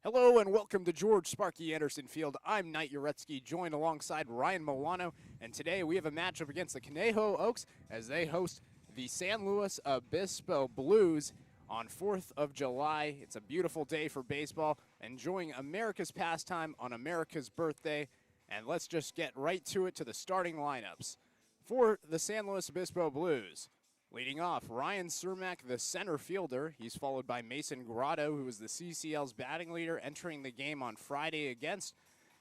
Hello and welcome to George Sparky Anderson Field. I'm Knight Uretsky, joined alongside Ryan Milano, and today we have a matchup against the Conejo Oaks as they host the San Luis Obispo Blues on 4th of July. It's a beautiful day for baseball, enjoying America's pastime on America's birthday, and let's just get right to it to the starting lineups. For the San Luis Obispo Blues, leading off, Ryan Cermak, the center fielder. He's followed by Mason Grotto, who was the CCL's batting leader entering the game on Friday against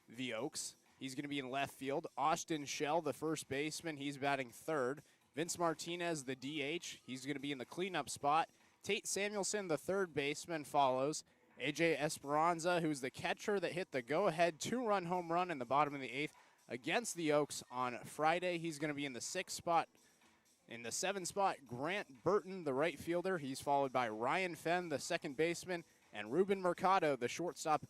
the Oaks. He's going to be in left field. Austin Shell, the first baseman, he's batting third. Vince Martinez, the DH, he's going to be in the cleanup spot. Tate Samuelson, the third baseman, follows. AJ Esperanza, who's the catcher that hit the go-ahead two-run home run in the bottom of the eighth against the Oaks on Friday. He's going to be in the sixth spot. In the seventh spot, Grant Burton, the right fielder. He's followed by Ryan Fenn, the second baseman, and Ruben Mercado, the shortstop,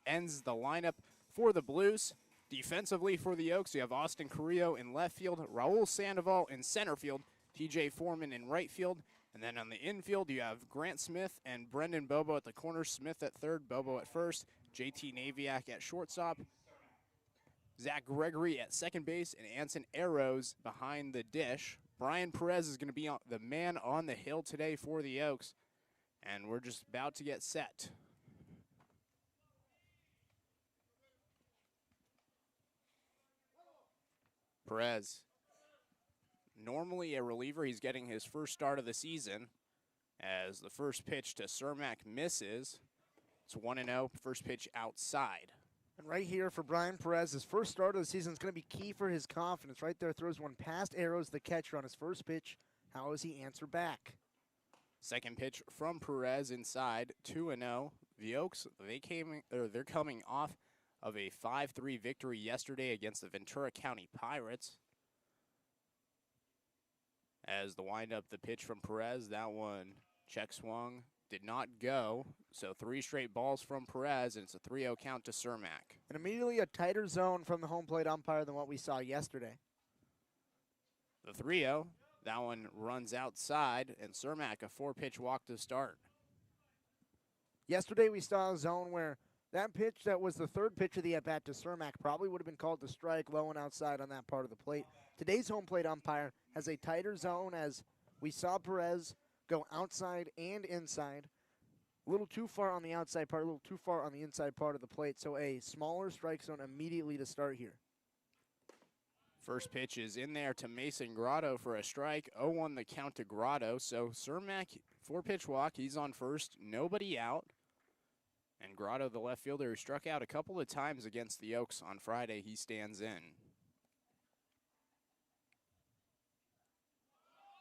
ends the lineup for the Blues. Defensively for the Oaks, you have Austin Carrillo in left field, Raul Sandoval in center field, TJ Foreman in right field, and then on the infield, you have Grant Smith and Brendan Bobo at the corner, Smith at third, Bobo at first, JT Naviak at shortstop, Zach Gregory at second base, and Anson Arrows behind the dish. Brian Perez is going to be the man on the hill today for the Oaks, and we're just about to get set. Perez, normally a reliever, he's getting his first start of the season as the first pitch to Cermak misses. It's 1-0, first pitch outside. And right here for Brian Perez, his first start of the season is going to be key for his confidence. Right there, throws one past Arrows, the catcher, on his first pitch. How does he answer back? Second pitch from Perez inside, 2-0. The Oaks, they're coming off of a 5-3 victory yesterday against the Ventura County Pirates. As the windup, the pitch from Perez, that one check swung, did not go. So three straight balls from Perez, and it's a 3-0 count to Cermak. And immediately a tighter zone from the home plate umpire than what we saw yesterday. The 3-0, that one runs outside, and Cermak, a four-pitch walk to start. Yesterday we saw a zone where that pitch that was the third pitch of the at-bat to Cermak probably would have been called to strike low and outside on that part of the plate. Today's home plate umpire has a tighter zone as we saw Perez go outside and inside. A little too far on the outside part, a little too far on the inside part of the plate. So a smaller strike zone immediately to start here. First pitch is in there to Mason Grotto for a strike. 0-1 the count to Grotto. So Cermak, four-pitch walk. He's on first. Nobody out. And Grotto, the left fielder, who struck out a couple of times against the Oaks on Friday, he stands in.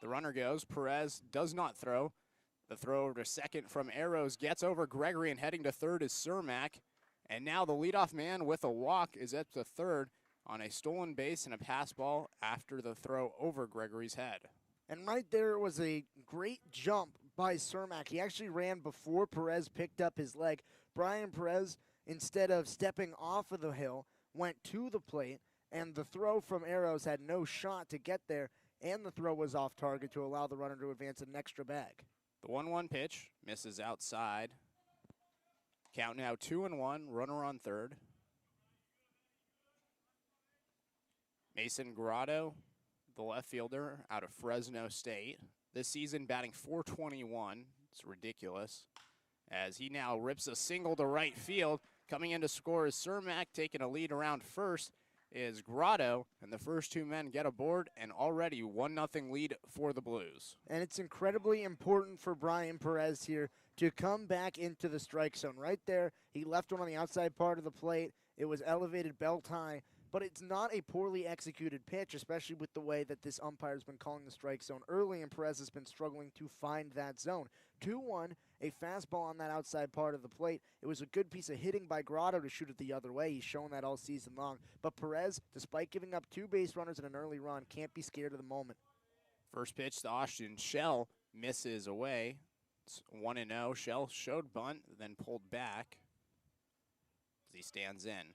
The runner goes. Perez does not throw. The throw over to second from Arrows gets over Gregory, and heading to third is Cermak. And now the leadoff man with a walk is at the third on a stolen base and a pass ball after the throw over Gregory's head. And right there was a great jump by Cermak. He actually ran before Perez picked up his leg. Brian Perez, instead of stepping off of the hill, went to the plate, and the throw from Arrows had no shot to get there, and the throw was off target to allow the runner to advance an extra bag. The 1-1 pitch misses outside. Count now 2-1, runner on third. Mason Grotto, the left fielder out of Fresno State. This season batting .421. It's ridiculous. As he now rips a single to right field. Coming in to score is Cermak, taking a lead around first is Grotto, and the first two men get aboard, and already 1-0 lead for the Blues. And it's incredibly important for Brian Perez here to come back into the strike zone. Right there, he left one on the outside part of the plate. It was elevated belt high, but it's not a poorly executed pitch, especially with the way that this umpire's been calling the strike zone early, and Perez has been struggling to find that zone. 2-1, a fastball on that outside part of the plate. It was a good piece of hitting by Grotto to shoot it the other way. He's shown that all season long. But Perez, despite giving up two base runners and an early run, can't be scared of the moment. First pitch to Austin Shell misses away. It's 1-0. Shell showed bunt, then pulled back as he stands in.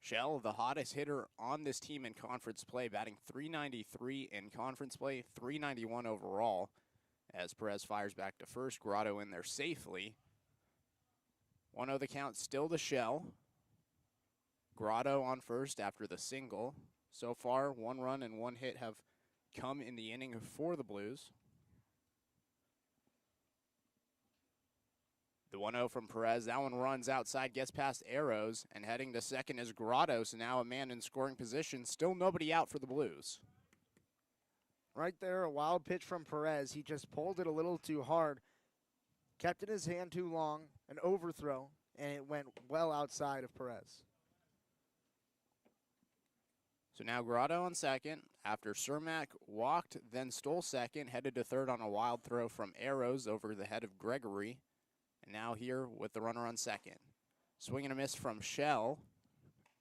Shell, the hottest hitter on this team in conference play, batting .393 in conference play, .391 overall. As Perez fires back to first, Grotto in there safely. 1-0 the count, still to Shell. Grotto on first after the single. So far, 1 run and 1 hit have come in the inning for the Blues. The 1-0 from Perez, that one runs outside, gets past Arrows, and heading to second is Grotto, so now a man in scoring position. Still nobody out for the Blues. Right there, a wild pitch from Perez. He just pulled it a little too hard, kept it in his hand too long, an overthrow, and it went well outside of Perez. So now Grotto on second, after Cermak walked, then stole second, headed to third on a wild throw from Arrows over the head of Gregory. And now here with the runner on second. Swing and a miss from Shell.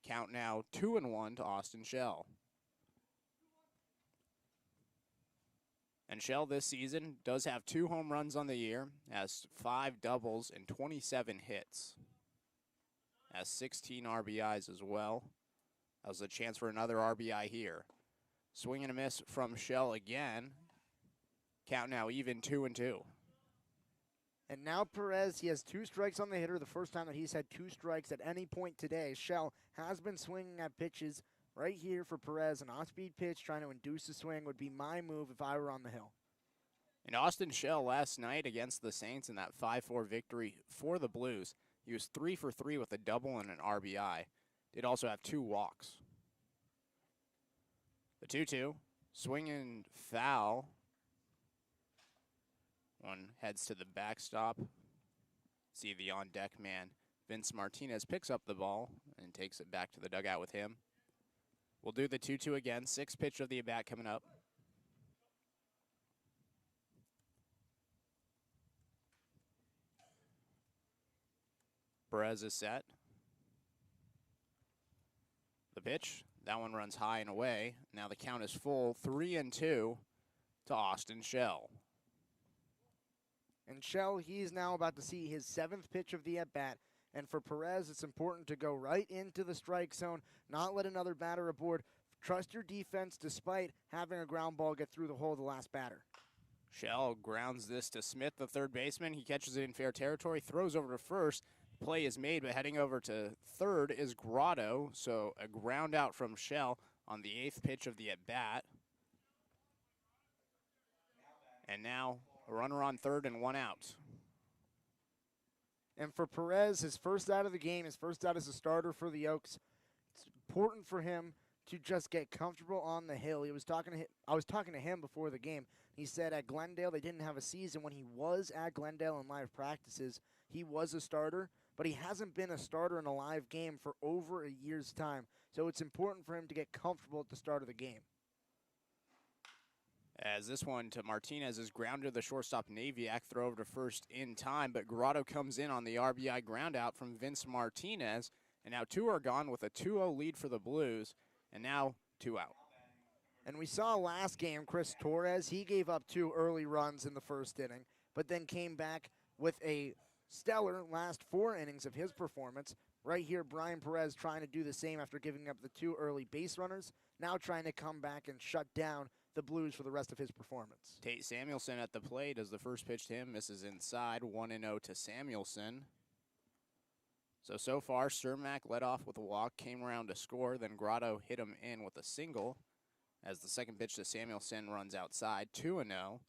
Count now 2-1 to Austin Shell. And Shell this season does have 2 home runs on the year, has 5 doubles and 27 hits. Has 16 RBIs as well. That was a chance for another RBI here. Swing and a miss from Shell again. Count now even 2-2. And now Perez, he has 2 strikes on the hitter, the first time that he's had 2 strikes at any point today. Shell has been swinging at pitches right here for Perez. An off-speed pitch trying to induce a swing would be my move if I were on the hill. And Austin Shell last night against the Saints in that 5-4 victory for the Blues. He was 3 for 3 with a double and an RBI. Did also have 2 walks. The 2-2, swing and foul. One heads to the backstop. See the on-deck man, Vince Martinez, picks up the ball and takes it back to the dugout with him. We'll do the 2-2 again. 6th pitch of the at-bat coming up. Perez is set. The pitch, that one runs high and away. Now the count is full, 3-2 to Austin Shell. And Shell, he's now about to see his 7th pitch of the at-bat. And for Perez, it's important to go right into the strike zone, not let another batter aboard. Trust your defense despite having a ground ball get through the hole of the last batter. Shell grounds this to Smith, the third baseman. He catches it in fair territory, throws over to first. Play is made, but heading over to third is Grotto. So a ground out from Shell on the 8th pitch of the at-bat. And now a runner on third and 1 out. And for Perez, his first out of the game, his first out as a starter for the Oaks, it's important for him to just get comfortable on the hill. I was talking to him before the game. He said at Glendale they didn't have a season. When he was at Glendale in live practices, he was a starter, but he hasn't been a starter in a live game for over a year's time. So it's important for him to get comfortable at the start of the game. As this one to Martinez is grounded to the shortstop Naviak, throw over to first in time, but Grotto comes in on the RBI ground out from Vince Martinez, and now 2 are gone with a 2-0 lead for the Blues, and now 2 out. And we saw last game, Chris Torres, he gave up 2 early runs in the first inning, but then came back with a stellar last 4 innings of his performance. Right here, Brian Perez trying to do the same after giving up the 2 early base runners, now trying to come back and shut down the Blues for the rest of his performance. Tate Samuelson at the plate as the first pitch to him misses inside, 1-0 to Samuelson. So far, Cermak led off with a walk, came around to score, then Grotto hit him in with a single. As the second pitch to Samuelson runs outside, 2-0.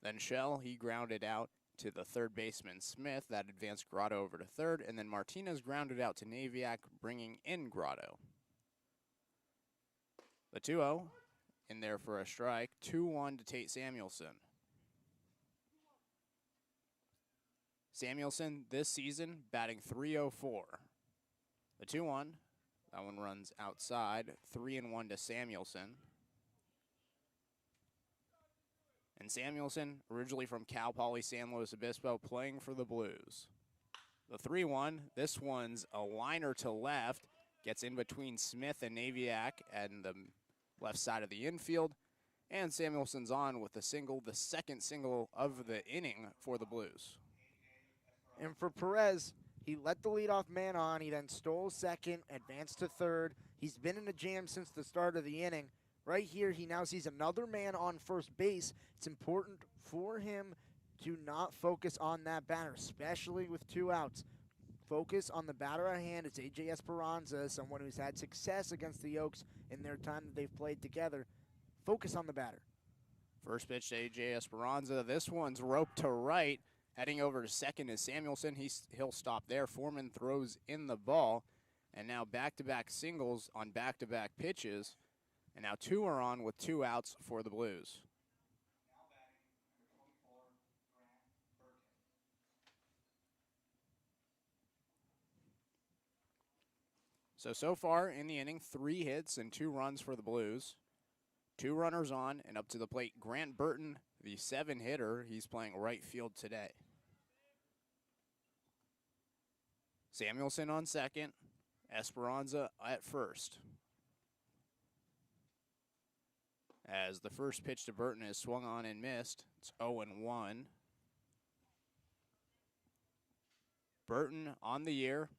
Then Shell, he grounded out to the third baseman Smith. That advanced Grotto over to third, and then Martinez grounded out to Naviak, bringing in Grotto. The 2-0 in there for a strike, 2-1 to Tate Samuelson. Samuelson this season batting .304. The 2-1, that one runs outside, 3-1 to Samuelson. And Samuelson, originally from Cal Poly San Luis Obispo, playing for the Blues. The 3-1, this one's a liner to left, gets in between Smith and Naviak and the left side of the infield. And Samuelson's on with a single, the second single of the inning for the Blues. And for Perez, he let the leadoff man on. He then stole second, advanced to third. He's been in a jam since the start of the inning. Right here, he now sees another man on first base. It's important for him to not focus on that batter, especially with 2 outs. Focus on the batter at hand. It's A.J. Esperanza, someone who's had success against the Oaks in their time that they've played together. Focus on the batter. First pitch to A.J. Esperanza. This one's roped to right. Heading over to second is Samuelson. He'll stop there. Foreman throws in the ball. And now back-to-back singles on back-to-back pitches. And now 2 are on with 2 outs for the Blues. So far in the inning, 3 hits and 2 runs for the Blues. 2 runners on, and up to the plate, Grant Burton, the 7-hitter. He's playing right field today. Samuelson on second, Esperanza at first. As the first pitch to Burton is swung on and missed, it's 0-1. Burton on the year.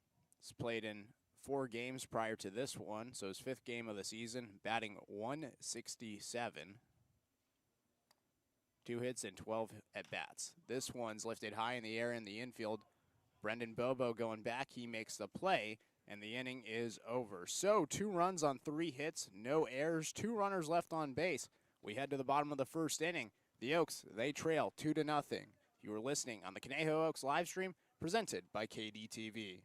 He's played in 4 games prior to this one, so his 5th game of the season, batting .167. 2 hits and 12 at-bats. This one's lifted high in the air in the infield. Brendan Bobo going back, he makes the play, and the inning is over. So 2 runs on 3 hits, no errors, 2 runners left on base. We head to the bottom of the first inning. The Oaks, they trail 2-0. You are listening on the Conejo Oaks live stream, presented by KDTV.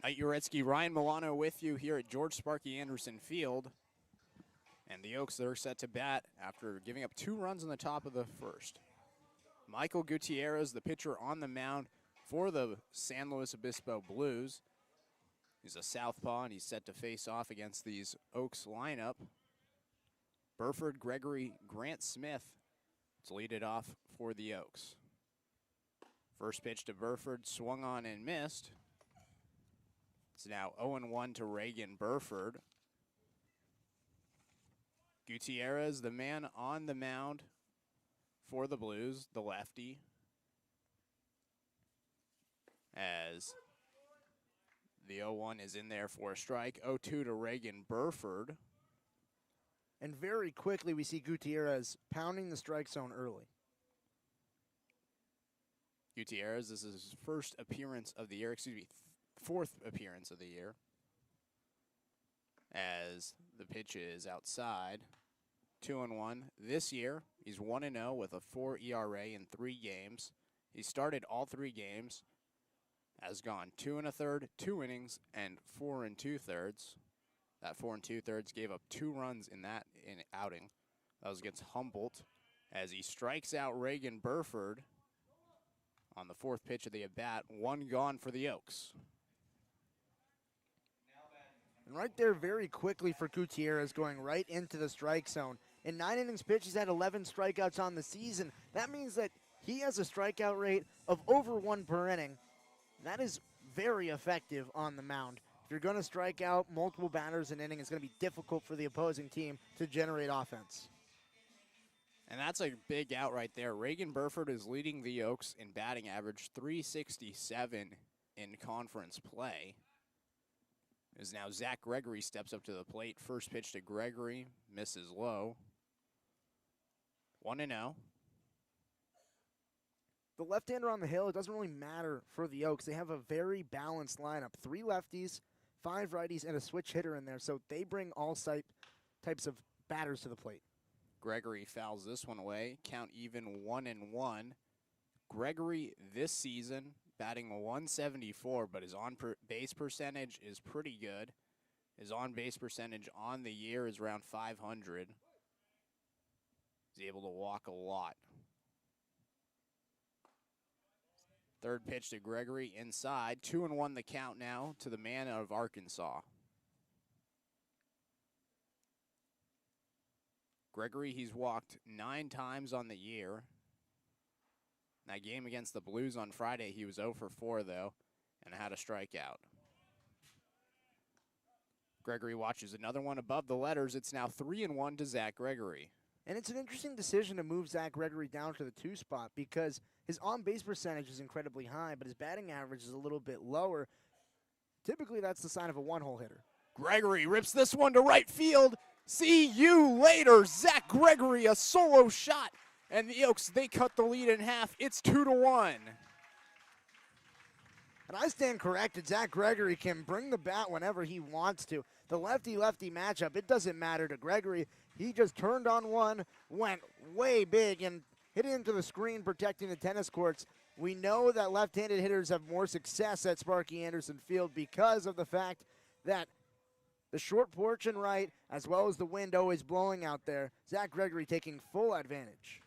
Knight Uretsky, Ryan Milano with you here at George Sparky Anderson Field. And the Oaks, they're set to bat after giving up 2 runs in the top of the first. Michael Gutierrez, the pitcher on the mound for the San Luis Obispo Blues. He's a southpaw, and he's set to face off against these Oaks lineup. Burford, Gregory, Grant Smith to lead it off for the Oaks. First pitch to Burford, swung on and missed. It's now 0-1 to Reagan Burford. Gutierrez, the man on the mound for the Blues, the lefty. As the 0-1 is in there for a strike. 0-2 to Reagan Burford. And very quickly we see Gutierrez pounding the strike zone early. Gutierrez, this is his first appearance of the year, 4th appearance of the year. As the pitch is outside, 2-1. This year, he's 1-0 with a 4 ERA in 3 games. He started all 3 games, has gone 2 1/3, 2 innings, and 4 2/3. That 4 2/3 gave up 2 runs in that outing. That was against Humboldt, as he strikes out Reagan Burford on the 4th pitch of the at-bat. 1 gone for the Oaks. And right there very quickly for Gutierrez, going right into the strike zone. In 9 innings pitched, he's had 11 strikeouts on the season. That means that he has a strikeout rate of over 1 per inning. That is very effective on the mound. If you're going to strike out multiple batters an inning, it's going to be difficult for the opposing team to generate offense. And that's a big out right there. Reagan Burford is leading the Oaks in batting average, 367 in conference play. As now Zach Gregory steps up to the plate. First pitch to Gregory, misses low. 1-0. The left-hander on the hill, it doesn't really matter for the Oaks. They have a very balanced lineup. 3 lefties, 5 righties, and a switch hitter in there. So they bring all types of batters to the plate. Gregory fouls this one away. Count even 1-1. Gregory this season batting 174, but his on-base percentage is pretty good. His on-base percentage on the year is around 500. He's able to walk a lot. Third pitch to Gregory inside. 2-1 the count now to the man out of Arkansas. Gregory, he's walked 9 times on the year. That game against the Blues on Friday, he was 0 for 4, though, and had a strikeout. Gregory watches another one above the letters. It's now 3-1 to Zach Gregory. And it's an interesting decision to move Zach Gregory down to the 2 spot because his on-base percentage is incredibly high, but his batting average is a little bit lower. Typically, that's the sign of a one-hole hitter. Gregory rips this one to right field. See you later. Zach Gregory, a solo shot. And the Oaks, they cut the lead in half. It's 2-1. And I stand corrected. Zach Gregory can bring the bat whenever he wants to. The lefty-lefty matchup, it doesn't matter to Gregory. He just turned on one, went way big, and hit it into the screen, protecting the tennis courts. We know that left-handed hitters have more success at Sparky Anderson Field because of the fact that the short porch and right, as well as the wind always blowing out there. Zach Gregory taking full advantage.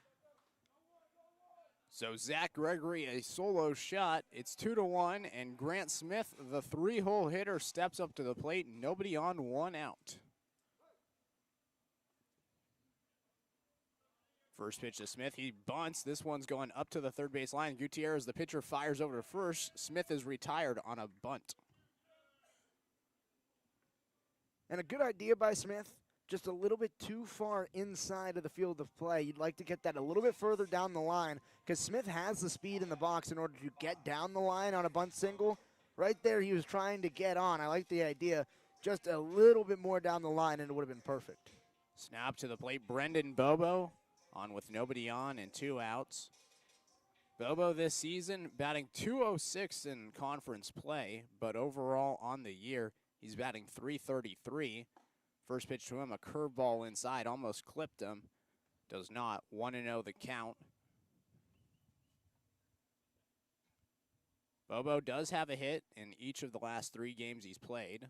So Zach Gregory, a solo shot. It's 2-1, and Grant Smith, the 3-hole hitter, steps up to the plate. Nobody on, 1 out. First pitch to Smith. He bunts. This one's going up to the third base line. Gutierrez, the pitcher, fires over to first. Smith is retired on a bunt. And a good idea by Smith, just a little bit too far inside of the field of play. You'd like to get that a little bit further down the line because Smith has the speed in the box in order to get down the line on a bunt single. Right there, he was trying to get on. I like the idea. Just a little bit more down the line, and it would have been perfect. Snap to the plate. Brendan Bobo on with nobody on and 2 outs. Bobo this season batting .206 in conference play, but overall on the year, he's batting .333. First pitch to him, a curveball inside, almost clipped him. Does not. 1-0 the count. Bobo does have a hit in each of the last 3 games he's played,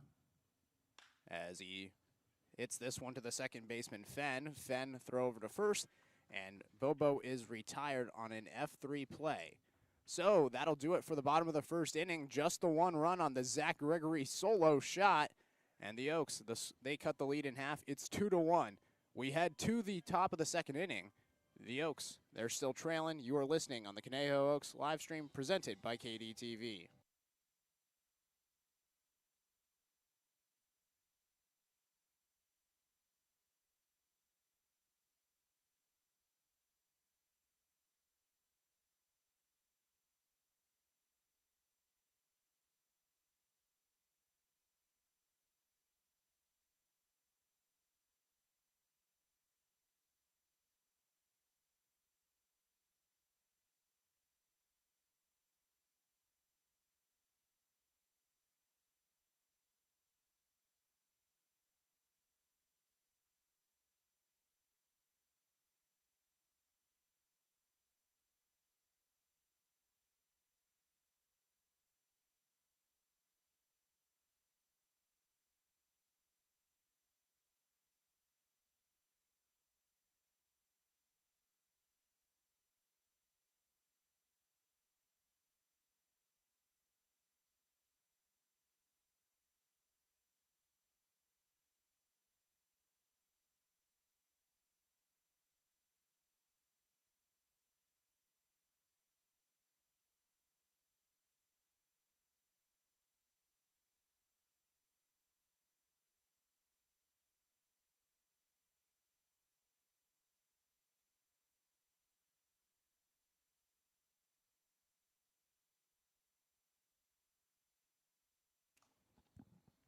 as he hits this one to the second baseman, Fenn. Fenn throw over to first, and Bobo is retired on an F3 play. So that'll do it for the bottom of the first inning. Just the 1 run on the Zach Gregory solo shot. And the Oaks, they cut the lead in half. It's 2-1. We head to the top of the second inning. The Oaks, they're still trailing. You are listening on the Conejo Oaks live stream presented by KDTV.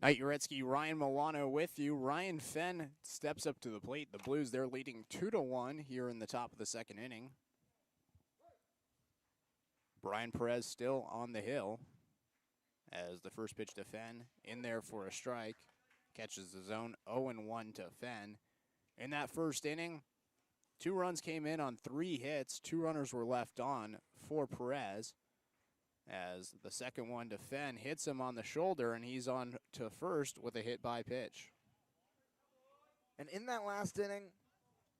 Knight Uretsky, Ryan Milano with you. Ryan Fenn steps up to the plate. The Blues, they're leading 2-1 here in the top of the second inning. Brian Perez still on the hill as the first pitch to Fenn in there for a strike. Catches the zone, 0-1 to Fenn. In that first inning, 2 runs came in on 3 hits. 2 runners were left on for Perez, as the second one to Fenn hits him on the shoulder, and he's on to first with a hit by pitch. And in that last inning,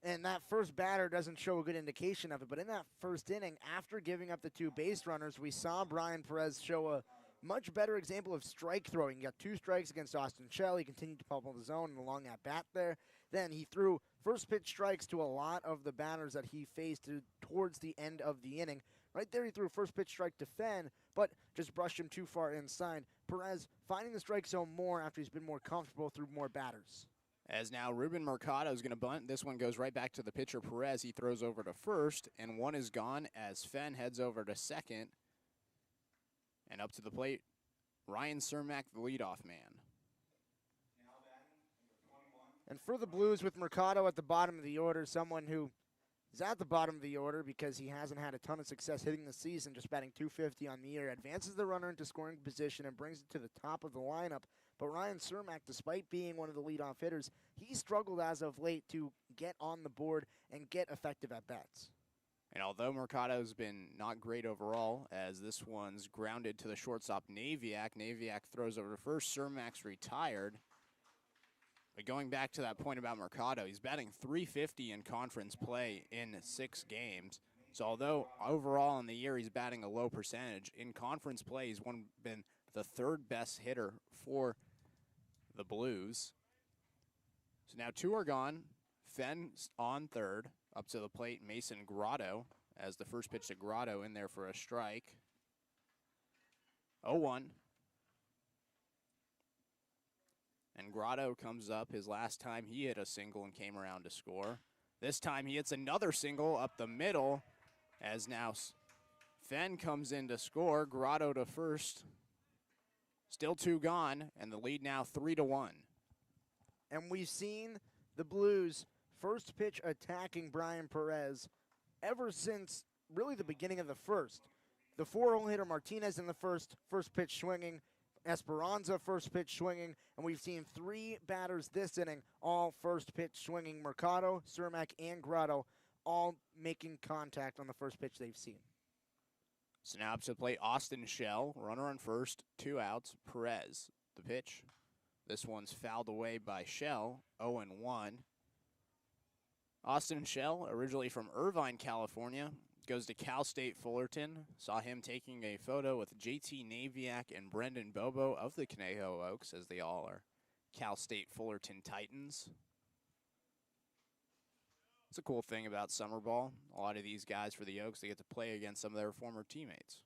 and that first batter doesn't show a good indication of it, but in that first inning, after giving up the 2 base runners, we saw Brian Perez show a much better example of strike throwing. He got 2 strikes against Austin Shell. He continued to pummel the zone and a long at bat there. Then he threw first pitch strikes to a lot of the batters that he faced towards the end of the inning. Right there, he threw a first pitch strike to Fenn, but just brushed him too far inside. Perez finding the strike zone more after he's been more comfortable through more batters. As now Ruben Mercado is going to bunt. This one goes right back to the pitcher Perez. He throws over to first, and one is gone as Fenn heads over to second. And up to the plate, Ryan Cermak, the leadoff man. And for the Blues, with Mercado at the bottom of the order, someone who is at the bottom of the order because he hasn't had a ton of success hitting the season, just batting .250 on the year, advances the runner into scoring position and brings it to the top of the lineup. But Ryan Cermak, despite being one of the leadoff hitters, he struggled as of late to get on the board and get effective at-bats. And although Mercado's been not great overall, as this one's grounded to the shortstop Naviak. Naviak throws over to first. Cermak's retired. But going back to that point about Mercado, he's batting .350 in conference play in 6 games. So although overall in the year he's batting a low percentage, in conference play he's been the 3rd best hitter for the Blues. So now 2 are gone. Fenn's on third. Up to the plate, Mason Grotto, as the first pitch to Grotto in there for a strike. 0-1. And Grotto comes up. His last time he hit a single and came around to score. This time he hits another single up the middle, as now Fenn comes in to score. Grotto to first. Still 2 gone, and the lead now 3-1. And we've seen the Blues first pitch attacking Brian Perez ever since really the beginning of the first. The 4-hole hitter Martinez in the first pitch swinging, Esperanza first pitch swinging, and we've seen 3 batters this inning, all first pitch swinging. Mercado, Cermak, and Grotto all making contact on the first pitch they've seen. So now up to the plate, Austin Shell, runner on first, 2 outs. Perez, the pitch. This one's fouled away by Shell, 0-1. Austin Shell, originally from Irvine, California, goes to Cal State Fullerton. Saw him taking a photo with JT Naviak and Brendan Bobo of the Conejo Oaks, as they all are Cal State Fullerton Titans. It's a cool thing about summer ball. A lot of these guys for the Oaks, they get to play against some of their former teammates.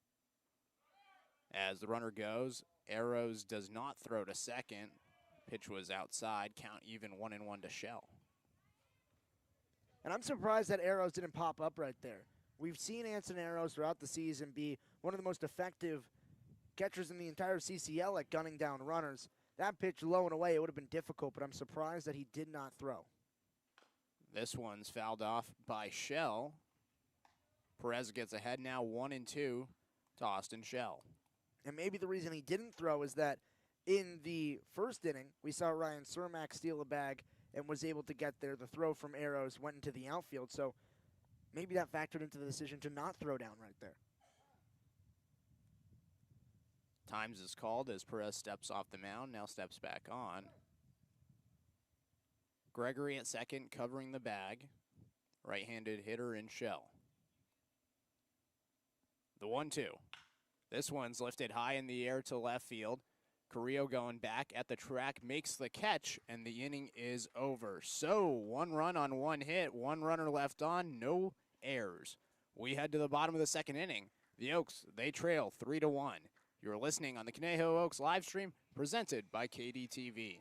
As the runner goes, Arrows does not throw to second. Pitch was outside, count even, 1-1 to Shell. And I'm surprised that Arrows didn't pop up right there. We've seen Anson Arrows throughout the season be one of the most effective catchers in the entire CCL at gunning down runners. That pitch low and away, it would have been difficult, but I'm surprised that he did not throw. This one's fouled off by Shell. Perez gets ahead now, 1-2 to Austin Shell. And maybe the reason he didn't throw is that in the first inning, we saw Ryan Cermak steal a bag and was able to get there. The throw from Arrows went into the outfield, so maybe that factored into the decision to not throw down right there. Times is called as Perez steps off the mound, now steps back on. Gregory at second, covering the bag. Right-handed hitter in Shell. The 1-2. This one's lifted high in the air to left field. Carrillo going back at the track, makes the catch, and the inning is over. So, 1 run on 1 hit, 1 runner left on, no errors. We head to the bottom of the second inning. The Oaks, they trail 3-1. You're listening on the Conejo Oaks live stream, presented by KDTV.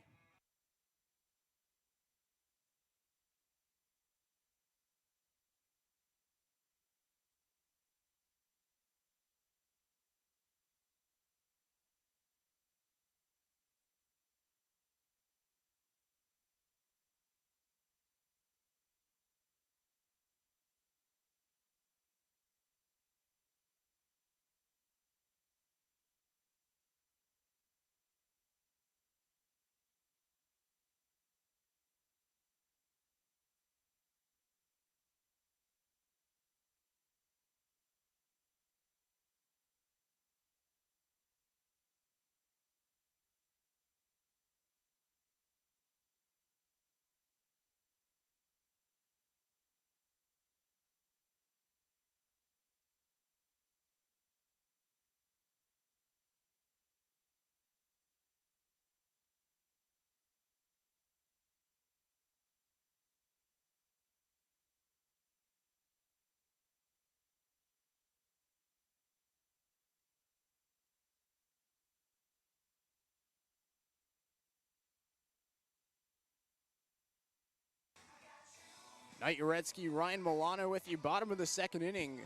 Knight Uretsky, Ryan Milano with you. Bottom of the second inning.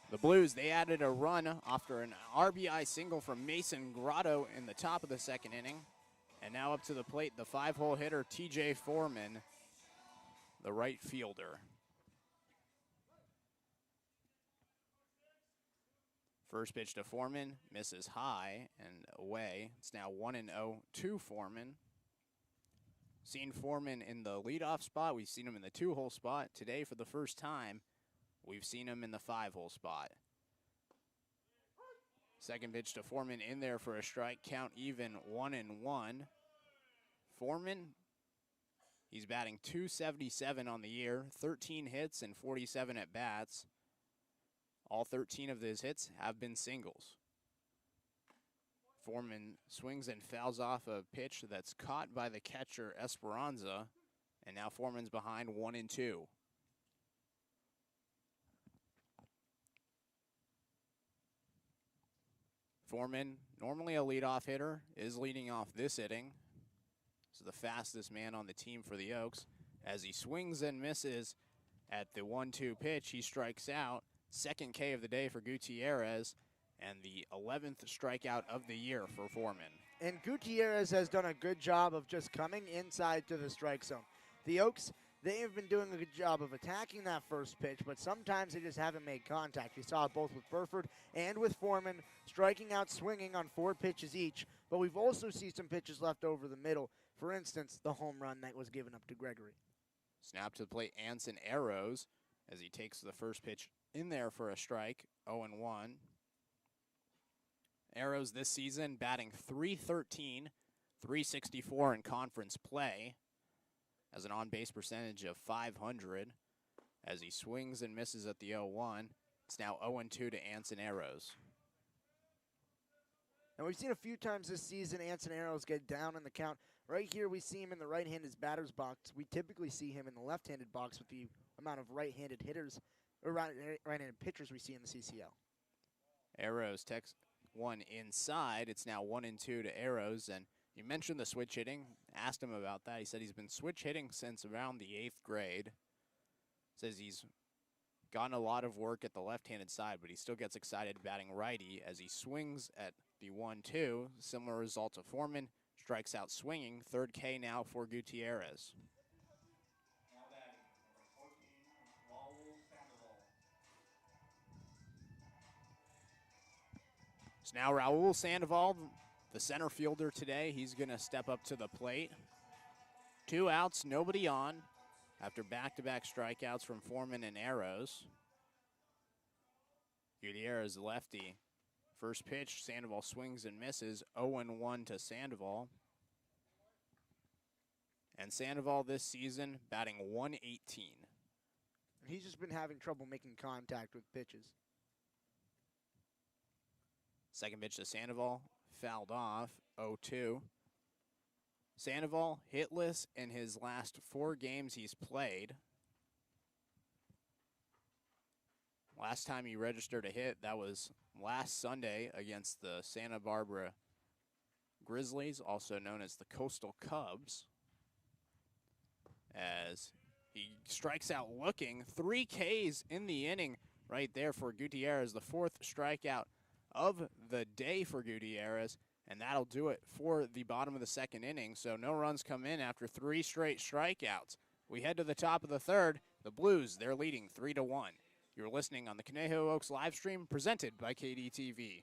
The Blues, they added a run after an RBI single from Mason Grotto in the top of the second inning. And now up to the plate, the 5-hole hitter, TJ Foreman, the right fielder. First pitch to Foreman, misses high and away. It's now 1-0 to Foreman. Seen Foreman in the leadoff spot. We've seen him in the 2-hole spot. Today, for the first time, we've seen him in the 5-hole spot. Second pitch to Foreman in there for a strike. Count even 1-1. Foreman, he's batting .277 on the year, 13 hits and 47 at-bats. All 13 of his hits have been singles. Foreman swings and fouls off a pitch that's caught by the catcher Esperanza, and now Foreman's behind 1-2. Foreman, normally a leadoff hitter, is leading off this inning. So the fastest man on the team for the Oaks. As he swings and misses at the 1-2 pitch, he strikes out. Second K of the day for Gutierrez, and the 11th strikeout of the year for Foreman. And Gutierrez has done a good job of just coming inside to the strike zone. The Oaks, they have been doing a good job of attacking that first pitch, but sometimes they just haven't made contact. You saw it both with Burford and with Foreman, striking out swinging on 4 pitches each, but we've also seen some pitches left over the middle. For instance, the home run that was given up to Gregory. Snap to the plate, Anson Arrows, as he takes the first pitch in there for a strike, 0-1. Arrows this season batting .313, .364 in conference play, has an on-base percentage of .500. As he swings and misses at the 0-1, it's now 0-2 to Anson Arrows. And we've seen a few times this season Anson Arrows get down in the count. Right here we see him in the right-handed batter's box. We typically see him in the left-handed box with the amount of right-handed hitters, or right-handed pitchers we see in the CCL. Arrows takes one inside. It's now 1-2 to Arrows. And you mentioned the switch hitting. Asked him about that. He said he's been switch hitting since around the 8th grade. Says he's gotten a lot of work at the left-handed side, but he still gets excited batting righty as he swings at the 1-2. Similar result to Foreman. Strikes out swinging. Third K now for Gutierrez. So now Raul Sandoval, the center fielder today, he's going to step up to the plate. 2 outs, nobody on, after back-to-back strikeouts from Foreman and Arrows. Gutierrez lefty. First pitch, Sandoval swings and misses, 0-1 to Sandoval. And Sandoval this season batting .118. He's just been having trouble making contact with pitches. Second pitch to Sandoval, fouled off, 0-2. Sandoval hitless in his last 4 games he's played. Last time he registered a hit, that was last Sunday against the Santa Barbara Grizzlies, also known as the Coastal Cubs. As he strikes out looking, 3 Ks in the inning right there for Gutierrez, the 4th strikeout of the day for Gutierrez, and that'll do it for the bottom of the second inning. So no runs come in after 3 straight strikeouts. We head to the top of the third. The Blues, they're leading 3-1. You're listening on the Conejo Oaks live stream presented by KDTV.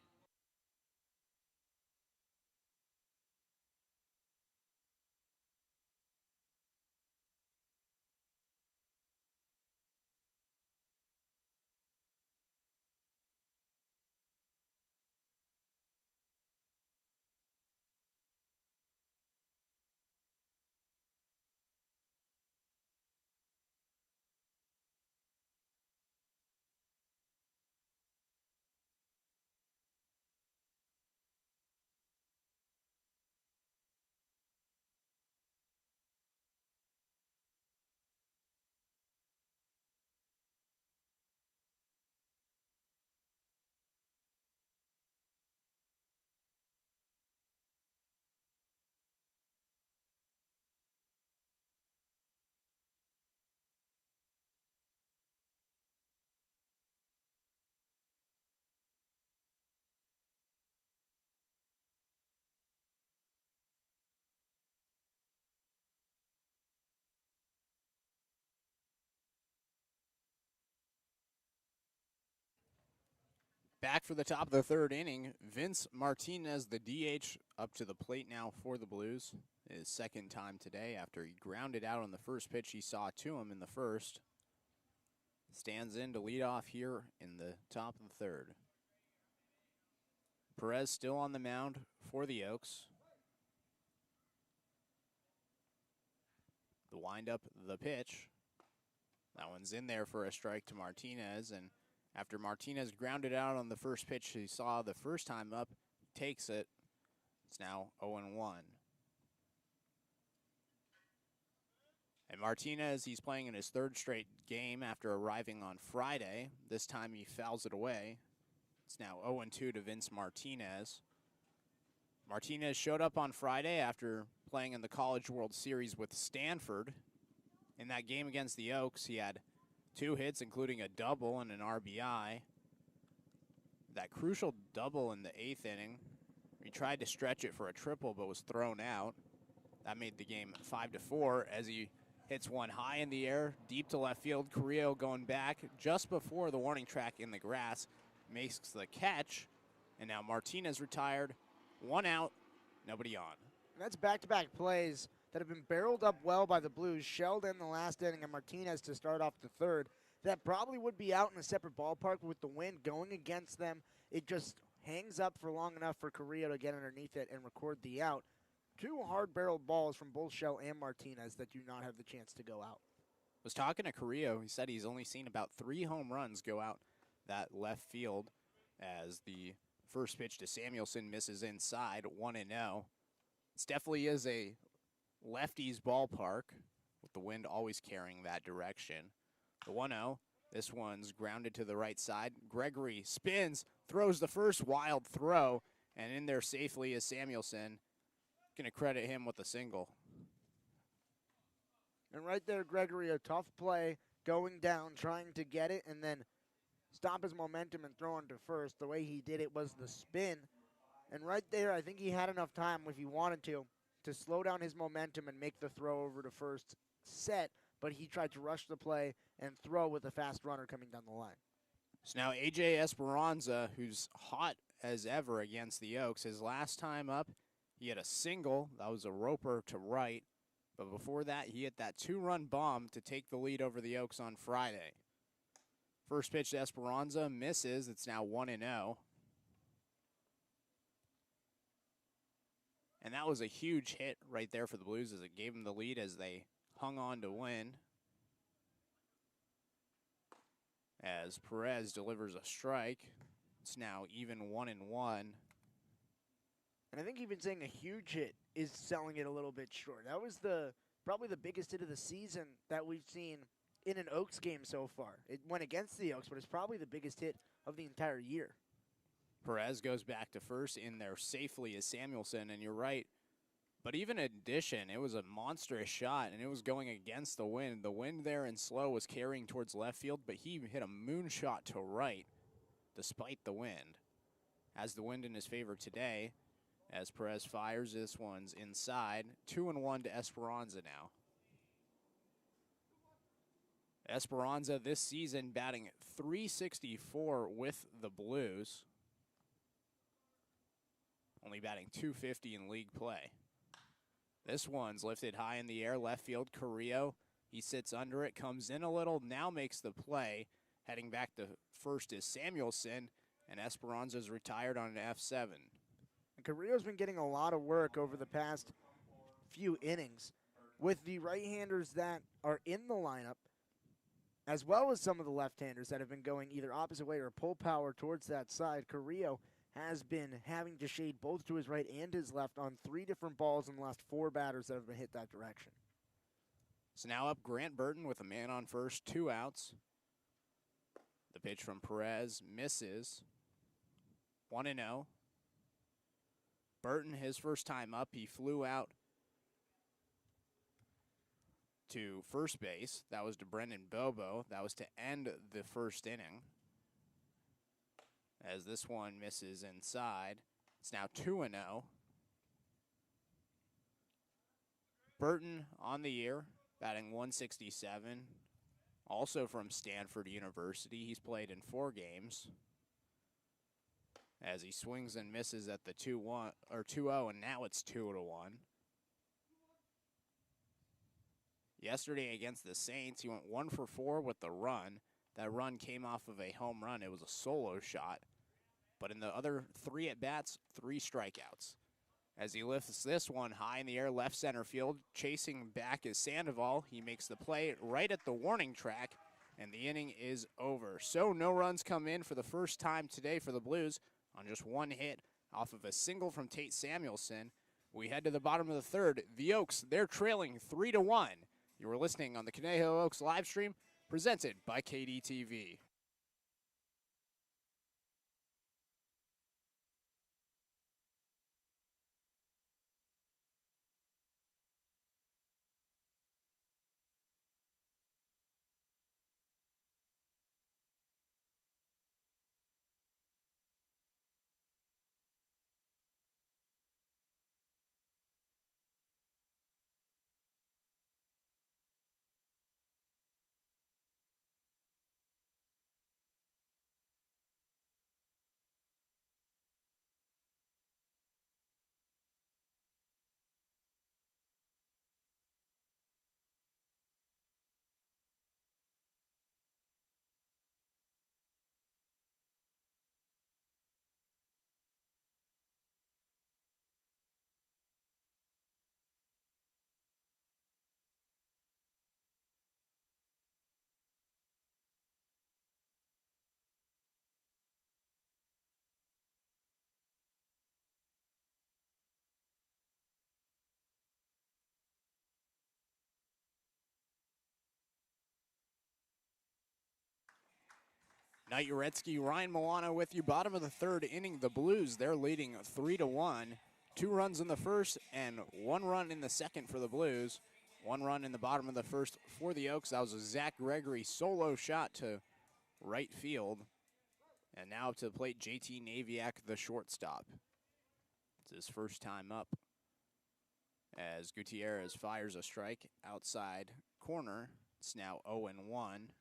Back for the top of the third inning, Vince Martinez, the DH, up to the plate now for the Blues. His second time today after he grounded out on the first pitch he saw to him in the first. Stands in to lead off here in the top of the third. Perez still on the mound for the Oaks. The windup, the pitch. That one's in there for a strike to Martinez, and after Martinez grounded out on the first pitch he saw the first time up, takes it. It's now 0-1. And Martinez, he's playing in his third straight game after arriving on Friday. This time he fouls it away. It's now 0-2 to Vince Martinez. Martinez showed up on Friday after playing in the College World Series with Stanford. In that game against the Oaks, he had 2 hits, including a double and an RBI. That crucial double in the 8th inning, he tried to stretch it for a triple but was thrown out. That made the game 5-4 as he hits one high in the air, deep to left field. Carrillo going back just before the warning track in the grass, makes the catch, and now Martinez retired. 1 out, nobody on. And that's back-to-back plays that have been barreled up well by the Blues, shelled in the last inning, and Martinez to start off the third. That probably would be out in a separate ballpark, but with the wind going against them, it just hangs up for long enough for Carrillo to get underneath it and record the out. 2 hard-barreled balls from both Shell and Martinez that do not have the chance to go out. Was talking to Carrillo, he said he's only seen about 3 home runs go out that left field as the first pitch to Samuelson misses inside, 1-0. It definitely is a lefty's ballpark, with the wind always carrying that direction. The 1-0, this one's grounded to the right side. Gregory spins, throws the first wild throw, and in there safely is Samuelson. Going to credit him with a single. And right there, Gregory, a tough play, going down, trying to get it, and then stop his momentum and throw on to first. The way he did it was the spin. And right there, I think he had enough time, if he wanted to slow down his momentum and make the throw over to first set, but he tried to rush the play and throw with a fast runner coming down the line. So now A.J. Esperanza, who's hot as ever against the Oaks, his last time up, he had a single. That was a roper to right. But before that, he hit that 2-run bomb to take the lead over the Oaks on Friday. First pitch to Esperanza, misses. It's now 1-0. And that was a huge hit right there for the Blues as it gave them the lead as they hung on to win. As Perez delivers a strike, it's now even 1-1. And I think even saying a huge hit is selling it a little bit short. That was probably the biggest hit of the season that we've seen in an Oaks game so far. It went against the Oaks, but it's probably the biggest hit of the entire year. Perez goes back to first. In there safely is Samuelson, and you're right. But even in addition, it was a monstrous shot, and it was going against the wind. The wind there in slow was carrying towards left field, but he hit a moonshot to right despite the wind. Has the wind in his favor today as Perez fires. This one's inside. 2-1 to Esperanza now. Esperanza this season batting .364 with the Blues. Only batting .250 in league play. This one's lifted high in the air, left field. Carrillo, he sits under it, comes in a little, now makes the play. Heading back to first is Samuelson, and Esperanza's retired on an F7. And Carrillo's been getting a lot of work over the past few innings with the right-handers that are in the lineup, as well as some of the left-handers that have been going either opposite way or pull power towards that side. Carrillo has been having to shade both to his right and his left on 3 different balls in the last 4 batters that have been hit that direction. So now up Grant Burton with a man on first, 2 outs. The pitch from Perez misses. 1-0. Burton, his first time up, he flew out to first base. That was to Brendan Bobo. That was to end the first inning. As this one misses inside. It's now 2-0. Burton on the year, batting .167. Also from Stanford University. He's played in 4 games. as he swings and misses at the 2-1 or 2-0, and now it's 2-1. Yesterday against the Saints, he went 1 for 4 with the run. That run came off of a home run. It was a solo shot. But in the other 3 at-bats, 3 strikeouts. As he lifts this one high in the air, left center field, chasing back is Sandoval. He makes the play right at the warning track, and the inning is over. So no runs come in for the first time today for the Blues on just 1 hit off of a single from Tate Samuelson. We head to the bottom of the third. The Oaks, they're trailing 3-1. You were listening on the Conejo Oaks live stream, presented by KDTV. Knight Uretsky, Ryan Milano with you. Bottom of the third inning, the Blues, they're leading 3-1. 2 runs in the first and 1 run in the second for the Blues. 1 run in the bottom of the first for the Oaks. That was a Zach Gregory solo shot to right field. And now to the plate, JT Naviak, the shortstop. It's his first time up as Gutierrez fires a strike outside corner. It's now 0-1.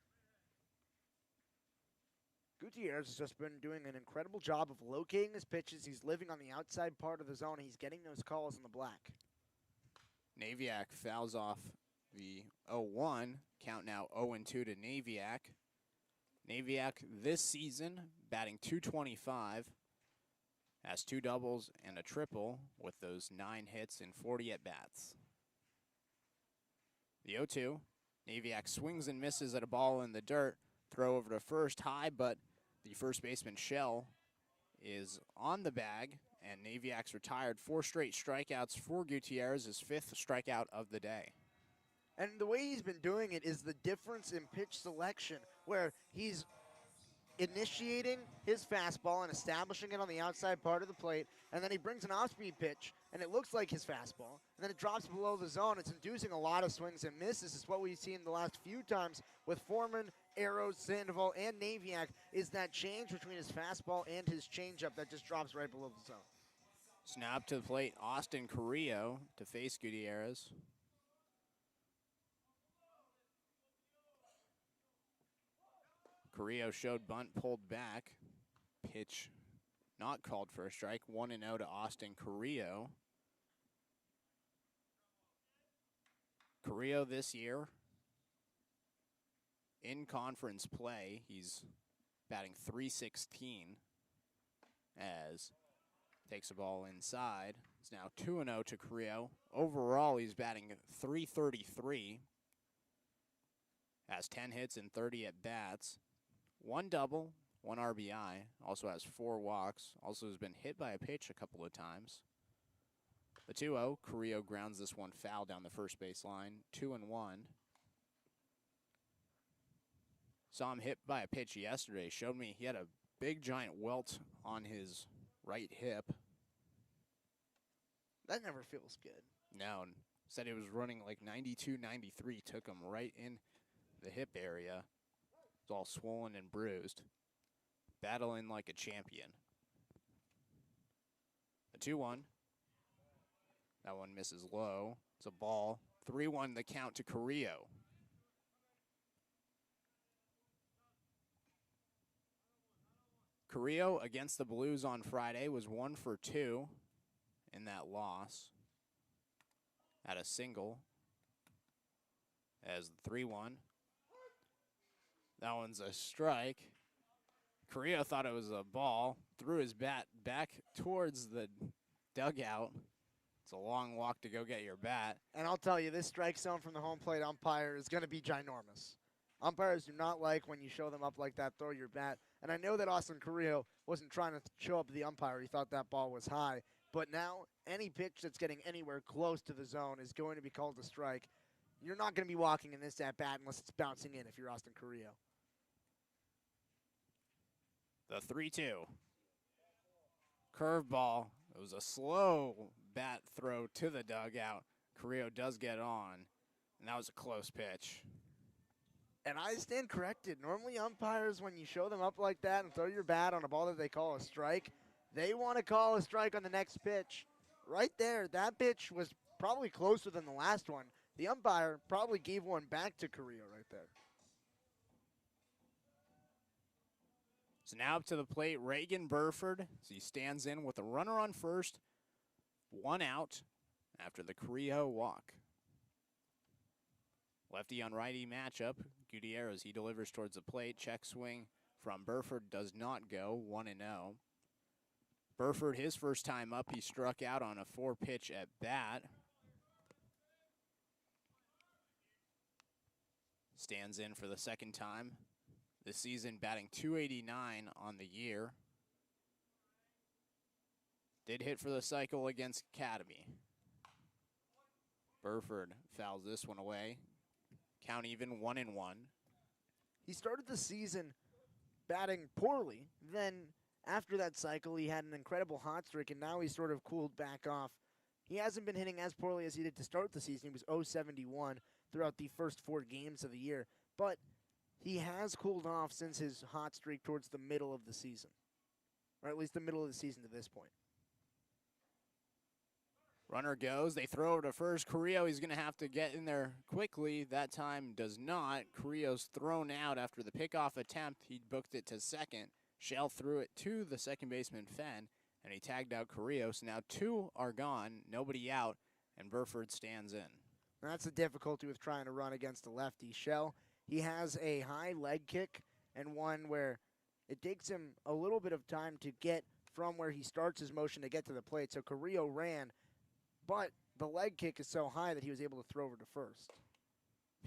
Gutierrez has just been doing an incredible job of locating his pitches. He's living on the outside part of the zone. He's getting those calls in the black. Naviak fouls off the 0-1. Count now 0-2 to Naviak. Naviak this season batting .225. Has 2 doubles and a triple with those 9 hits and 40 at-bats. The 0-2. Naviak swings and misses at a ball in the dirt. Throw over to first high, but the first baseman Shell is on the bag, and Naviak's retired. 4 straight strikeouts for Gutierrez, his 5th strikeout of the day. And the way he's been doing it is the difference in pitch selection, where he's initiating his fastball and establishing it on the outside part of the plate, and then he brings an off-speed pitch, and it looks like his fastball, and then it drops below the zone. It's inducing a lot of swings and misses. It's what we've seen the last few times with Foreman, Arrows, Sandoval, and Naviak, is that change between his fastball and his changeup that just drops right below the zone. Snap to the plate, Austin Carrillo to face Gutierrez. Carrillo showed bunt, pulled back. Pitch not called for a strike. 1-0 to Austin Carrillo. Carrillo this year in conference play, he's batting .316 as takes the ball inside. It's now 2-0 to Carrillo. Overall, he's batting .333. Has 10 hits and 30 at-bats. 1 double, 1 RBI. Also has 4 walks. Also has been hit by a pitch a couple of times. The 2-0, Carrillo grounds this one foul down the first base line. 2-1. Saw him hit by a pitch yesterday. Showed me he had a big giant welt on his right hip. That never feels good. No, and said he was running like 92, 93. Took him right in the hip area. It's all swollen and bruised. Battling like a champion. The 2-1. That one misses low. It's a ball. 3-1 the count to Carrillo. Carrillo against the Blues on Friday was 1 for 2 in that loss. Had a single as the 3-1. That one's a strike. Carrillo thought it was a ball, threw his bat back towards the dugout. It's a long walk to go get your bat. And I'll tell you, this strike zone from the home plate umpire is going to be ginormous. Umpires do not like when you show them up like that, throw your bat. And I know that Austin Carrillo wasn't trying to show up the umpire. He thought that ball was high. But now, any pitch that's getting anywhere close to the zone is going to be called a strike. You're not going to be walking in this at-bat unless it's bouncing in if you're Austin Carrillo. The 3-2. Curveball. It was a slow bat throw to the dugout. Carrillo does get on, and that was a close pitch. And I stand corrected. Normally umpires, when you show them up like that and throw your bat on a ball that they call a strike, they want to call a strike on the next pitch. Right there, that pitch was probably closer than the last one. The umpire probably gave one back to Carrillo right there. So now up to the plate, Reagan Burford. As he stands in with a runner on first, 1 out after the Carrillo walk. Lefty on righty matchup. Gutierrez, he delivers towards the plate. Check swing from Burford does not go, 1-0. Burford, his first time up, he struck out on a 4-pitch at bat. Stands in for the second time this season, batting .289 on the year. Did hit for the cycle against Academy. Burford fouls this one away. Count even, 1-1. He started the season batting poorly. Then after that cycle, he had an incredible hot streak, and now he's sort of cooled back off. He hasn't been hitting as poorly as he did to start the season. He was .071 throughout the first 4 games of the year. But he has cooled off since his hot streak towards the middle of the season, or at least the middle of the season to this point. Runner goes. They throw over to first. Carrillo, he's going to have to get in there quickly. That time does not. Carrillo's thrown out after the pickoff attempt. He booked it to second. Shell threw it to the second baseman, Fenn, and he tagged out Carrillo. So now 2 are gone, nobody out, and Burford stands in. That's the difficulty with trying to run against a lefty. Shell, he has a high leg kick and one where it takes him a little bit of time to get from where he starts his motion to get to the plate. So Carrillo ran, but the leg kick is so high that he was able to throw over to first.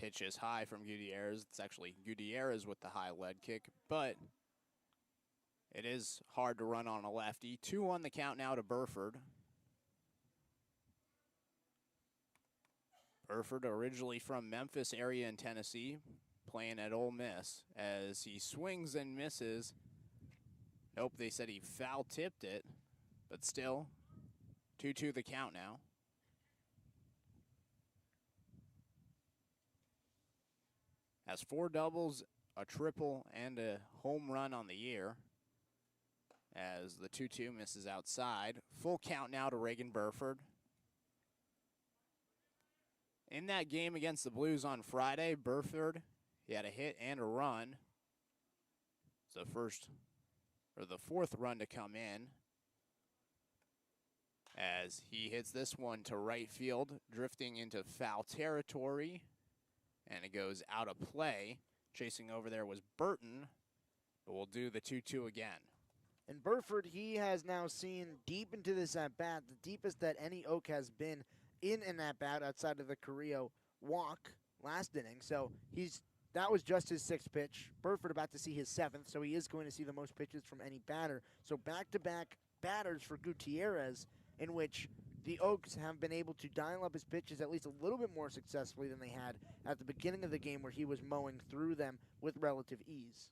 Pitch is high from Gutierrez. It's actually Gutierrez with the high leg kick, but it is hard to run on a lefty. 2 on the count now to Burford. Burford, originally from Memphis area in Tennessee, playing at Ole Miss. As he swings and misses. Nope, they said he foul-tipped it, but still, 2-2 the count now. Has 4 doubles, a triple, and a home run on the year. As the 2-2 misses outside. Full count now to Reagan Burford. In that game against the Blues on Friday, Burford, he had a hit and a run. It's the 4th run to come in. As he hits this one to right field, drifting into foul territory. And it goes out of play. Chasing over there was Burton, but we'll do the 2-2 again. And Burford, he has now seen deep into this at-bat, the deepest that any Oak has been in an at-bat outside of the Carrillo walk last inning. So that was just his 6th pitch. Burford about to see his 7th, so he is going to see the most pitches from any batter. So back-to-back batters for Gutierrez, in which the Oaks have been able to dial up his pitches at least a little bit more successfully than they had at the beginning of the game, where he was mowing through them with relative ease.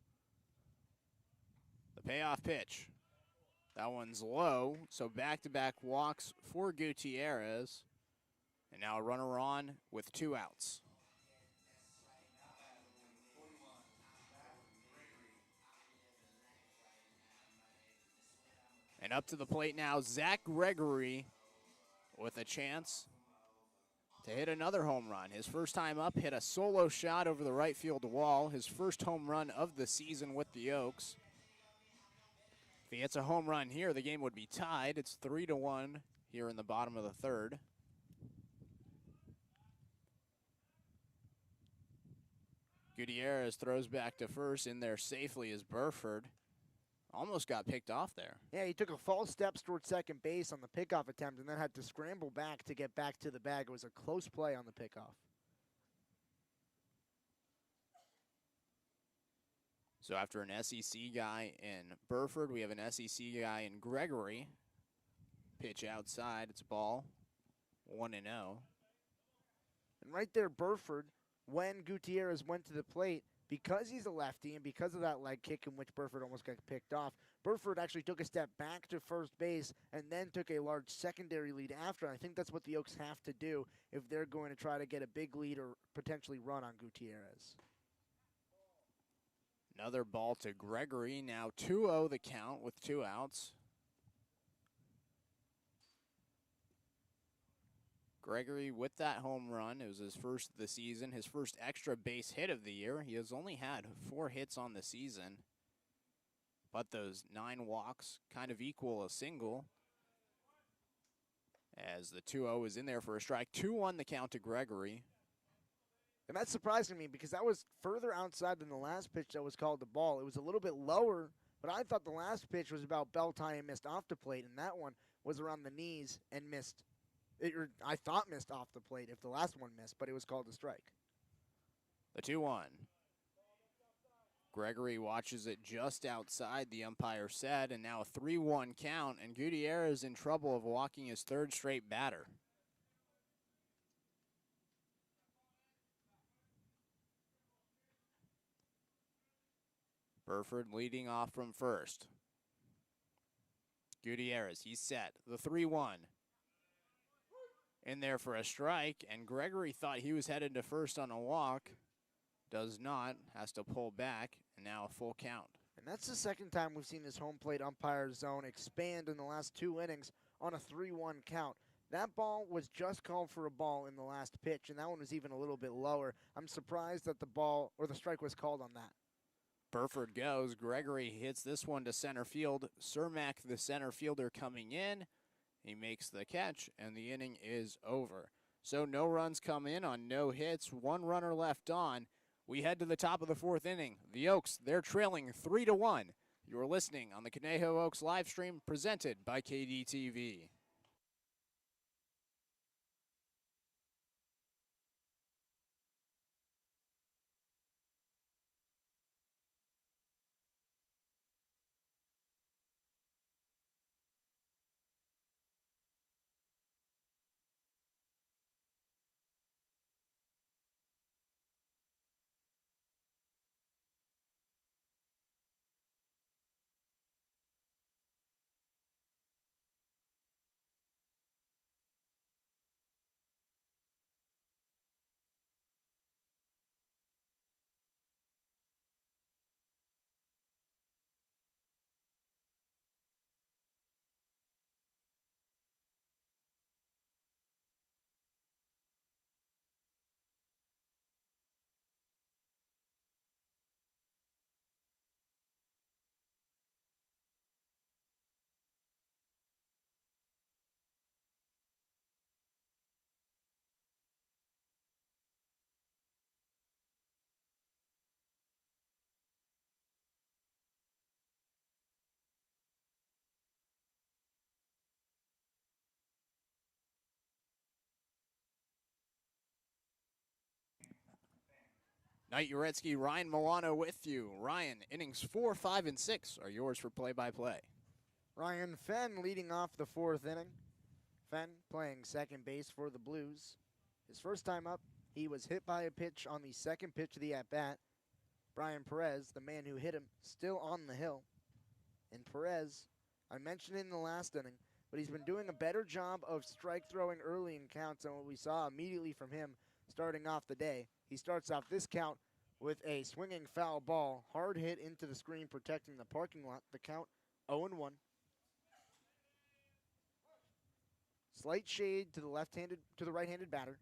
The payoff pitch. That one's low, so back-to-back walks for Gutierrez. And now a runner on with 2 outs. And up to the plate now, Zach Gregory with a chance to hit another home run. His first time up, hit a solo shot over the right field wall. His first home run of the season with the Oaks. If he hits a home run here, the game would be tied. It's 3-1 here in the bottom of the third. Gutierrez throws back to first. In there safely is Burford. Almost got picked off there. Yeah, he took a false steps towards second base on the pickoff attempt and then had to scramble back to get back to the bag. It was a close play on the pickoff. So after an SEC guy in Burford, we have an SEC guy in Gregory. Pitch outside, it's ball, 1-0. And right there, Burford, when Gutierrez went to the plate, because he's a lefty and because of that leg kick in which Burford almost got picked off, Burford actually took a step back to first base and then took a large secondary lead after. And I think that's what the Oaks have to do if they're going to try to get a big lead or potentially run on Gutierrez. Another ball to Gregory. Now 2-0 the count with 2 outs. Gregory with that home run. It was his first of the season, his first extra base hit of the year. He has only had 4 hits on the season, but those 9 walks kind of equal a single. As the 2-0 is in there for a strike. 2-1 the count to Gregory. And that's surprising me because that was further outside than the last pitch that was called the ball. It was a little bit lower, but I thought the last pitch was about belt tie and missed off the plate, and that one was around the knees and missed. I thought missed off the plate if the last one missed, but it was called a strike. The 2-1. Gregory watches it just outside, the umpire said, and now a 3-1 count, and Gutierrez in trouble of walking his 3rd straight batter. Burford leading off from first. Gutierrez, he's set. The 3-1. In there for a strike, and Gregory thought he was headed to first on a walk. Does not, has to pull back, and now a full count. And that's the second time we've seen this home plate umpire zone expand in the last 2 innings on a 3-1 count. That ball was just called for a ball in the last pitch, and that one was even a little bit lower. I'm surprised that the ball or the strike was called on that. Burford goes. Gregory hits this one to center field. Cermak, the center fielder, coming in. He makes the catch, and the inning is over. So no runs come in on no hits. 1 runner left on. We head to the top of the 4th inning. The Oaks, they're trailing 3-1. You're listening on the Conejo Oaks live stream presented by KDTV. Knight Uretsky, Ryan Milano with you. Ryan, innings 4, 5, and 6 are yours for play-by-play. Ryan Fenn leading off the 4th inning. Fenn playing second base for the Blues. His first time up, he was hit by a pitch on the second pitch of the at-bat. Brian Perez, the man who hit him, still on the hill. And Perez, I mentioned it in the last inning, but he's been doing a better job of strike throwing early in counts than what we saw immediately from him starting off the day. He starts off this count with a swinging foul ball, hard hit into the screen protecting the parking lot. The count 0-1. Slight shade to the right-handed batter.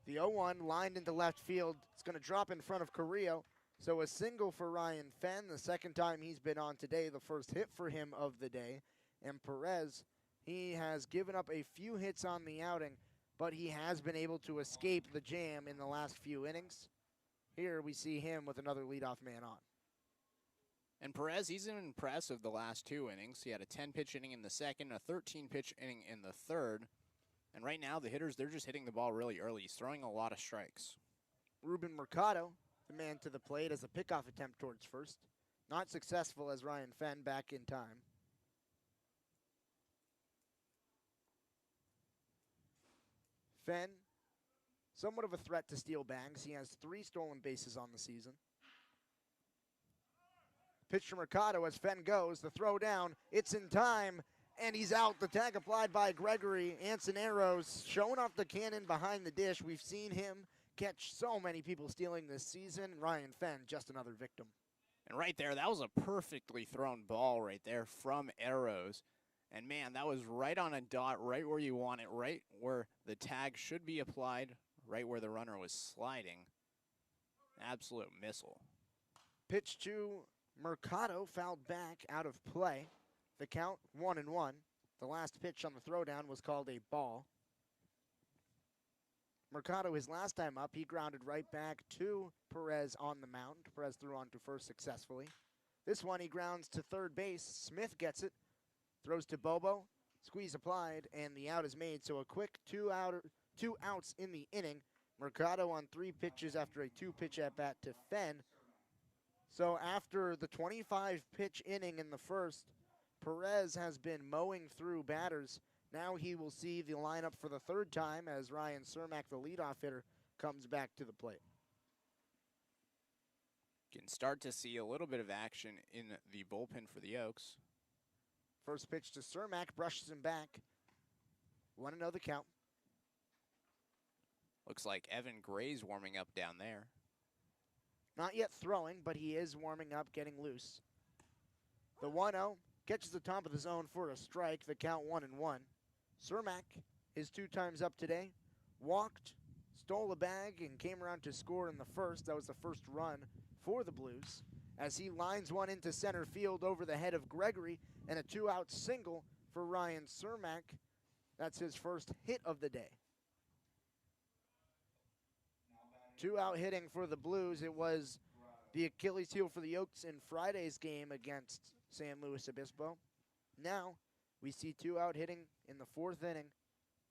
The 0-1 lined into left field. It's going to drop in front of Carrillo. So a single for Ryan Fenn, the second time he's been on today, the first hit for him of the day. And Perez, he has given up a few hits on the outing, but he has been able to escape the jam in the last few innings. Here we see him with another leadoff man on. And Perez, he's been impressive the last 2 innings. He had a 10-pitch inning in the second, a 13-pitch inning in the third. And right now, the hitters, they're just hitting the ball really early. He's throwing a lot of strikes. Ruben Mercado, the man to the plate as a pickoff attempt towards first. Not successful as Ryan Fenn back in time. Fenn, somewhat of a threat to steal bags. He has 3 stolen bases on the season. Pitch to Mercado as Fenn goes. The throw down. It's in time, and he's out. The tag applied by Gregory Ansoneros, showing off the cannon behind the dish. We've seen him catch so many people stealing this season. Ryan Fenn, just another victim. And right there, that was a perfectly thrown ball right there from Arrows. And man, that was right on a dot, right where you want it, right where the tag should be applied, right where the runner was sliding. Absolute missile. Pitch to Mercado, fouled back, out of play. The count 1-1. The last pitch on the throwdown was called a ball. Mercado, his last time up, he grounded right back to Perez on the mound. Perez threw on to first successfully. This one he grounds to third base. Smith gets it, throws to Bobo. Squeeze applied, and the out is made. So a quick 2 outs in the inning. Mercado on 3 pitches after a 2-pitch at bat to Fenn. So after the 25-pitch inning in the first, Perez has been mowing through batters. Now he will see the lineup for the 3rd time as Ryan Cermak, the leadoff hitter, comes back to the plate. Can start to see a little bit of action in the bullpen for the Oaks. First pitch to Cermak, brushes him back. 1-0 the count. Looks like Evan Gray's warming up down there. Not yet throwing, but he is warming up, getting loose. The 1-0 catches the top of the zone for a strike. The count 1-1. Cermak, his 2 times up today, walked, stole a bag, and came around to score in the first. That was the first run for the Blues, as he lines one into center field over the head of Gregory, and a 2-out single for Ryan Cermak. That's his first hit of the day. 2-out hitting for the Blues. It was the Achilles heel for the Oaks in Friday's game against San Luis Obispo. Now we see 2-out hitting in the 4th inning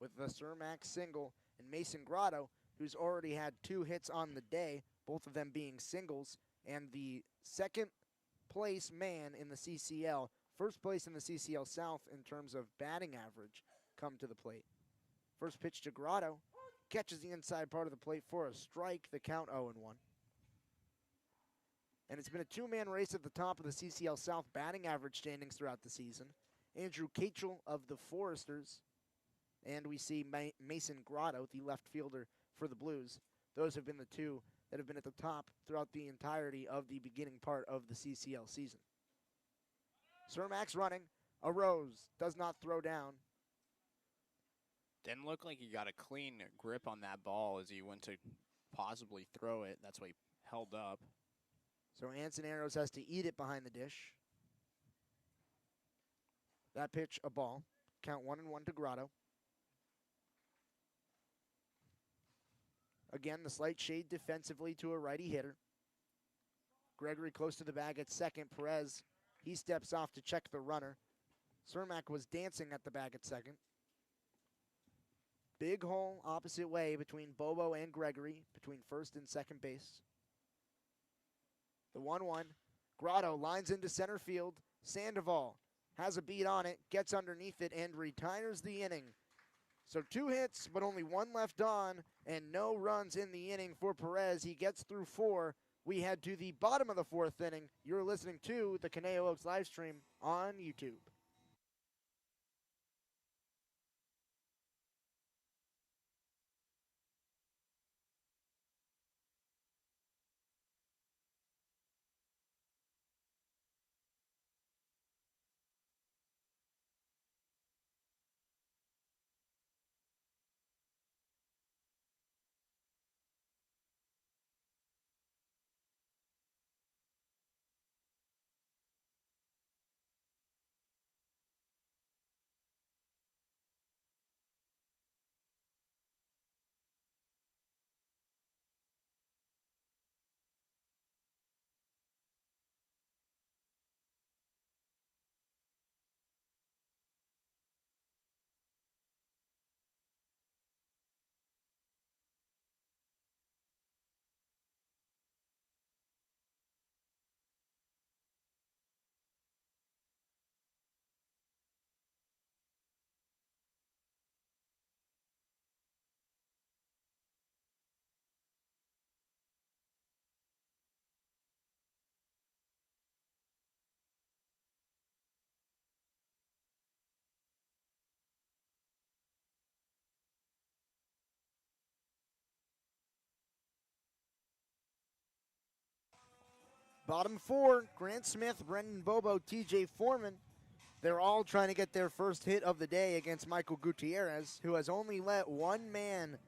with the Cermak single and Mason Grotto, who's already had 2 hits on the day, both of them being singles, and the 2nd place man in the CCL, 1st place in the CCL South in terms of batting average, come to the plate. First pitch to Grotto. Catches the inside part of the plate for a strike, the count 0-1. And it's been a 2-man race at the top of the CCL South batting average standings throughout the season. Andrew Kachel of the Foresters, and we see Mason Grotto, the left fielder for the Blues. Those have been the 2 that have been at the top throughout the entirety of the beginning part of the CCL season. Cermak's running. A Rose does not throw down. Didn't look like he got a clean grip on that ball as he went to possibly throw it. That's why he held up. So Ansoneros has to eat it behind the dish. That pitch, a ball. Count 1-1 to Grotto. Again, the slight shade defensively to a righty hitter. Gregory close to the bag at second. Perez, he steps off to check the runner. Cermak was dancing at the bag at second. Big hole opposite way between Bobo and Gregory, between first and second base. The 1-1. Grotto lines into center field. Sandoval has a beat on it, gets underneath it, and retires the inning. So 2 hits, but only 1 left on, and no runs in the inning for Perez. He gets through 4. We head to the bottom of the 4th inning. You're listening to the Conejo Oaks live stream on YouTube. Bottom four, Grant Smith, Brendan Bobo, TJ Foreman. They're all trying to get their first hit of the day against Michael Gutierrez, who has only let one man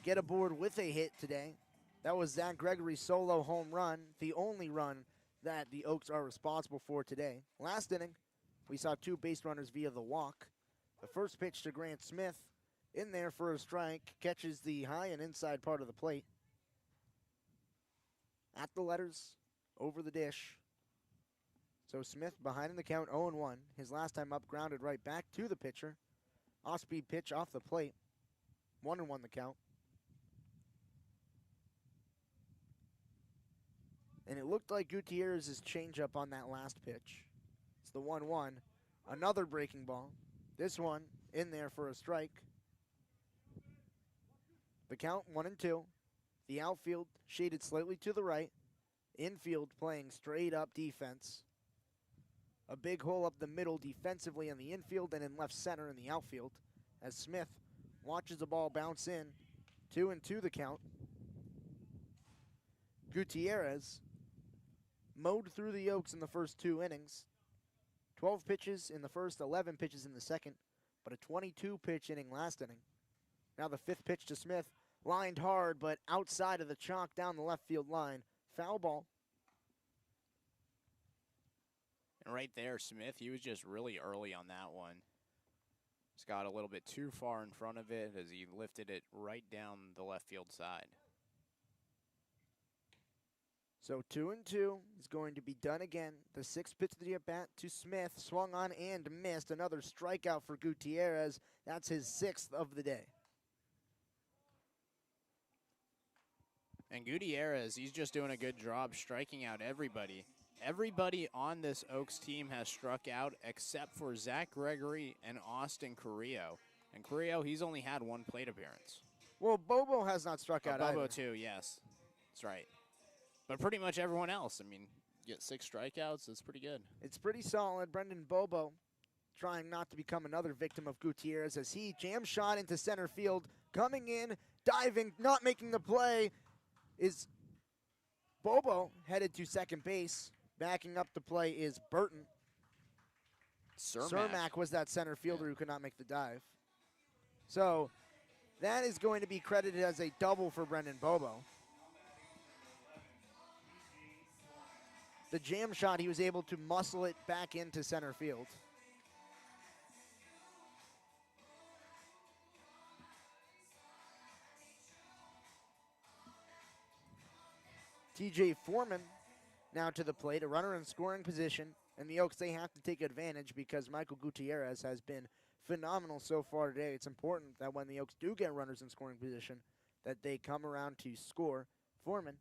get aboard with a hit today. That was Zach Gregory's solo home run, the only run that the Oaks are responsible for today. Last inning, we saw two base runners via the walk. The first pitch to Grant Smith, in there for a strike, catches the high and inside part of the plate. At the letters, over the dish. So Smith behind in the count, 0-1. His last time up, grounded right back to the pitcher. Off-speed pitch off the plate. 1-1 the count. And it looked like Gutierrez's changeup on that last pitch. It's the 1-1. Another breaking ball. This one in there for a strike. The count 1-2. The outfield shaded slightly to the right. Infield playing straight up defense. A big hole up the middle defensively in the infield and in left center in the outfield as Smith watches the ball bounce in. 2-2 the count. Gutierrez mowed through the Oaks in the first two innings. 12 pitches in the first, 11 pitches in the second, but a 22-pitch inning last inning. Now the fifth pitch to Smith, lined hard, but outside of the chalk down the left field line. Foul ball. And right there, Smith, he was just really early on that one. Just got a little bit too far in front of it as he lifted it right down the left field side. So 2-2 is going to be done again. The sixth pitch of the at-bat to Smith, swung on and missed. Another strikeout for Gutierrez. That's his sixth of the day. And Gutierrez, he's just doing a good job striking out everybody. Everybody on this Oaks team has struck out except for Zach Gregory and Austin Carrillo. And Carrillo, he's only had one plate appearance. Well, Bobo has not struck out Bobo either. too, yes. That's right. But pretty much everyone else, I mean, get 6 strikeouts, that's pretty good. It's pretty solid. Brendan Bobo trying not to become another victim of Gutierrez as he jam shot into center field. Coming in, diving, not making the play is Bobo headed to second base. Backing up the play is Burton. Cermak was that center fielder who could not make the dive. So that is going to be credited as a double for Brendan Bobo. The jam shot, he was able to muscle it back into center field. TJ Foreman now to the plate, a runner in scoring position. And the Oaks, they have to take advantage because Michael Gutierrez has been phenomenal so far today. It's important that when the Oaks do get runners in scoring position, that they come around to score. Foreman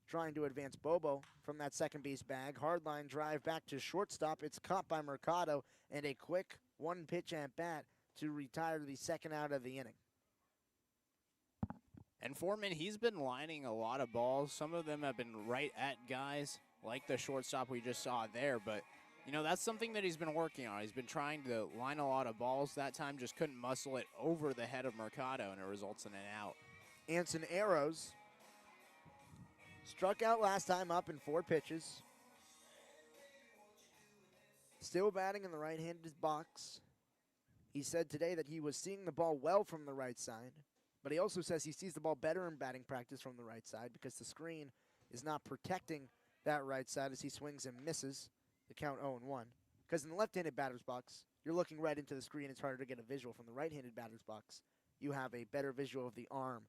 trying to advance Bobo from that second base bag. Hardline drive back to shortstop. It's caught by Mercado, and a quick one-pitch at bat to retire the second out of the inning. And Foreman, he's been lining a lot of balls. Some of them have been right at guys, like the shortstop we just saw there. But, you know, that's something that he's been working on. He's been trying to line a lot of balls. That time just couldn't muscle it over the head of Mercado, and it results in an out. Anson Arrows struck out last time up in 4 pitches. Still batting in the right-handed box. He said today that he was seeing the ball well from the right side. But he also says he sees the ball better in batting practice from the right side because the screen is not protecting that right side as he swings and misses. The count 0-1. Because in the left-handed batter's box, you're looking right into the screen. It's harder to get a visual. From the right-handed batter's box, you have a better visual of the arm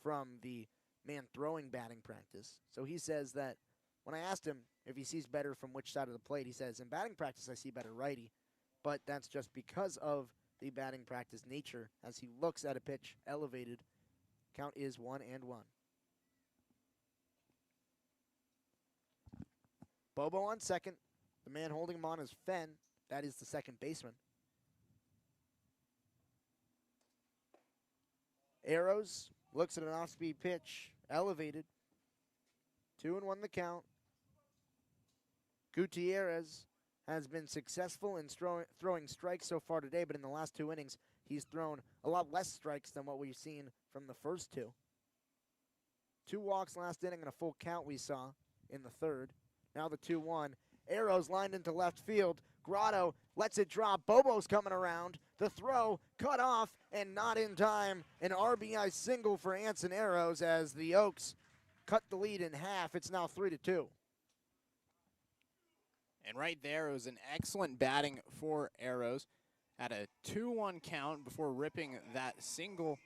from the man throwing batting practice. So he says that when I asked him if he sees better from which side of the plate, he says, in batting practice I see better righty. But that's just because of the batting practice nature as he looks at a pitch elevated. Count is 1-1. Bobo on second. The man holding him on is Fenn. That is the second baseman. Arrows looks at an off-speed pitch. Elevated. 2-1 the count. Gutierrez has been successful in throwing strikes so far today, but in the last 2 innings, he's thrown a lot less strikes than what we've seen from the first 2. 2 walks last inning and a full count we saw in the third. Now the 2-1. Arrows lined into left field. Grotto lets it drop. Bobo's coming around. The throw cut off and not in time. An RBI single for Anson Arrows as the Oaks cut the lead in half. It's now 3-2. And right there, it was an excellent batting for Arrows. Had a 2-1 count before ripping that single.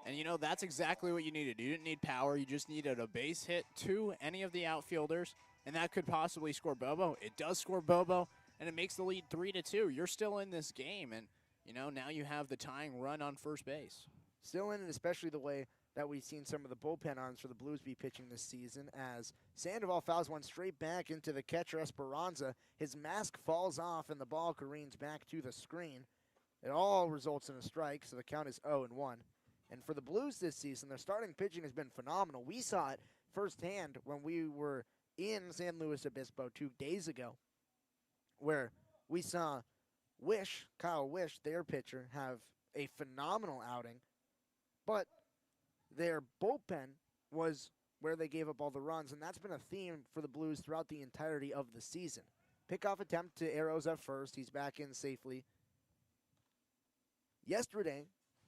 And, you know, that's exactly what you needed. You didn't need power. You just needed a base hit to any of the outfielders, and that could possibly score Bobo. It does score Bobo, and it makes the lead 3-2. You're still in this game, and, you know, now you have the tying run on first base. Still in it, especially the way that we've seen some of the bullpen arms for the Blues be pitching this season, as Sandoval fouls one straight back into the catcher Esperanza. His mask falls off and the ball careens back to the screen. It all results in a strike, so the count is 0-1. And for the Blues this season, their starting pitching has been phenomenal. We saw it firsthand when we were in San Luis Obispo 2 days ago, where we saw Kyle Wish, their pitcher, have a phenomenal outing, but their bullpen was where they gave up all the runs, and that's been a theme for the Blues throughout the entirety of the season. Pickoff attempt to Arrows at first. He's back in safely. Yesterday,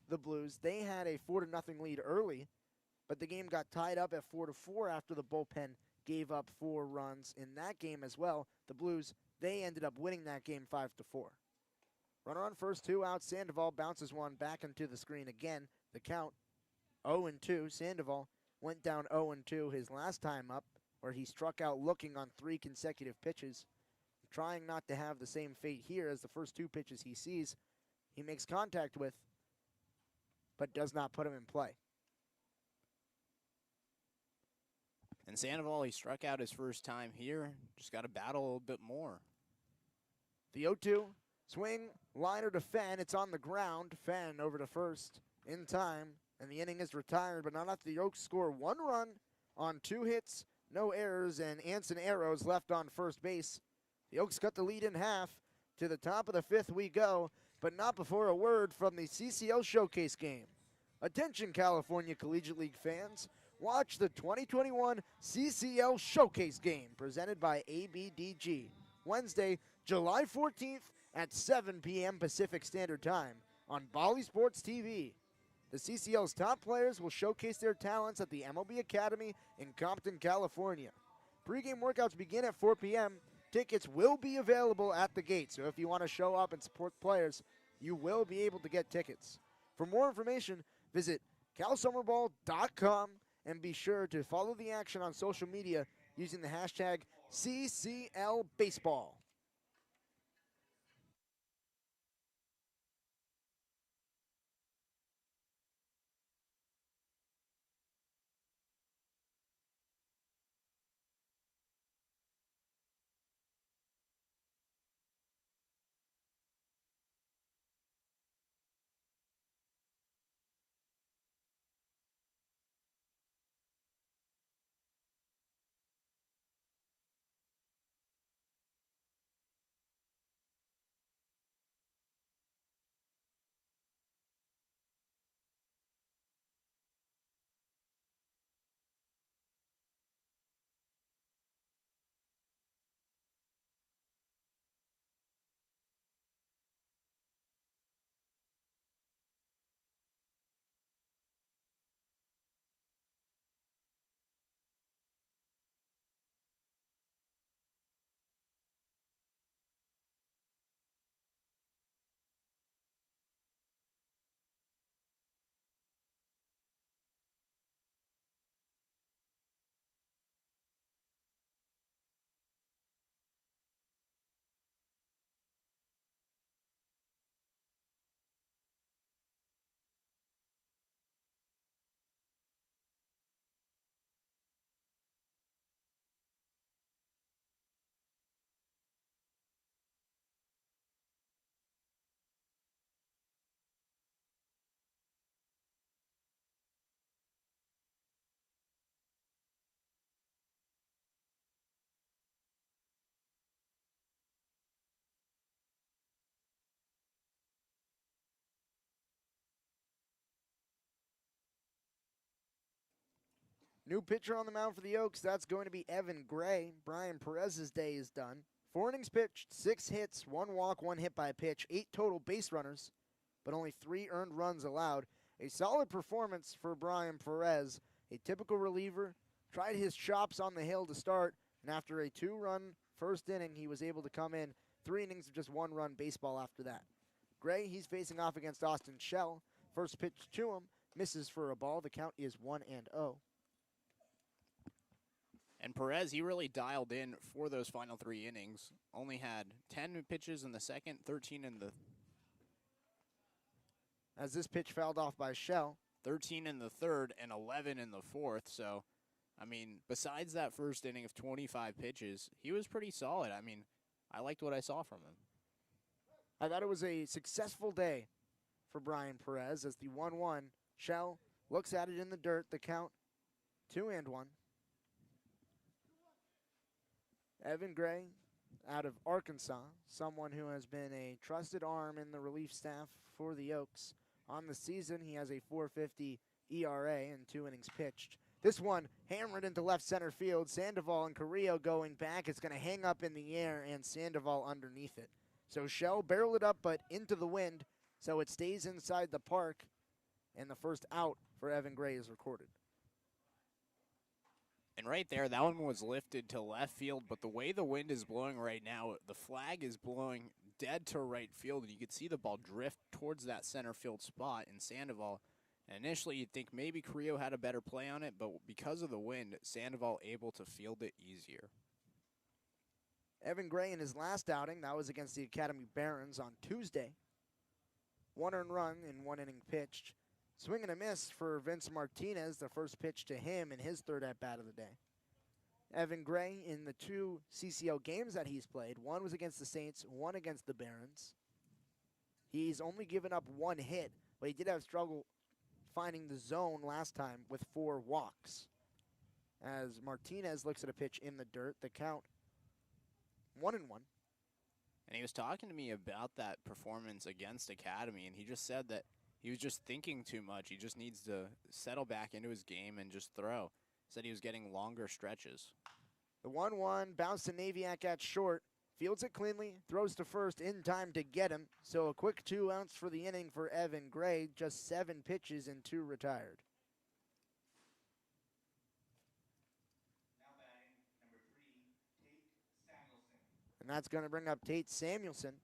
the Blues, they had a 4-0 lead early, but the game got tied up at 4-4 after the bullpen gave up 4 runs in that game as well. The Blues, they ended up winning that game 5-4. Runner on first, 2 out. Sandoval bounces one back into the screen again. The count 0-2. Sandoval went down 0-2 his last time up, where he struck out looking on 3 consecutive pitches. Trying not to have the same fate here as the first 2 pitches he sees, he makes contact with, but does not put him in play. And Sandoval, he struck out his first time here. Just got to battle a little bit more. The 0-2. Swing, liner to Fenn. It's on the ground. Fenn over to first in time, and the inning is retired, but not after the Oaks score 1 run on 2 hits, no errors, and Anson Arrows left on first base. The Oaks cut the lead in half. To the top of the 5th we go, but not before a word from the CCL Showcase game. Attention, California Collegiate League fans. Watch the 2021 CCL Showcase game presented by ABDG. Wednesday, July 14th at 7 p.m. Pacific Standard Time on Bally Sports TV. The CCL's top players will showcase their talents at the MLB Academy in Compton, California. Pre-game workouts begin at 4 p.m. Tickets will be available at the gate, so if you want to show up and support players, you will be able to get tickets. For more information, visit calsummerball.com and be sure to follow the action on social media using the hashtag CCLBaseball. New pitcher on the mound for the Oaks, that's going to be Evan Gray. Brian Perez's day is done. 4 innings pitched, 6 hits, 1 walk, 1 hit by pitch, 8 total base runners, but only 3 earned runs allowed. A solid performance for Brian Perez, a typical reliever. Tried his chops on the hill to start, and after a 2-run first inning, he was able to come in 3 innings of just 1 run baseball after that. Gray, he's facing off against Austin Shell. First pitch to him, misses for a ball. The count is 1-0. And Perez, he really dialed in for those final 3 innings. Only had 10 pitches in the second, 13 in the... As this pitch fouled off by Shell. 13 in the third and 11 in the fourth. So, I mean, besides that first inning of 25 pitches, he was pretty solid. I mean, I liked what I saw from him. I thought it was a successful day for Brian Perez as the 1-1. Shell looks at it in the dirt. The count 2-1. Evan Gray out of Arkansas, someone who has been a trusted arm in the relief staff for the Oaks. On the season, he has a .450 ERA and 2 innings pitched. This one hammered into left center field. Sandoval and Carrillo going back. It's going to hang up in the air, and Sandoval underneath it. So Shell barreled it up, but into the wind, so it stays inside the park, and the first out for Evan Gray is recorded. And right there, that one was lifted to left field, but the way the wind is blowing right now, the flag is blowing dead to right field, and you could see the ball drift towards that center field spot in Sandoval. And initially, you'd think maybe Carrillo had a better play on it, but because of the wind, Sandoval able to field it easier. Evan Gray in his last outing, that was against the Academy Barons on Tuesday. 1 earned run in 1 inning pitched. Swing and a miss for Vince Martinez, the first pitch to him in his 3rd at-bat of the day. Evan Gray in the 2 CCL games that he's played, 1 was against the Saints, 1 against the Barons. He's only given up 1 hit, but he did have struggle finding the zone last time with 4 walks. As Martinez looks at a pitch in the dirt, the count 1-1. And he was talking to me about that performance against Academy, and he just said that he was just thinking too much. He just needs to settle back into his game and just throw. Said he was getting longer stretches. The 1-1 bounce to Naviak at short. Fields it cleanly, throws to first in time to get him. So a quick 2 outs for the inning for Evan Gray. Just 7 pitches and 2 retired. Now batting, number 3, Tate Samuelson. And that's going to bring up Tate Samuelson.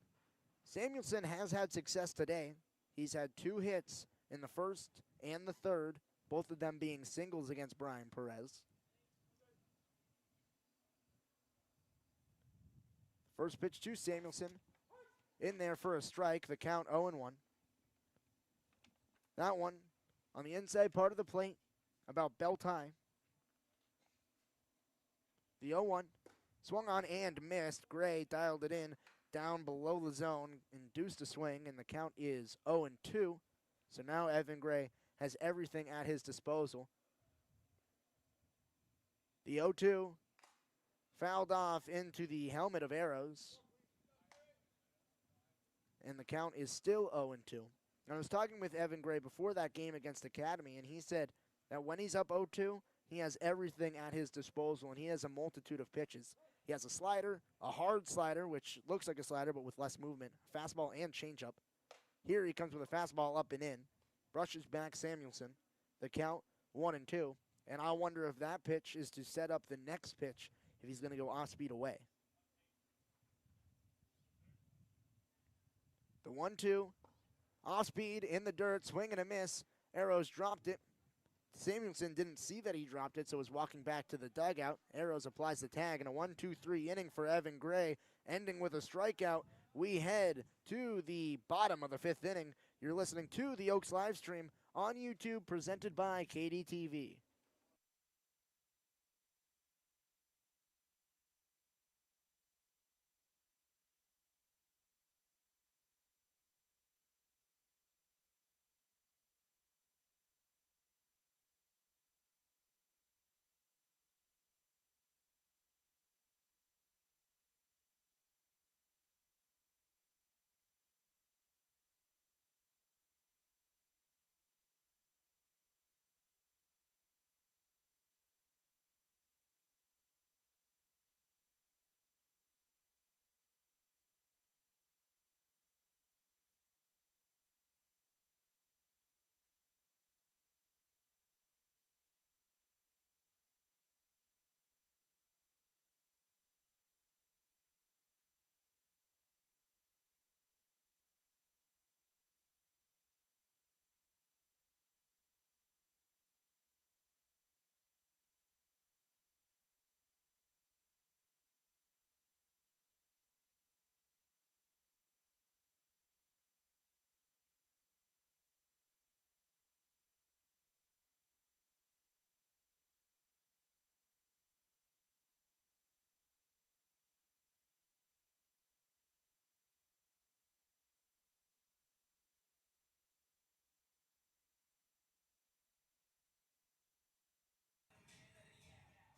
Samuelson has had success today. He's had 2 hits in the first and the third, both of them being singles against Brian Perez. First pitch to Samuelson. In there for a strike, the count 0-1. That one on the inside part of the plate, about belt high. The 0-1 swung on and missed. Gray dialed it in down below the zone, induced a swing, and the count is 0-2. So now Evan Gray has everything at his disposal. The 0-2 fouled off into the helmet of Arrows. And the count is still 0-2. I was talking with Evan Gray before that game against Academy, and he said that when he's up 0-2, he has everything at his disposal, and he has a multitude of pitches. He has a slider, a hard slider, which looks like a slider but with less movement, fastball and changeup. Here he comes with a fastball up and in, brushes back Samuelson. The count 1-2, and I wonder if that pitch is to set up the next pitch if he's going to go off speed away. The 1-2, off speed in the dirt, swing and a miss. Arrows dropped it. Samuelson didn't see that he dropped it, so was walking back to the dugout. Arrows applies the tag, and a 1-2-3 inning for Evan Gray, ending with a strikeout. We head to the bottom of the 5th inning. You're listening to the Oaks live stream on YouTube, presented by KDTV.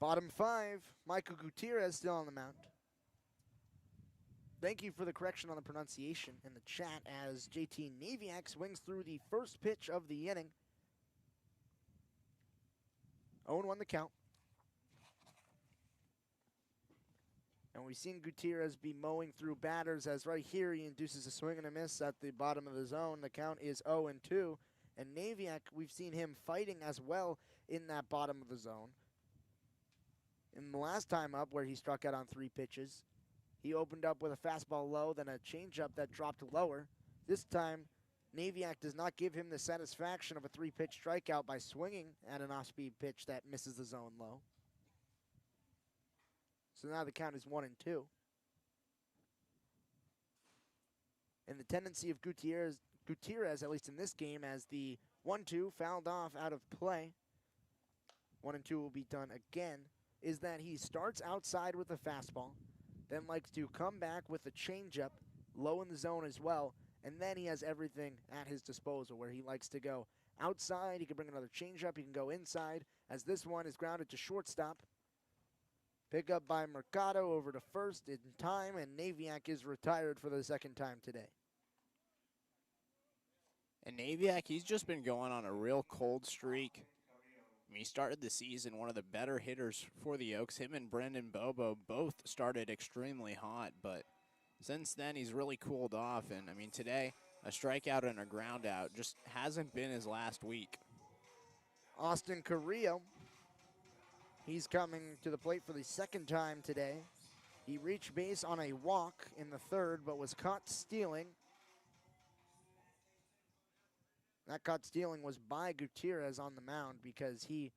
Bottom 5, Michael Gutierrez still on the mound. Thank you for the correction on the pronunciation in the chat as JT Naviak swings through the first pitch of the inning. 0-1 the count. And we've seen Gutierrez be mowing through batters as right here he induces a swing and a miss at the bottom of the zone. The count is 0-2. And Naviak, we've seen him fighting as well in that bottom of the zone. In the last time up where he struck out on 3 pitches, he opened up with a fastball low, then a changeup that dropped lower. This time, Naviak does not give him the satisfaction of a 3-pitch strikeout by swinging at an off-speed pitch that misses the zone low. So now the count is 1-2. And the tendency of Gutierrez, at least in this game, as the 1-2 fouled off out of play, 1-2 will be done again, is that he starts outside with a fastball, then likes to come back with a changeup, low in the zone as well, and then he has everything at his disposal where he likes to go outside, he can bring another changeup, he can go inside, as this one is grounded to shortstop. Pick up by Mercado over to first in time, and Naviak is retired for the second time today. And Naviak, he's just been going on a real cold streak. I mean, he started the season one of the better hitters for the Oaks. Him and Brendan Bobo both started extremely hot, but since then he's really cooled off. And I mean, today a strikeout and a ground out just hasn't been his last week. Austin Carrillo, he's coming to the plate for the second time today. He reached base on a walk in the third, but was caught stealing. That caught stealing was by Gutierrez on the mound because he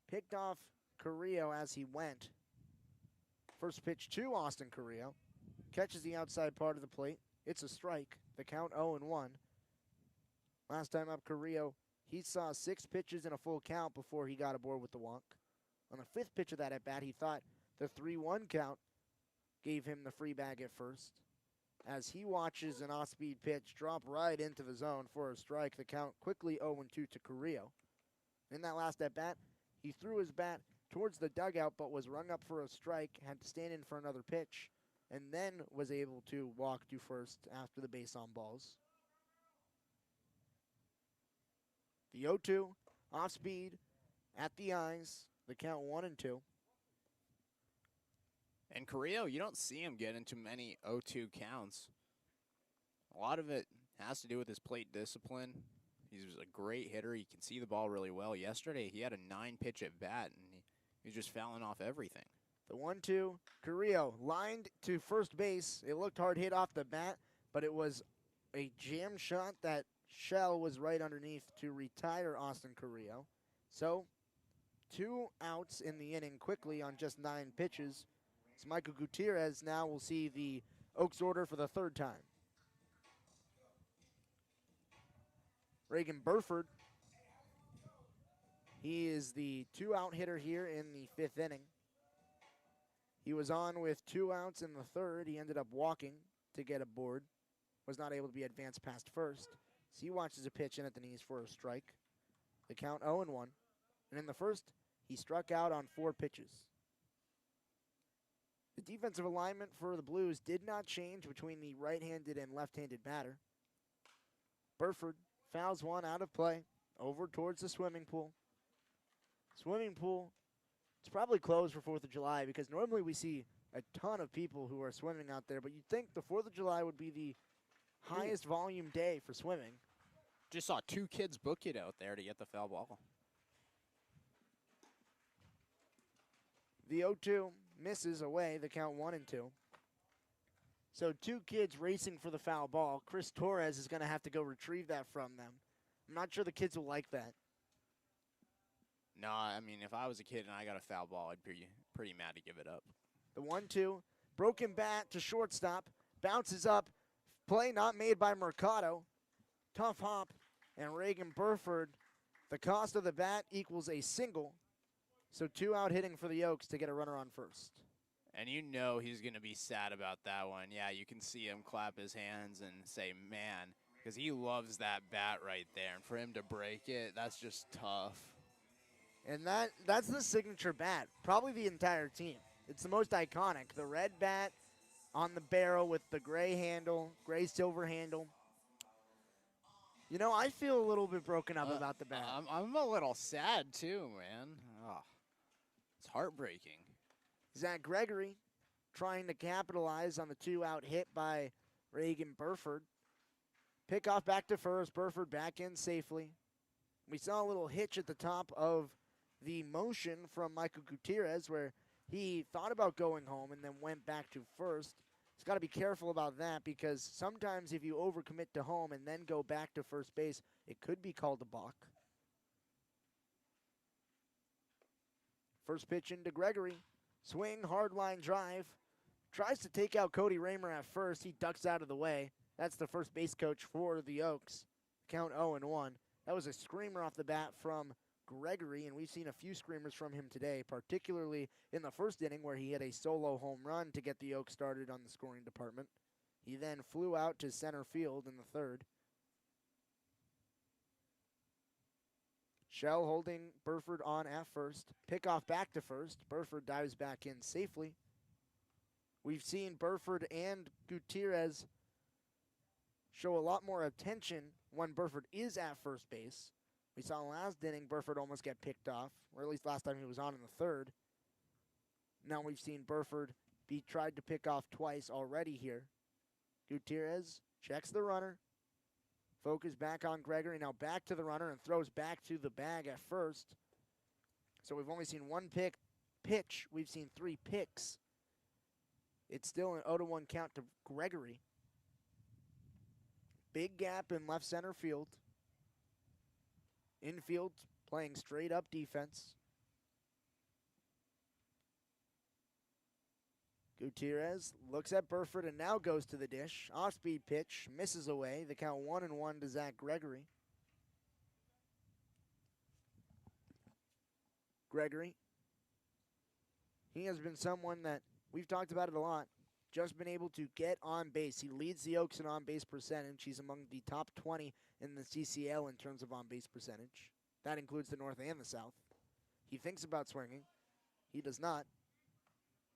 picked off Carrillo as he went. First pitch to Austin Carrillo. Catches the outside part of the plate. It's a strike. The count 0-1. Last time up, Carrillo, he saw 6 pitches in a full count before he got aboard with the walk. On the 5th pitch of that at-bat, he thought the 3-1 count gave him the free bag at first. As he watches an off-speed pitch drop right into the zone for a strike, the count quickly 0-2 to Carrillo. In that last at-bat, he threw his bat towards the dugout but was rung up for a strike, had to stand in for another pitch, and then was able to walk to first after the base on balls. The 0-2, off-speed, at the eyes, the count 1-2. And Carrillo, you don't see him get into many 0-2 counts. A lot of it has to do with his plate discipline. He's a great hitter. He can see the ball really well. Yesterday, he had a 9-pitch at bat, and he was just fouling off everything. The 1-2, Carrillo lined to first base. It looked hard hit off the bat, but it was a jam shot that shell was right underneath to retire Austin Carrillo. So, 2 outs in the inning quickly on just 9 pitches. So Michael Gutierrez now will see the Oaks order for the 3rd time. Reagan Burford, he is the 2-out hitter here in the 5th inning. He was on with 2 outs in the 3rd. He ended up walking to get aboard. Was not able to be advanced past first. So he watches a pitch in at the knees for a strike. The count 0-1. And in the 1st, he struck out on 4 pitches. The defensive alignment for the Blues did not change between the right-handed and left-handed batter. Burford fouls one out of play over towards the swimming pool. Swimming pool, it's probably closed for 4th of July because normally we see a ton of people who are swimming out there, but you'd think the 4th of July would be the highest volume day for swimming. Just saw 2 kids book it out there to get the foul ball. The 0-2 misses away, the count 1-2. So 2 kids racing for the foul ball. Chris Torres is going to have to go retrieve that from them. I'm not sure the kids will like that. No, I mean, if I was a kid and I got a foul ball, I'd be pretty mad to give it up. The 1-2, broken bat to shortstop, bounces up, play not made by Mercado. Tough hop, and Reagan Burford, the cost of the bat equals a single. So 2 out hitting for the Oaks to get a runner on first. And you know he's going to be sad about that one. Yeah, you can see him clap his hands and say, man, because he loves that bat right there. And for him to break it, that's just tough. And that's the signature bat, probably the entire team. It's the most iconic. The red bat on the barrel with the gray handle, gray silver handle. You know, I feel a little bit broken up about the bat. I'm a little sad too, man. Oh, it's heartbreaking. Zach Gregory trying to capitalize on the 2-out hit by Reagan Burford. Pick off back to first. Burford back in safely. We saw a little hitch at the top of the motion from Michael Gutierrez where he thought about going home and then went back to first. He's got to be careful about that because sometimes if you overcommit to home and then go back to first base, it could be called a balk. First pitch into Gregory. Swing, hard line drive. Tries to take out Cody Raymer at first. He ducks out of the way. That's the first base coach for the Oaks. Count 0-1. That was a screamer off the bat from Gregory, and we've seen a few screamers from him today, particularly in the first inning where he had a solo home run to get the Oaks started on the scoring department. He then flew out to center field in the third. Shell holding Burford on at first. Pickoff back to first. Burford dives back in safely. We've seen Burford and Gutierrez show a lot more attention when Burford is at first base. We saw last inning Burford almost get picked off, or at least last time he was on in the third. Now we've seen Burford be tried to pick off twice already here. Gutierrez checks the runner. Focus back on Gregory, now back to the runner and throws back to the bag at first. So we've only seen one pitch. We've seen 3 picks. It's still an 0-1 count to Gregory. Big gap in left center field. Infield playing straight up defense. Gutierrez looks at Burford and now goes to the dish. Off-speed pitch, misses away. The count 1-1 to Zach Gregory. Gregory. He has been someone that, we've talked about it a lot, just been able to get on base. He leads the Oaks in on-base percentage. He's among the top 20 in the CCL in terms of on-base percentage. That includes the North and the South. He thinks about swinging. He does not.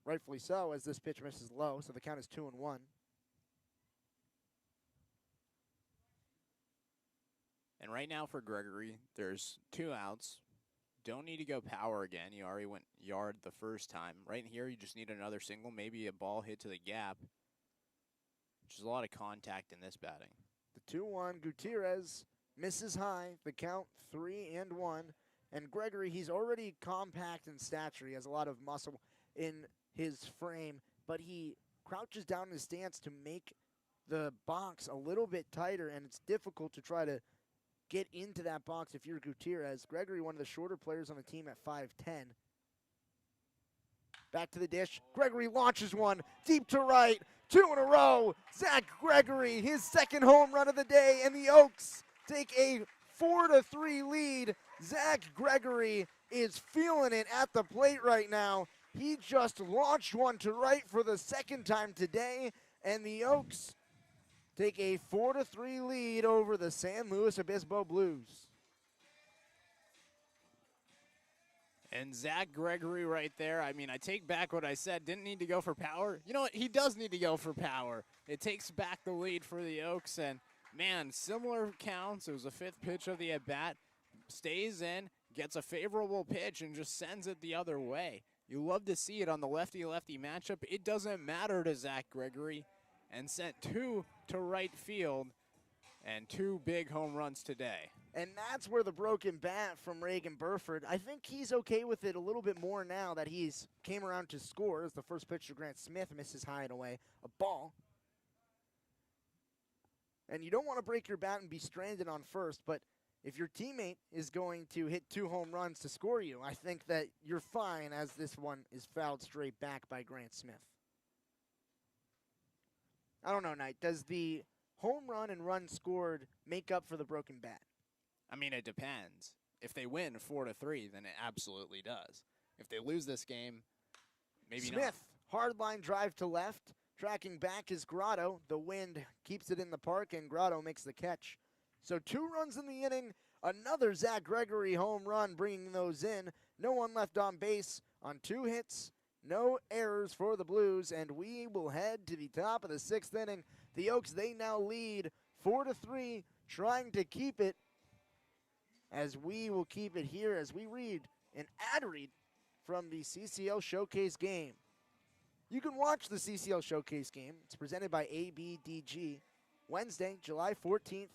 Rightfully so, as this pitch misses low, so the count is 2-1. And right now for Gregory, there's 2 outs. Don't need to go power again. You already went yard the first time. Right here, you just need another single, maybe a ball hit to the gap, which is a lot of contact in this batting. The 2-1, Gutierrez misses high. The count 3-1. And Gregory, he's already compact in stature. He has a lot of muscle in his frame, but he crouches down in his stance to make the box a little bit tighter, and it's difficult to try to get into that box if you're Gutierrez. Gregory, one of the shorter players on the team at 5'10". Back to the dish. Gregory launches one deep to right. 2 in a row. Zach Gregory, his second home run of the day, and the Oaks take a 4-3 lead. Zach Gregory is feeling it at the plate right now. He just launched one to right for the second time today, and the Oaks take a 4-3 lead over the San Luis Obispo Blues. And Zach Gregory right there, I mean, I take back what I said, didn't need to go for power. You know what, he does need to go for power. It takes back the lead for the Oaks, and man, similar counts. It was the 5th pitch of the at-bat, stays in, gets a favorable pitch, and just sends it the other way. You love to see it on the lefty-lefty matchup. It doesn't matter to Zach Gregory, and sent 2 to right field, and 2 big home runs today. And that's where the broken bat from Reagan Burford, I think he's okay with it a little bit more now that he's came around to score as the first pitch to Grant Smith misses high and away, a ball. And you don't want to break your bat and be stranded on first, but if your teammate is going to hit 2 home runs to score you, I think that you're fine as this one is fouled straight back by Grant Smith. I don't know, Knight. Does the home run and run scored make up for the broken bat? I mean, it depends. If they win 4-3, then it absolutely does. If they lose this game, maybe Smith, not. hard line drive to left. Tracking back is Grotto. The wind keeps it in the park, and Grotto makes the catch. So 2 runs in the inning, Another Zach Gregory home run bringing those in. No one left on base on 2 hits. No errors for the Blues, and we will head to the top of the 6th inning. The Oaks, they now lead 4-3, trying to keep it, as we will keep it here as we read an ad read from the CCL Showcase game. You can watch the CCL Showcase game. It's presented by ABDG. Wednesday, July 14th.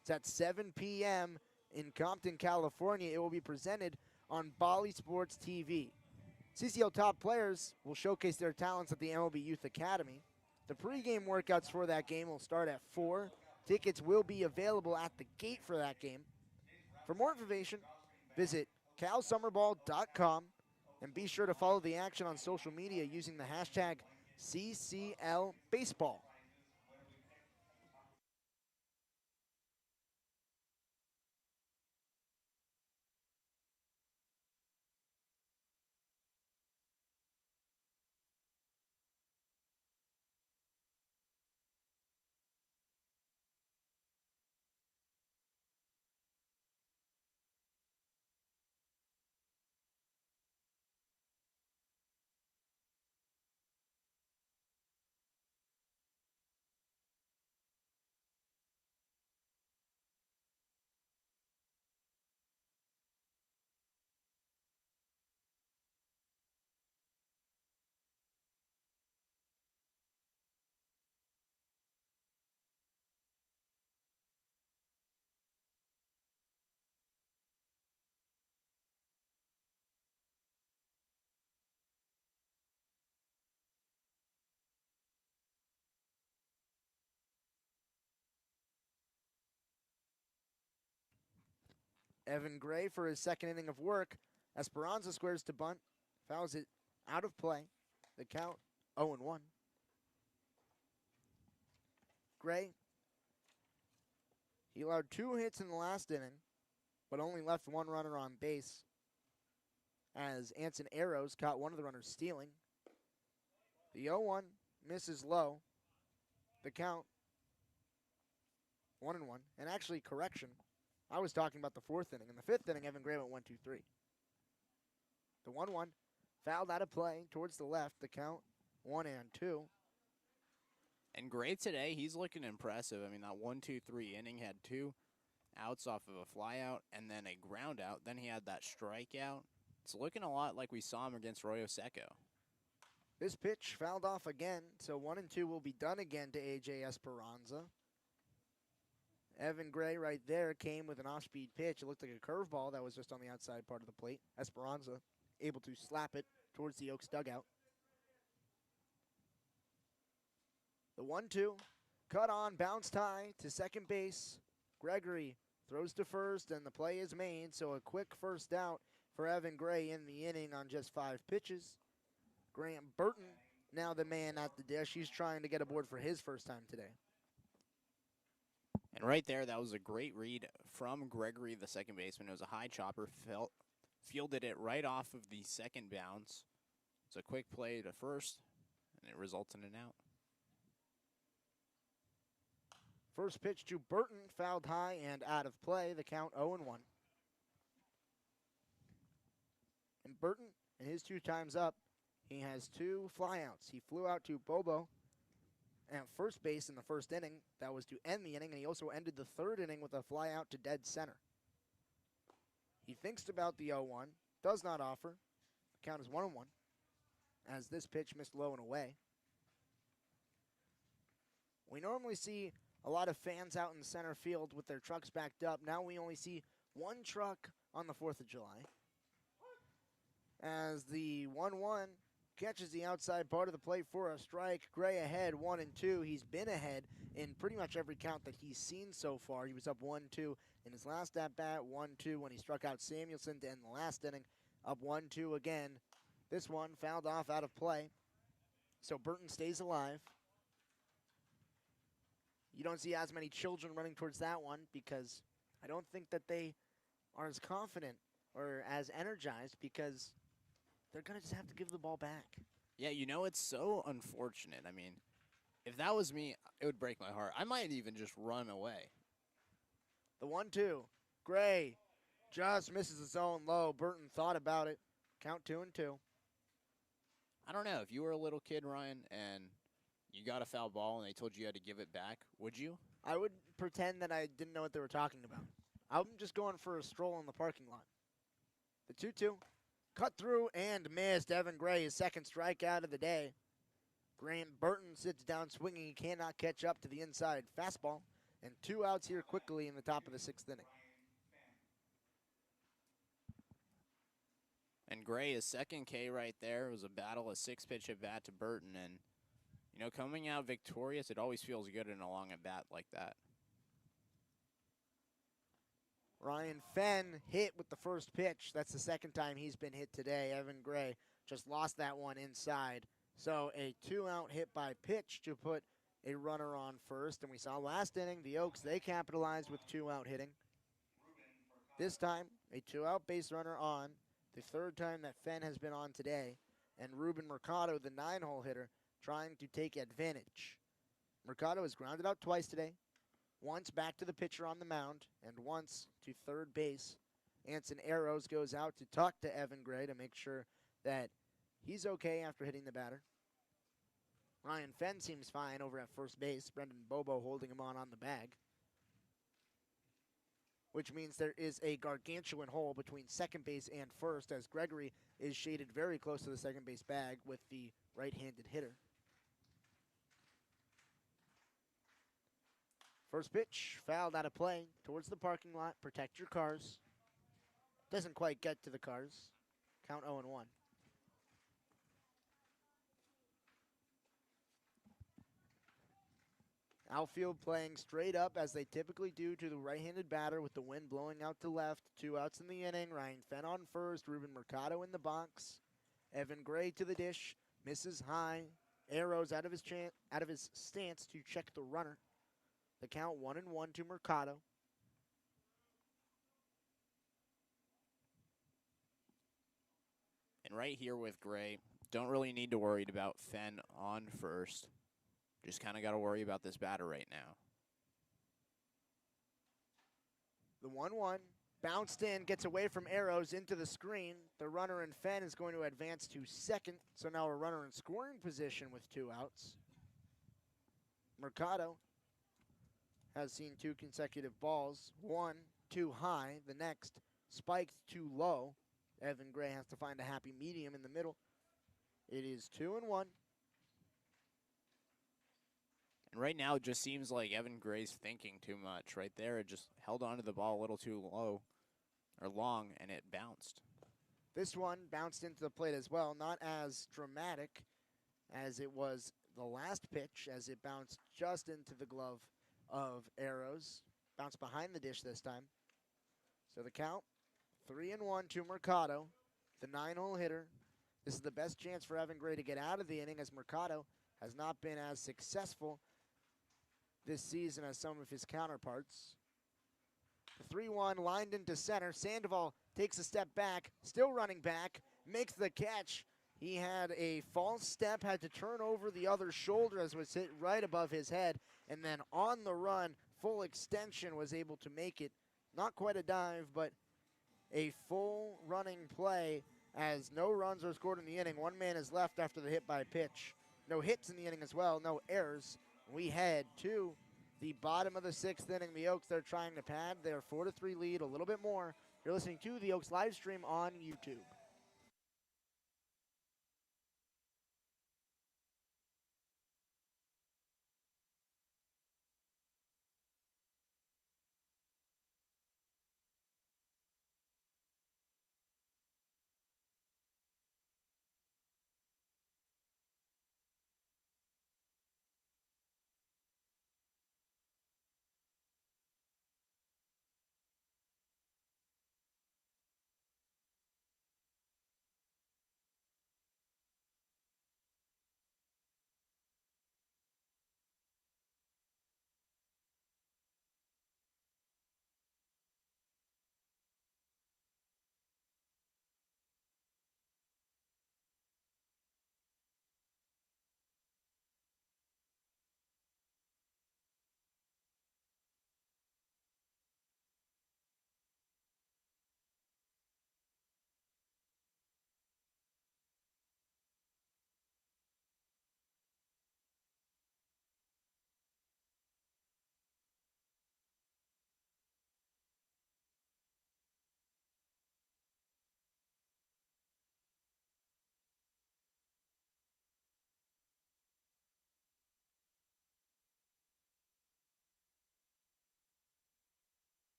It's at 7 p.m. in Compton, California. It will be presented on Bally Sports TV. CCL top players will showcase their talents at the MLB Youth Academy. The pregame workouts for that game will start at 4. Tickets will be available at the gate for that game. For more information, visit calsummerball.com and be sure to follow the action on social media using the hashtag CCLBaseball. Evan Gray for his second inning of work. Esperanza squares to bunt, fouls it out of play. The count 0-1. Gray, he allowed 2 hits in the last inning, but only left 1 runner on base, as Anson Arrows caught one of the runners stealing. The 0-1 misses low. The count 1-1. And actually, correction, I was talking about the 4th inning. In the 5th inning, Evan Gray went 1-2-3. The 1-1 fouled out of play towards the left. The count 1-2. And Gray today, he's looking impressive. I mean, that 1-2-3 inning had 2 outs off of a flyout and then a ground out. Then he had that strikeout. It's looking a lot like we saw him against Royo Seco. This pitch fouled off again, so 1-2 will be done again to A.J. Esperanza. Evan Gray right there came with an off-speed pitch. It looked like a curveball that was just on the outside part of the plate. Esperanza able to slap it towards the Oaks dugout. The 1-2, cut on, bounced high to second base. Gregory throws to first, and the play is made, so a quick first out for Evan Gray in the inning on just 5 pitches. Graham Burton, now the man at the dish. He's trying to get aboard for his first time today. And right there, that was a great read from Gregory, the second baseman. It was a high chopper, fielded it right off of the second bounce. It's a quick play to first, and it results in an out. First pitch to Burton, fouled high and out of play. The count 0-1. And Burton, in his 2 times up, he has 2 flyouts. He flew out to Bobo at first base in the 1st inning. That was to end the inning, and he also ended the 3rd inning with a flyout to dead center. He thinks about the 0-1, does not offer. The count is 1-1, as this pitch missed low and away. We normally see a lot of fans out in center field with their trucks backed up. Now we only see 1 truck on the 4th of July. As the 1-1 catches the outside part of the plate for a strike. Gray ahead 1-2. He's been ahead in pretty much every count that he's seen so far. He was up 1-2 in his last at-bat, 1-2 when he struck out Samuelson to end the last inning, up 1-2 again. This one fouled off out of play. So Burton stays alive. You don't see as many children running towards that one because I don't think that they are as confident or as energized because they're going to just have to give the ball back. Yeah, you know, it's so unfortunate. I mean, if that was me, it would break my heart. I might even just run away. The 1-2 Gray just misses his own low. Burton thought about it. Count 2-2. I don't know. If you were a little kid, Ryan, and you got a foul ball and they told you had to give it back, would you? I would pretend that I didn't know what they were talking about. I'm just going for a stroll in the parking lot. The 2-2. Cut through and missed. Evan Gray, his second strikeout of the day. Graham Burton sits down swinging. He cannot catch up to the inside fastball. And 2 outs here quickly in the top of the 6th inning. And Gray, his second K right there, was a battle, a 6-pitch at bat to Burton. And, you know, coming out victorious, it always feels good in a long at bat like that. Ryan Fenn hit with the first pitch. That's the second time he's been hit today. Evan Gray just lost that one inside. So a 2-out hit by pitch to put a runner on first. And we saw last inning, the Oaks, they capitalized with 2-out hitting. This time, a 2-out base runner on. The third time that Fenn has been on today. And Ruben Mercado, the 9-hole hitter, trying to take advantage. Mercado has grounded out twice today. Once back to the pitcher on the mound, and once to third base. Anson Arrows goes out to talk to Evan Gray to make sure that he's okay after hitting the batter. Ryan Fenn seems fine over at first base. Brendan Bobo holding him on the bag. Which means there is a gargantuan hole between second base and first, as Gregory is shaded very close to the second base bag with the right-handed hitter. First pitch, fouled out of play towards the parking lot. Protect your cars. Doesn't quite get to the cars. Count 0-1. Outfield playing straight up as they typically do to the right-handed batter with the wind blowing out to left. 2 outs in the inning. Ryan Fenn on first. Ruben Mercado in the box. Evan Gray to the dish. Misses high. Arrows out of his stance to check the runner. The count 1-1 to Mercado. And right here with Gray, don't really need to worry about Fenn on first. Just kind of got to worry about this batter right now. The 1-1. Bounced in, gets away from Arrows into the screen. The runner in Fenn is going to advance to second. So now a runner in scoring position with 2 outs. Mercado has seen 2 consecutive balls. One too high, the next spiked too low. Evan Gray has to find a happy medium in the middle. It is 2-1. And right now, it just seems like Evan Gray's thinking too much. Right there, it just held onto the ball a little too low or long, and it bounced. This one bounced into the plate as well. Not as dramatic as it was the last pitch, as it bounced just into the glove of Arrows. Bounced behind the dish this time. So the count, 3-1 to Mercado, the 9-hole hitter. This is the best chance for Evan Gray to get out of the inning, as Mercado has not been as successful this season as some of his counterparts. The 3-1 lined into center. Sandoval takes a step back, still running back, makes the catch. He had a false step, had to turn over the other shoulder as it was hit right above his head, and then on the run, full extension, was able to make it. Not quite a dive, but a full running play, as no runs are scored in the inning. 1 man is left after the hit by pitch. No hits in the inning as well, no errors. We head to the bottom of the 6th inning. The Oaks, they're trying to pad their 4-3 lead a little bit more. You're listening to the Oaks live stream on YouTube.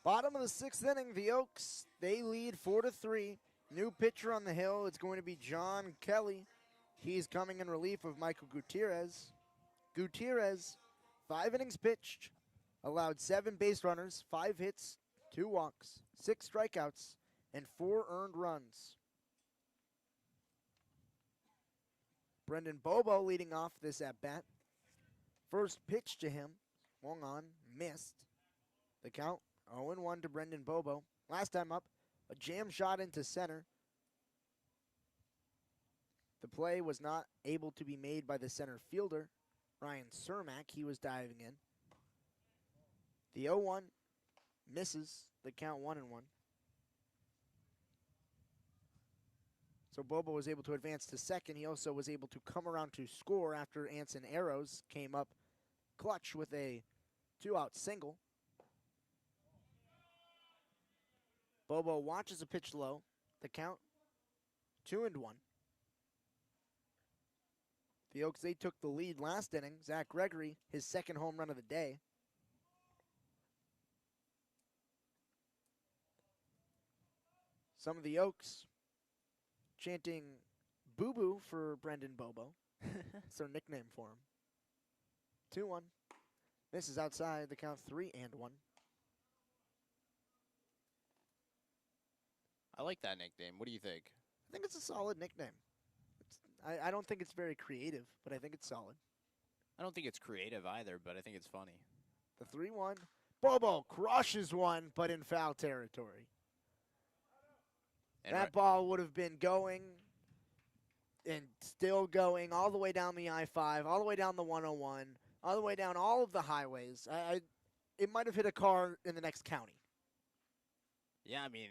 Bottom of the 6th inning, the Oaks, they lead 4-3. New pitcher on the hill, it's going to be John Kelly. He's coming in relief of Michael Gutierrez. Gutierrez, 5 innings pitched, allowed 7 base runners, 5 hits, 2 walks, 6 strikeouts, and 4 earned runs. Brendan Bobo leading off this at-bat. First pitch to him, swung on, missed. The count, 0-1 to Brendan Bobo. Last time up, a jam shot into center. The play was not able to be made by the center fielder, Ryan Cermak. He was diving in. The 0-1 misses, the count 1-1. So Bobo was able to advance to second. He also was able to come around to score after Anson Arrows came up clutch with a 2-out single. Bobo watches a pitch low. The count 2-1. The Oaks, they took the lead last inning. Zach Gregory, his second home run of the day. Some of the Oaks chanting boo-boo for Brendan Bobo. It's their nickname for him. 2-1. Misses outside, the count 3-1. I like that nickname. What do you think? I think it's a solid nickname. I don't think it's very creative, but I think it's solid. I don't think it's creative either, but I think it's funny. The 3-1. Bobo crushes one, but in foul territory. And That ball would have been going and still going all the way down the I-5, all the way down the 101, all the way down all of the highways. It might have hit a car in the next county. yeah, I mean,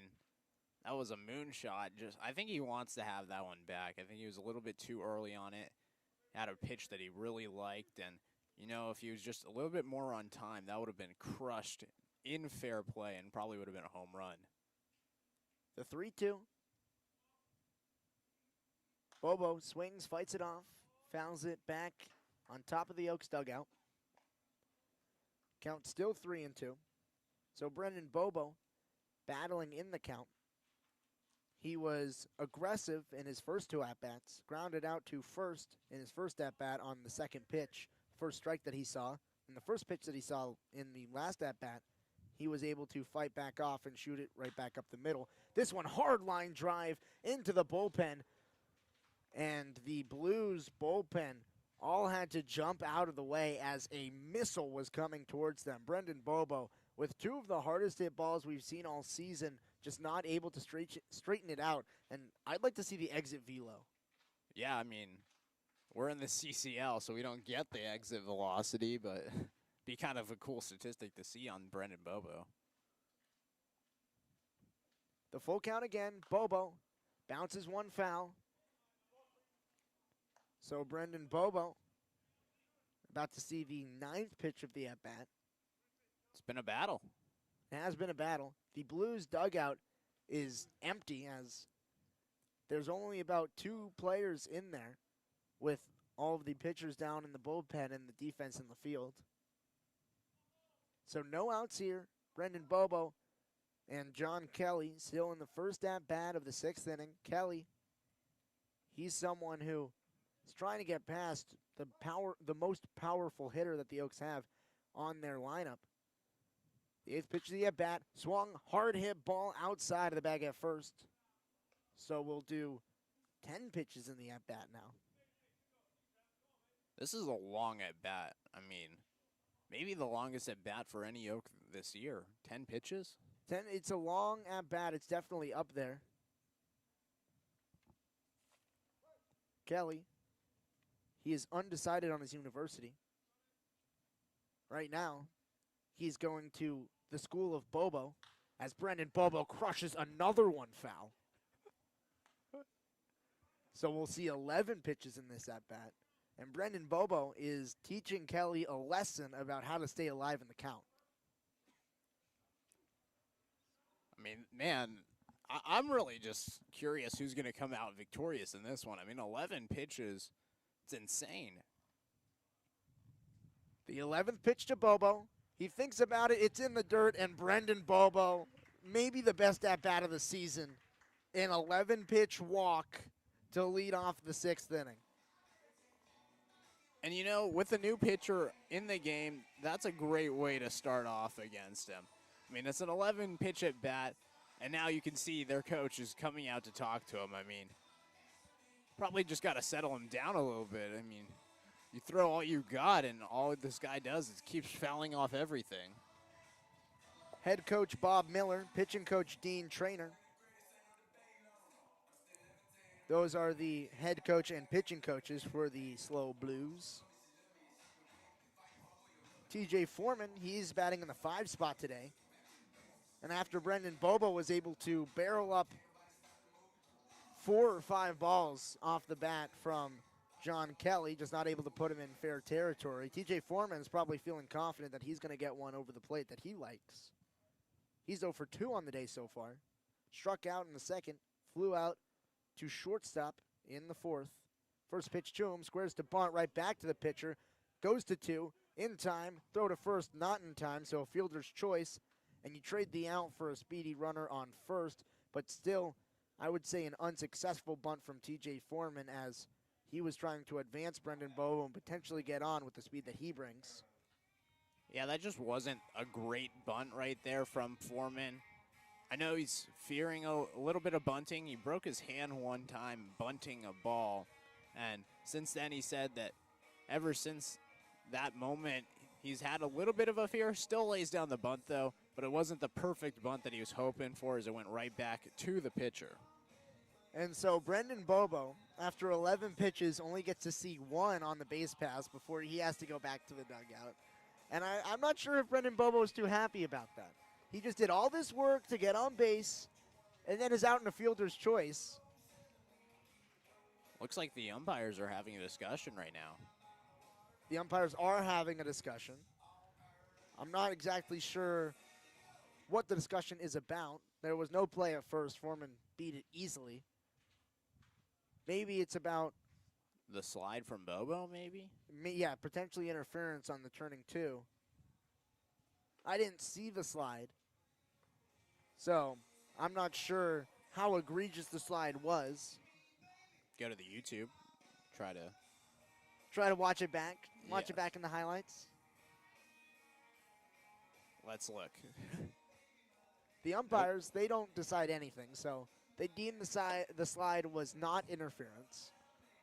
that was a moonshot. I think he wants to have that one back. I think he was a little bit too early on it. Had a pitch that he really liked, and you know, if he was just a little bit more on time, that would have been crushed in fair play and probably would have been a home run. The 3-2. Bobo swings, fights it off, fouls it back on top of the Oaks dugout. Count still 3-2. So Brendan Bobo battling in the count. He was aggressive in his first 2 at-bats, grounded out to first in his first at-bat on the second pitch, first strike that he saw. And the first pitch that he saw in the last at-bat, he was able to fight back off and shoot it right back up the middle. This one, hard line drive into the bullpen. And the Blues bullpen all had to jump out of the way as a missile was coming towards them. Brendan Bobo, with 2 of the hardest hit balls we've seen all season, just not able to straighten it out. And I'd like to see the exit velo. Yeah, I mean, we're in the CCL, so we don't get the exit velocity, but be kind of a cool statistic to see on Brendan Bobo. The full count again. Bobo bounces one foul. So Brendan Bobo about to see the 9th pitch of the at-bat. It's been a battle. It has been a battle. The Blues dugout is empty as there's only about 2 players in there with all of the pitchers down in the bullpen and the defense in the field. So no outs here. Brendan Bobo and John Kelly still in the first at-bat of the 6th inning. Kelly, he's someone who is trying to get past the most powerful hitter that the Oaks have on their lineup. The 8th pitch of the at-bat, swung, hard hit ball outside of the bag at first. So we'll do 10 pitches in the at-bat now. This is a long at-bat. I mean, maybe the longest at-bat for any Oak this year. 10 pitches? It's a long at-bat. It's definitely up there. Kelly, he is undecided on his university. Right now, he's going to the school of Bobo as Brendan Bobo crushes another one foul. So we'll see 11 pitches in this at-bat. And Brendan Bobo is teaching Kelly a lesson about how to stay alive in the count. I mean, man, I'm really just curious who's going to come out victorious in this one. I mean, 11 pitches, it's insane. The 11th pitch to Bobo. He thinks about it. It's in the dirt, and Brendan Bobo, maybe the best at-bat of the season, an 11-pitch walk to lead off the 6th inning. And, you know, with a new pitcher in the game, that's a great way to start off against him. I mean, it's an 11-pitch at bat, and now you can see their coach is coming out to talk to him. I mean, probably just got to settle him down a little bit. I mean, you throw all you got, and all this guy does is keeps fouling off everything. Head coach Bob Miller, pitching coach Dean Trainer. Those are the head coach and pitching coaches for the SLO Blues. TJ Foreman, he's batting in the 5 spot today. And after Brendan Bobo was able to barrel up 4 or 5 balls off the bat from John Kelly, just not able to put him in fair territory, TJ Foreman is probably feeling confident that he's going to get one over the plate that he likes. He's 0 for 2 on the day so far. Struck out in the 2nd, flew out to shortstop in the 4th. First pitch to him, squares to bunt, right back to the pitcher, goes to 2, in time, throw to first, not in time, so a fielder's choice, and you trade the out for a speedy runner on first, but still, I would say an unsuccessful bunt from TJ Foreman as he was trying to advance Brendan Bobo and potentially get on with the speed that he brings. Yeah, that just wasn't a great bunt right there from Foreman. I know he's fearing a little bit of bunting. He broke his hand one time bunting a ball. And since then, he said that ever since that moment, he's had a little bit of a fear. Still lays down the bunt, though, but it wasn't the perfect bunt that he was hoping for as it went right back to the pitcher. And so Brendan Bobo, after 11 pitches, only gets to see 1 on the base pass before he has to go back to the dugout. And I'm not sure if Brendan Bobo is too happy about that. He just did all this work to get on base and then is out in a fielder's choice. Looks like the umpires are having a discussion right now. The umpires are having a discussion. I'm not exactly sure what the discussion is about. There was no play at first. Foreman beat it easily. Maybe it's about... The slide from Bobo, maybe? Yeah, potentially interference on the turning 2. I didn't see the slide. So, I'm not sure how egregious the slide was. Go to the YouTube. Try to watch it back. Watch Yeah. it back in the highlights. Let's look. The umpires, they don't decide anything, so they deem the slide was not interference.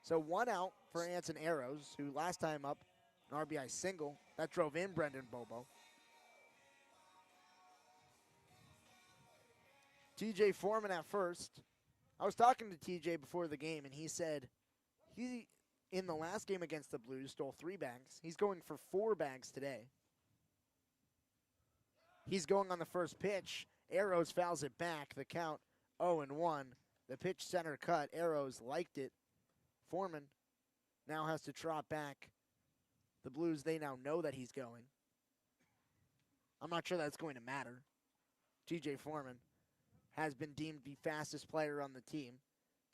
So 1 out for Anson Arrows, who last time up, an RBI single. That drove in Brendan Bobo. TJ Foreman at first. I was talking to TJ before the game, and he said he, in the last game against the Blues, stole 3 bags. He's going for 4 bags today. He's going on the first pitch. Arrows fouls it back. The count 0-1. The pitch center cut. Arrows liked it. Foreman now has to trot back. The Blues, they now know that he's going. I'm not sure that's going to matter. TJ Foreman has been deemed the fastest player on the team.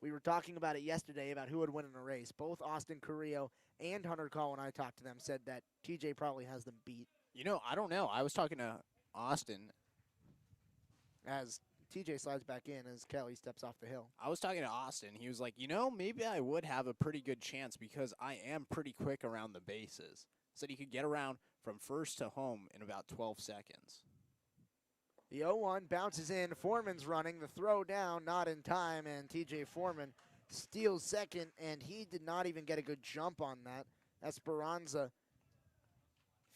We were talking about it yesterday about who would win in a race. Both Austin Carrillo and Hunter Call, when I talked to them, said that TJ probably has them beat. You know, I don't know. I was talking to Austin. As TJ slides back in as Kelly steps off the hill. I was talking to Austin. He was like, you know, maybe I would have a pretty good chance because I am pretty quick around the bases. Said he could get around from first to home in about 12 seconds. The 0-1 bounces in. Foreman's running. The throw down, not in time, and TJ Foreman steals second, and he did not even get a good jump on that. Esperanza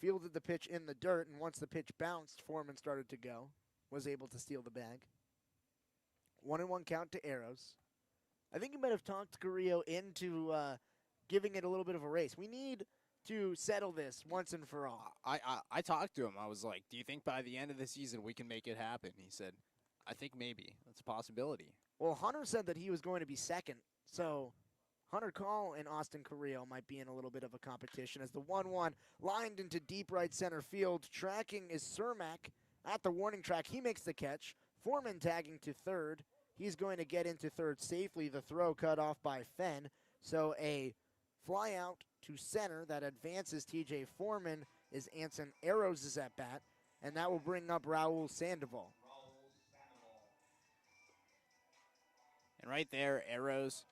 fielded the pitch in the dirt, and once the pitch bounced, Foreman started to go. Was able to steal the bag. 1-1 count to Arrows. I think he might have talked Carrillo into giving it a little bit of a race. We need to settle this once and for all. I talked to him. I was like, do you think by the end of the season we can make it happen? He said, I think maybe. That's a possibility. Well, Hunter said that he was going to be second, so Hunter Call and Austin Carrillo might be in a little bit of a competition as the 1-1 lined into deep right center field. Tracking is Cermak at the warning track. He makes the catch. Foreman tagging to third. He's going to get into third safely. The throw cut off by Fenn. So a fly out to center that advances TJ Foreman is Anson Arrows' at bat, and that will bring up Raul Sandoval. Raul Sandoval. And right there, Arrows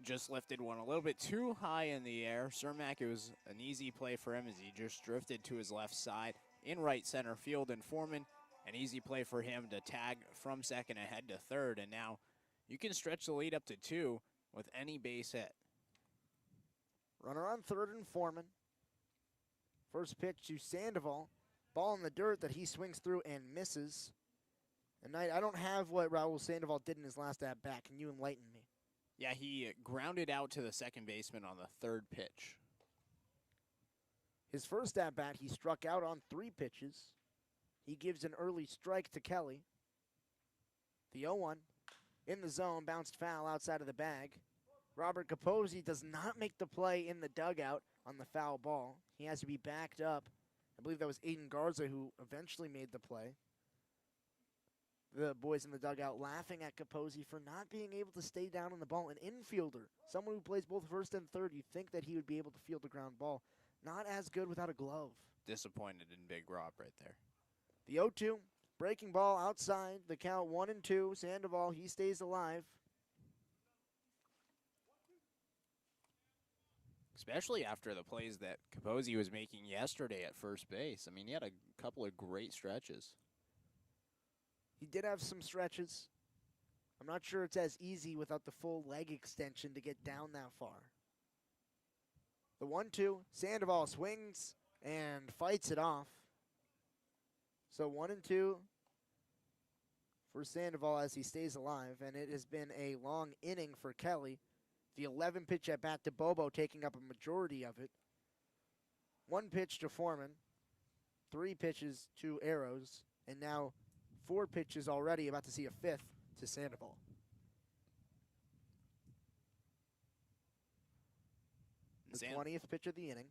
just lifted one a little bit too high in the air. Cermak, it was an easy play for him as he just drifted to his left side in right center field. And Foreman, an easy play for him to tag from second ahead to third. And now you can stretch the lead up to 2 with any base hit. Runner on third and Foreman. First pitch to Sandoval. Ball in the dirt that he swings through and misses. And I don't have what Raul Sandoval did in his last at-bat. Can you enlighten me? Yeah, he grounded out to the second baseman on the third pitch. His first at-bat, he struck out on 3 pitches. He gives an early strike to Kelly. The 0-1 in the zone, bounced foul outside of the bag. Robert Capozzi does not make the play in the dugout on the foul ball. He has to be backed up. I believe that was Aiden Garza who eventually made the play. The boys in the dugout laughing at Capozzi for not being able to stay down on the ball. An infielder, someone who plays both first and third, you'd think that he would be able to field a ground ball. Not as good without a glove. Disappointed in Big Rob right there. The 0-2, breaking ball outside. The count 1-2. Sandoval, he stays alive. Especially after the plays that Capozzi was making yesterday at first base. I mean, he had a couple of great stretches. He did have some stretches. I'm not sure it's as easy without the full leg extension to get down that far. The 1-2, Sandoval swings and fights it off. So 1-2 for Sandoval as he stays alive, and it has been a long inning for Kelly. The 11 pitch at bat to Bobo taking up a majority of it. 1 pitch to Foreman, 3 pitches to Arrows, and now 4 pitches already, about to see a 5th to Sandoval. The 20th pitch of the inning.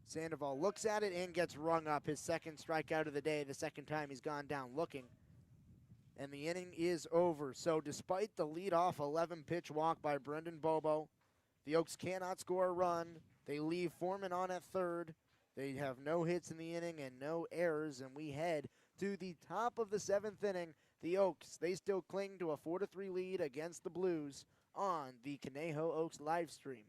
Sandoval looks at it and gets rung up. His second strikeout of the day, the second time he's gone down looking. And the inning is over. So despite the leadoff 11-pitch walk by Brendan Bobo, the Oaks cannot score a run. They leave Foreman on at third. They have no hits in the inning and no errors, and we head to the top of the 7th inning. The Oaks, they still cling to a 4-3 lead against the Blues on the Conejo Oaks live stream.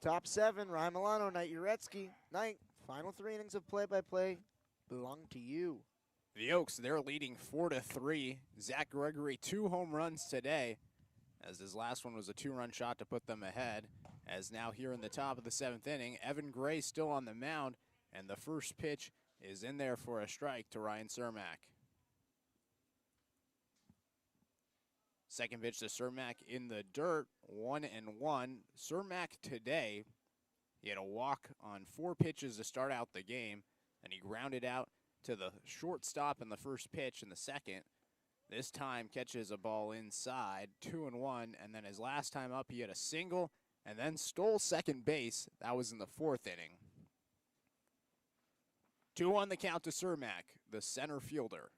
Top 7, Ryan Milano, Knight Uretsky. Knight, final 3 innings of play-by-play belong to you. The Oaks, they're leading 4-3. Zach Gregory, 2 home runs today, as his last one was a 2-run shot to put them ahead. As now here in the top of the 7th inning, Evan Gray still on the mound, and the first pitch is in there for a strike to Ryan Cermak. Second pitch to Cermak in the dirt, 1-1. Cermak today, he had a walk on 4 pitches to start out the game, and he grounded out to the shortstop in the first pitch in the second. This time catches a ball inside, 2-1, and then his last time up he had a single and then stole second base. That was in the fourth inning. 2-1 the count to Cermak, the center fielder.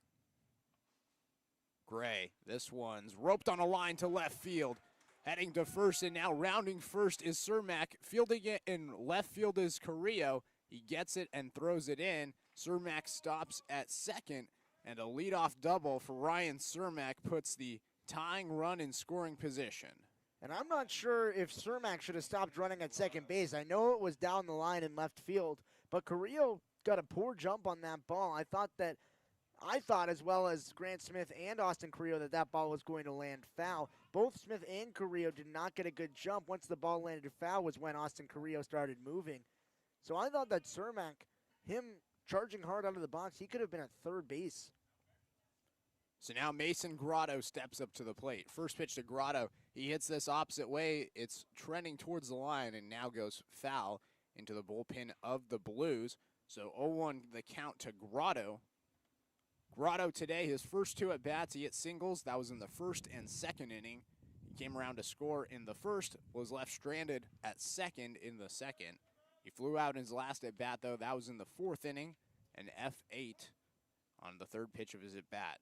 Gray, this one's roped on a line to left field. Heading to first, and now rounding first is Cermak. Fielding it in left field is Carrillo. He gets it and throws it in. Cermak stops at second, and a leadoff double for Ryan Cermak puts the tying run in scoring position. And I'm not sure if Cermak should have stopped running at second base. I know it was down the line in left field, but Carrillo got a poor jump on that ball. I thought, as well as Grant Smith and Austin Carrillo, that ball was going to land foul. Both Smith and Carrillo did not get a good jump. Once the ball landed foul was when Austin Carrillo started moving. So I thought that Cermak, him charging hard out of the box, he could have been at third base. So now Mason Grotto steps up to the plate. First pitch to Grotto. He hits this opposite way. It's trending towards the line and now goes foul into the bullpen of the Blues. So 0-1 the count to Grotto. Grotto today, his first two at-bats, he hit singles. That was in the first and second inning. He came around to score in the first, was left stranded at second in the second. He flew out in his last at-bat, though. That was in the fourth inning, an F8 on the third pitch of his at-bat.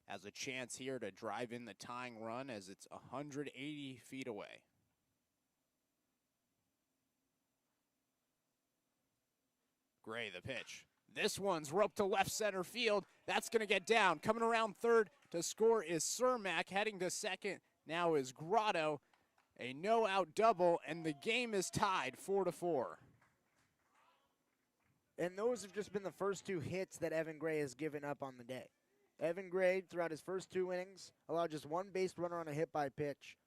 Has a chance here to drive in the tying run as it's 180 feet away. Gray, the pitch. This one's roped to left center field. That's going to get down. Coming around third to score is Cermak. Heading to second now is Grotto. A no-out double, and the game is tied 4-4. And those have just been the first two hits that Evan Gray has given up on the day. Evan Gray, throughout his first two innings, allowed just one base runner on a hit by pitch.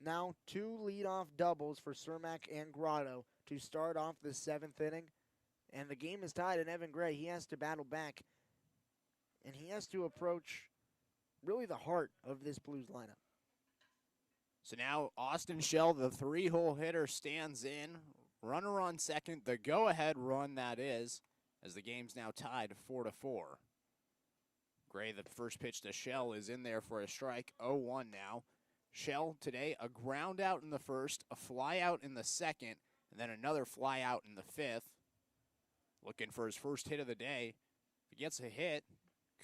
Now two leadoff doubles for Cermak and Grotto to start off the seventh inning. And the game is tied, and Evan Gray, he has to battle back. And he has to approach really the heart of this Blues lineup. So now Austin Shell, the three-hole hitter, stands in. Runner on second, the go-ahead run that is, as the game's now tied 4-4. Gray, the first pitch to Shell, is in there for a strike, 0-1 now. Shell today, a ground out in the first, a fly out in the second, and then another fly out in the fifth. Looking for his first hit of the day. If he gets a hit,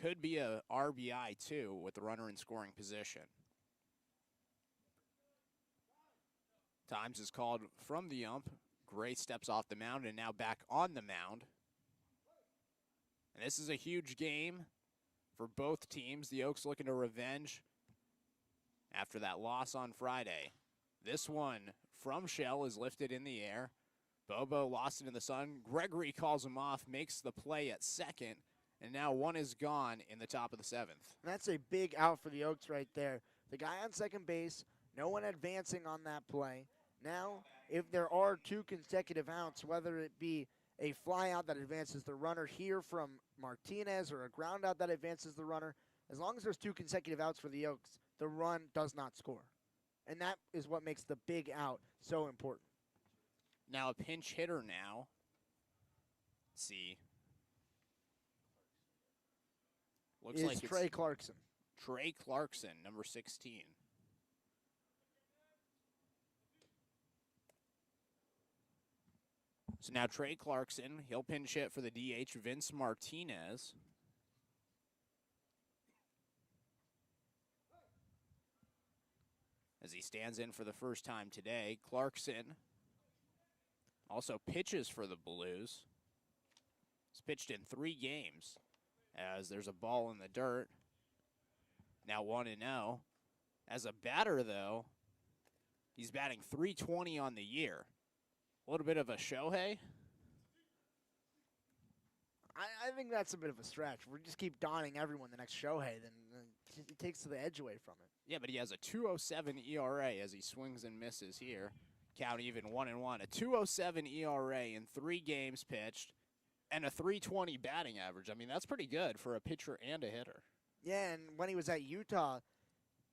could be a RBI too with the runner in scoring position. Times is called from the ump. Gray steps off the mound and now back on the mound. And this is a huge game for both teams. The Oaks looking to revenge after that loss on Friday. This one from Shell is lifted in the air. Bobo lost it in the sun. Gregory calls him off, makes the play at second, and now one is gone in the top of the seventh. And that's a big out for the Oaks right there. The guy on second base, no one advancing on that play. Now, if there are two consecutive outs, whether it be a fly out that advances the runner here from Martinez or a ground out that advances the runner, as long as there's two consecutive outs for the Oaks, the run does not score. And that is what makes the big out so important. Now a pinch hitter now. Let's see. Looks like it's Trey Clarkson. Trey Clarkson, number 16. So now Trey Clarkson, he'll pinch hit for the DH, Vince Martinez. As he stands in for the first time today, Clarkson also pitches for the Blues. He's pitched in 3 games as there's a ball in the dirt. Now 1-0. As a batter, though, he's batting .320 on the year. A little bit of a Shohei. I think that's a bit of a stretch. We just keep donning everyone the next Shohei, then it takes the edge away from it. Yeah, but he has a 2.07 ERA as he swings and misses here. Count even 1-1. A 2.07 ERA in 3 games pitched and a .320 batting average. I mean, that's pretty good for a pitcher and a hitter. Yeah, and when he was at Utah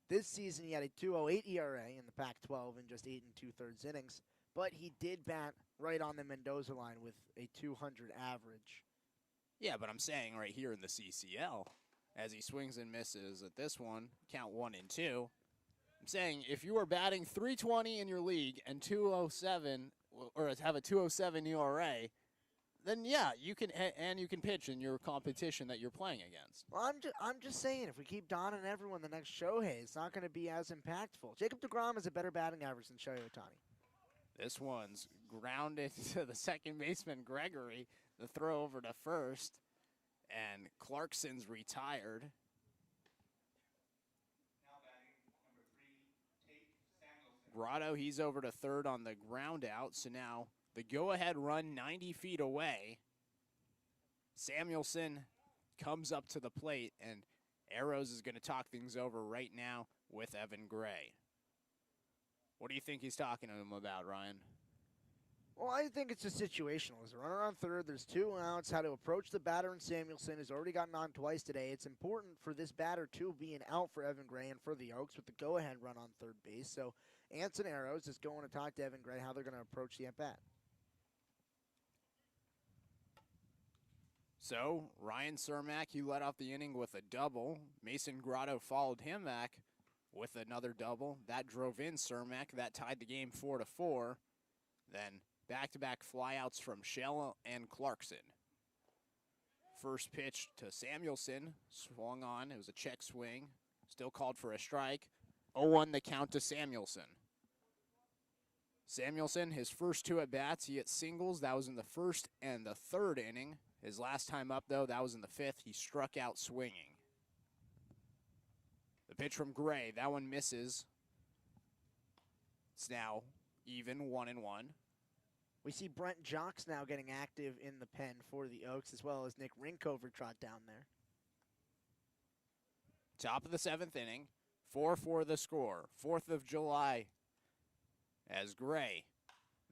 this season, he had a 2.08 ERA in the Pac-12 in just 8 2/3 innings. But he did bat right on the Mendoza line with a 200 average. Yeah, but I'm saying right here in the CCL, as he swings and misses at this one, count 1-2. I'm saying if you are batting 320 in your league and 207, or have a 207 ERA, then yeah, you can and you can pitch in your competition that you're playing against. Well, I'm just saying, if we keep donning everyone the next Shohei, it's not going to be as impactful. Jacob deGrom has a better batting average than Shohei Ohtani. This one's grounded to the second baseman, Gregory. The throw over to first, and Clarkson's retired. Now batting, number 3, Tate Samuelson. Grotto, he's over to third on the ground out, so now the go-ahead run 90 feet away. Samuelson comes up to the plate, and Arrows is going to talk things over right now with Evan Gray. What do you think he's talking to him about, Ryan? Well, I think it's just situational. There's a runner on third. There's 2 outs. How to approach the batter, and Samuelson has already gotten on twice today. It's important for this batter to be an out for Evan Gray and for the Oaks with the go-ahead run on third base. So Anson Arrows is going to talk to Evan Gray how they're going to approach the at-bat. So Ryan Cermak, he led off the inning with a double. Mason Grotto followed him back with another double. That drove in Cermak. That tied the game 4-4. Then back-to-back flyouts from Shell and Clarkson. First pitch to Samuelson, swung on. It was a check swing. Still called for a strike. 0-1 the count to Samuelson. Samuelson, his first 2 at-bats, he hit singles. That was in the first and the third inning. His last time up, though, that was in the 5th. He struck out swinging. The pitch from Gray, that one misses. It's now even 1-1. We see Brent Jocks now getting active in the pen for the Oaks, as well as Nick Rinkover trot down there. Top of the 7th inning, 4-4 the score. 4th of July as Gray.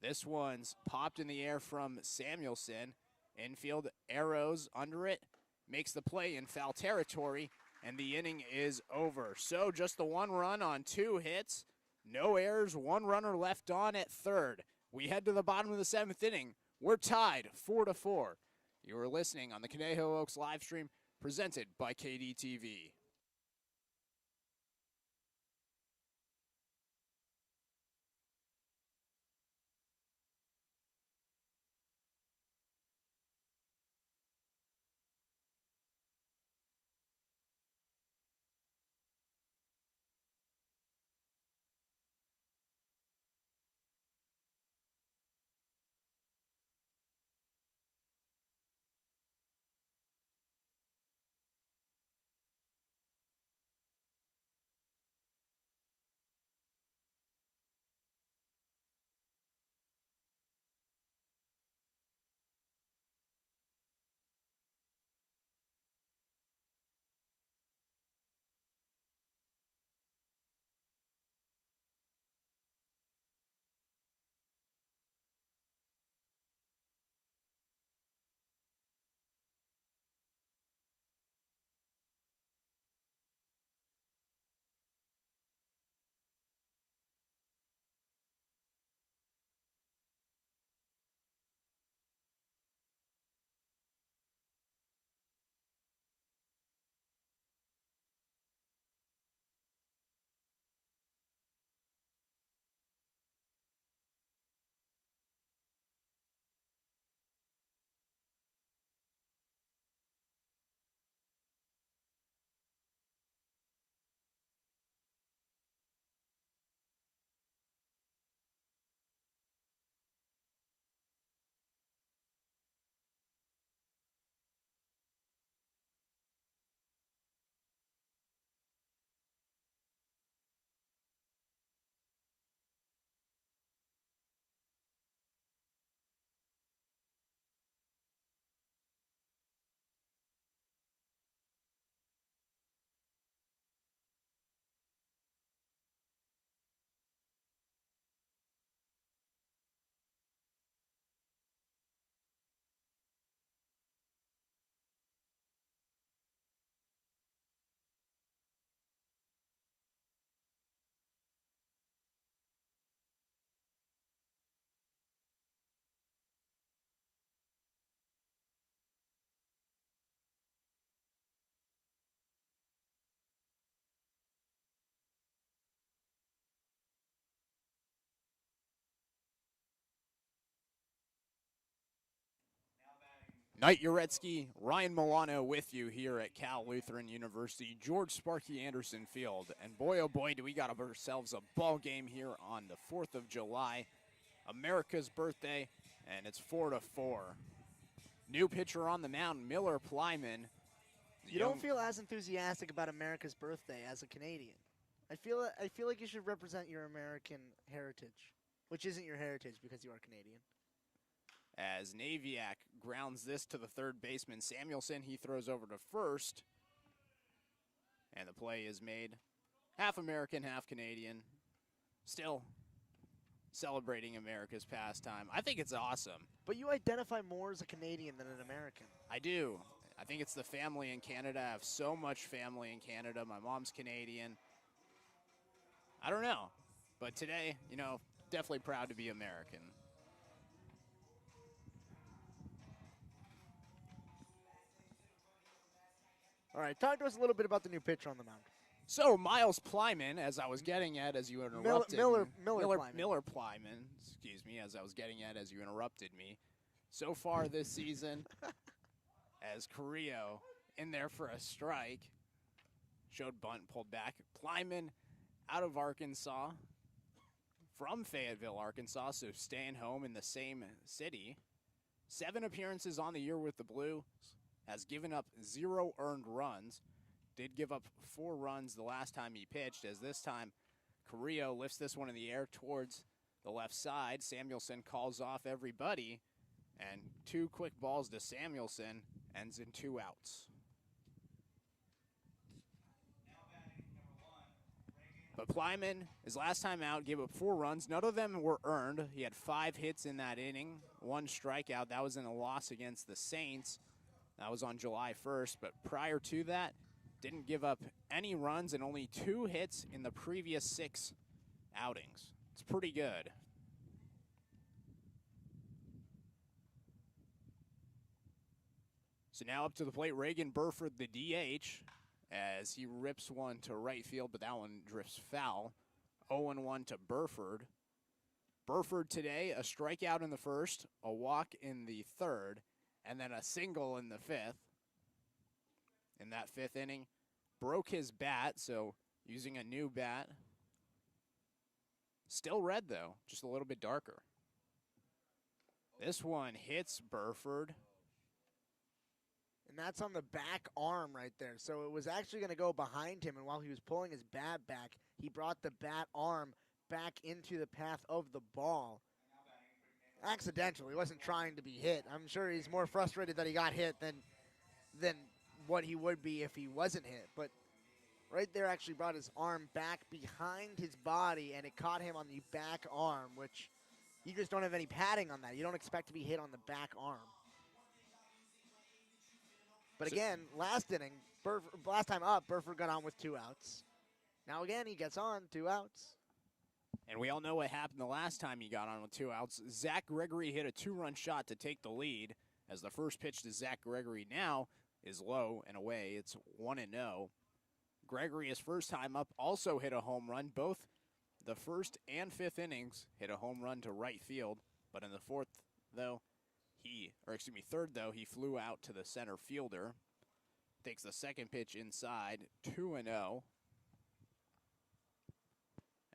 This one's popped in the air from Samuelson. Infield, Arrows under it, makes the play in foul territory, and the inning is over. So just the 1 run on 2 hits, no errors, 1 runner left on at third. We head to the bottom of the 7th inning. We're tied 4-4. You are listening on the Conejo Oaks live stream presented by KDTV. Knight Uretsky, Ryan Milano with you here at Cal Lutheran University, George Sparky Anderson Field. And boy, oh boy, do we got ourselves a ball game here on the 4th of July, America's birthday, and it's 4-4. New pitcher on the mound, Miller Plyman. You don't feel as enthusiastic about America's birthday as a Canadian. I feel like you should represent your American heritage, which isn't your heritage because you are Canadian. As Naviak grounds this to the third baseman, Samuelson, he throws over to first. And the play is made. Half American, half Canadian. Still celebrating America's pastime. I think it's awesome. But you identify more as a Canadian than an American. I do. I think it's the family in Canada. I have so much family in Canada. My mom's Canadian. I don't know. But today, you know, definitely proud to be American. All right, talk to us a little bit about the new pitcher on the mound. So, Miles Plyman, as I was getting at as you interrupted Miller Plyman, excuse me, as I was getting at as you interrupted me. So far this season, as Carrillo in there for a strike, showed bunt, pulled back. Plyman out of Arkansas, from Fayetteville, Arkansas, so staying home in the same city. 7 appearances on the year with the Blues, has given up 0 earned runs. Did give up 4 runs the last time he pitched, as this time Carrillo lifts this one in the air towards the left side. Samuelson calls off everybody, and 2 quick balls to Samuelson ends in 2 outs. But Plyman, his last time out, gave up 4 runs. None of them were earned. He had 5 hits in that inning, 1 strikeout. That was in a loss against the Saints. That was on July 1st. But prior to that, didn't give up any runs and only 2 hits in the previous 6 outings. It's pretty good. So now up to the plate, Reagan Burford, the DH, as he rips one to right field, but that one drifts foul. 0-1 to Burford. Burford today, a strikeout in the first, a walk in the third, and then a single in the 5th. In that 5th inning, broke his bat, so using a new bat. Still red, though, just a little bit darker. This one hits Burford. And that's on the back arm right there. So it was actually going to go behind him, and while he was pulling his bat back, he brought the bat arm back into the path of the ball. Accidentally. He wasn't trying to be hit. I'm sure he's more frustrated that he got hit than what he would be if he wasn't hit. But right there actually brought his arm back behind his body, and it caught him on the back arm, which you just don't have any padding on that. You don't expect to be hit on the back arm. But again, last time up, Burford got on with 2 outs. Now again, he gets on 2 outs. And we all know what happened the last time he got on with 2 outs. Zach Gregory hit a 2-run shot to take the lead, as the first pitch to Zach Gregory now is low and away. It's 1-0. Gregory, his first time up, also hit a home run. Both the first and 5th innings hit a home run to right field. But in the 4th, though, third, though, he flew out to the center fielder. Takes the second pitch inside, 2-0.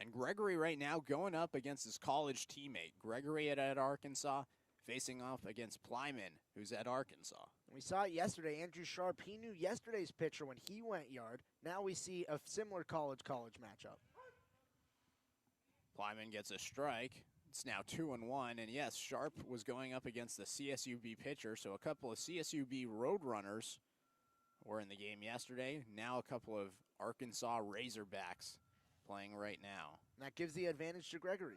And Gregory right now going up against his college teammate. Gregory at Arkansas facing off against Plyman, who's at Arkansas. We saw it yesterday. Andrew Sharp, he knew yesterday's pitcher when he went yard. Now we see a similar college-college matchup. Plyman gets a strike. It's now 2-1, and yes, Sharp was going up against the CSUB pitcher, so a couple of CSUB Roadrunners were in the game yesterday. Now a couple of Arkansas Razorbacks playing right now. And that gives the advantage to Gregory.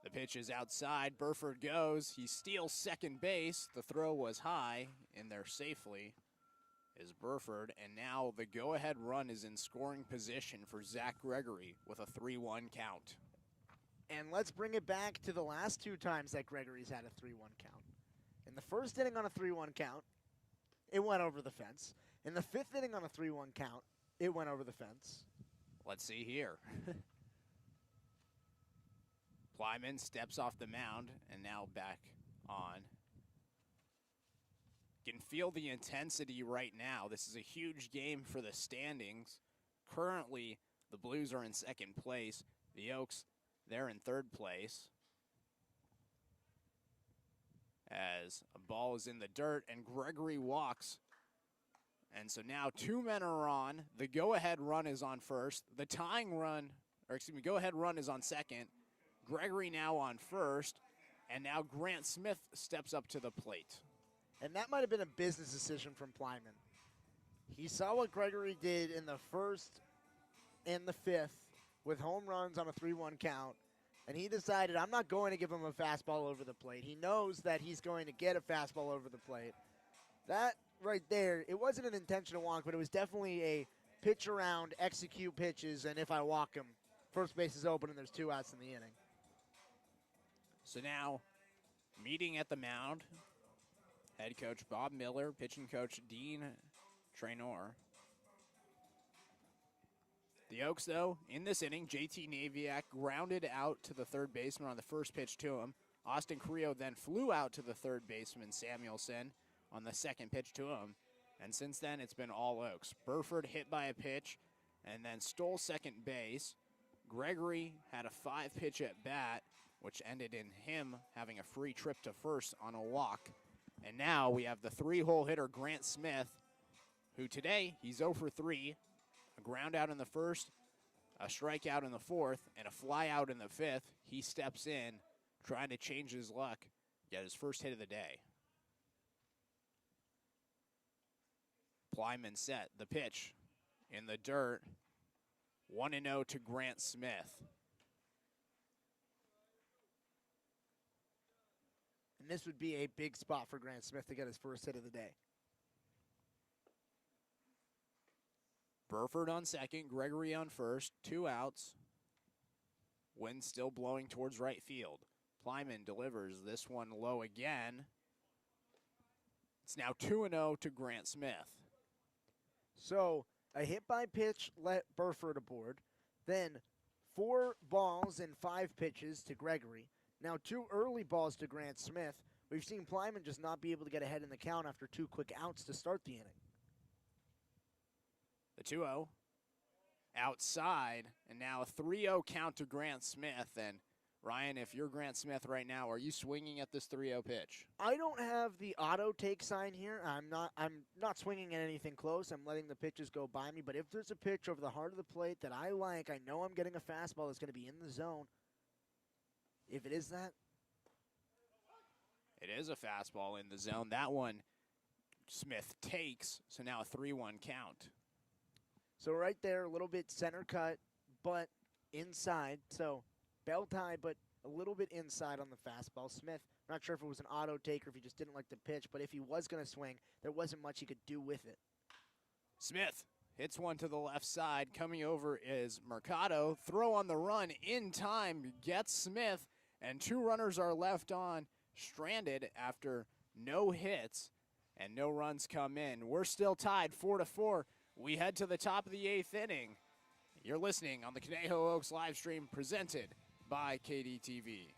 The pitch is outside. Burford goes. He steals second base. The throw was high. In there safely is Burford, and now the go-ahead run is in scoring position for Zach Gregory with a 3-1 count. And let's bring it back to the last 2 times that Gregory's had a 3-1 count. In the first inning on a 3-1 count, it went over the fence. In the 5th inning on a 3-1 count, it went over the fence. Let's see here. Plyman steps off the mound and now back on. can feel the intensity right now. This is a huge game for the standings. Currently, the Blues are in second place. The Oaks, they're in third place. As a ball is in the dirt and Gregory walks. And so now 2 men are on. The go-ahead run is on first. The tying run, or excuse me, go-ahead run is on second. Gregory now on first. And now Grant Smith steps up to the plate. And that might have been a business decision from Plyman. He saw what Gregory did in the first and the fifth with home runs on a 3-1 count, and he decided, I'm not going to give him a fastball over the plate. He knows that he's going to get a fastball over the plate. That right there, it wasn't an intentional walk, but it was definitely a pitch around, execute pitches, and if I walk him, first base is open and there's 2 outs in the inning. So now, meeting at the mound, head coach Bob Miller, pitching coach Dean Traynor. The Oaks, though, in this inning, JT Naviak grounded out to the third baseman on the first pitch to him. Austin Carrillo then flew out to the third baseman, Samuelson, on the second pitch to him. And since then, it's been all Oaks. Burford hit by a pitch and then stole second base. Gregory had a 5-pitch at bat, which ended in him having a free trip to first on a walk. And now we have the 3-hole hitter, Grant Smith, who today, he's 0 for 3. A ground out in the first, a strikeout in the fourth, and a fly out in the fifth. He steps in, trying to change his luck, get his first hit of the day. Plyman set the pitch in the dirt. 1-0 to Grant Smith. And this would be a big spot for Grant Smith to get his first hit of the day. Burford on second, Gregory on first, 2 outs. Wind still blowing towards right field. Plyman delivers this one low again. It's now 2-0 to Grant Smith. So a hit by pitch let Burford aboard. Then 4 balls and 5 pitches to Gregory. Now 2 early balls to Grant Smith. We've seen Plyman just not be able to get ahead in the count after 2 quick outs to start the inning. The 2-0 outside, and now a 3-0 count to Grant Smith. And Ryan, if you're Grant Smith right now, are you swinging at this 3-0 pitch? I don't have the auto take sign here. I'm not swinging at anything close. I'm letting the pitches go by me. But if there's a pitch over the heart of the plate that I like, I know I'm getting a fastball that's going to be in the zone. If it is that, it is a fastball in the zone. That one Smith takes, so now a 3-1 count. so right there, a little bit center cut, but inside. So belt high, but a little bit inside on the fastball. Smith, not sure if it was an auto take or if he just didn't like the pitch, but if he was going to swing, there wasn't much he could do with it. Smith hits one to the left side. Coming over is Mercado. Throw on the run in time gets Smith, and 2 runners are left on, stranded after no hits and no runs come in. We're still tied 4-4. We head to the top of the 8th inning. You're listening on the Conejo Oaks live stream presented by KDTV.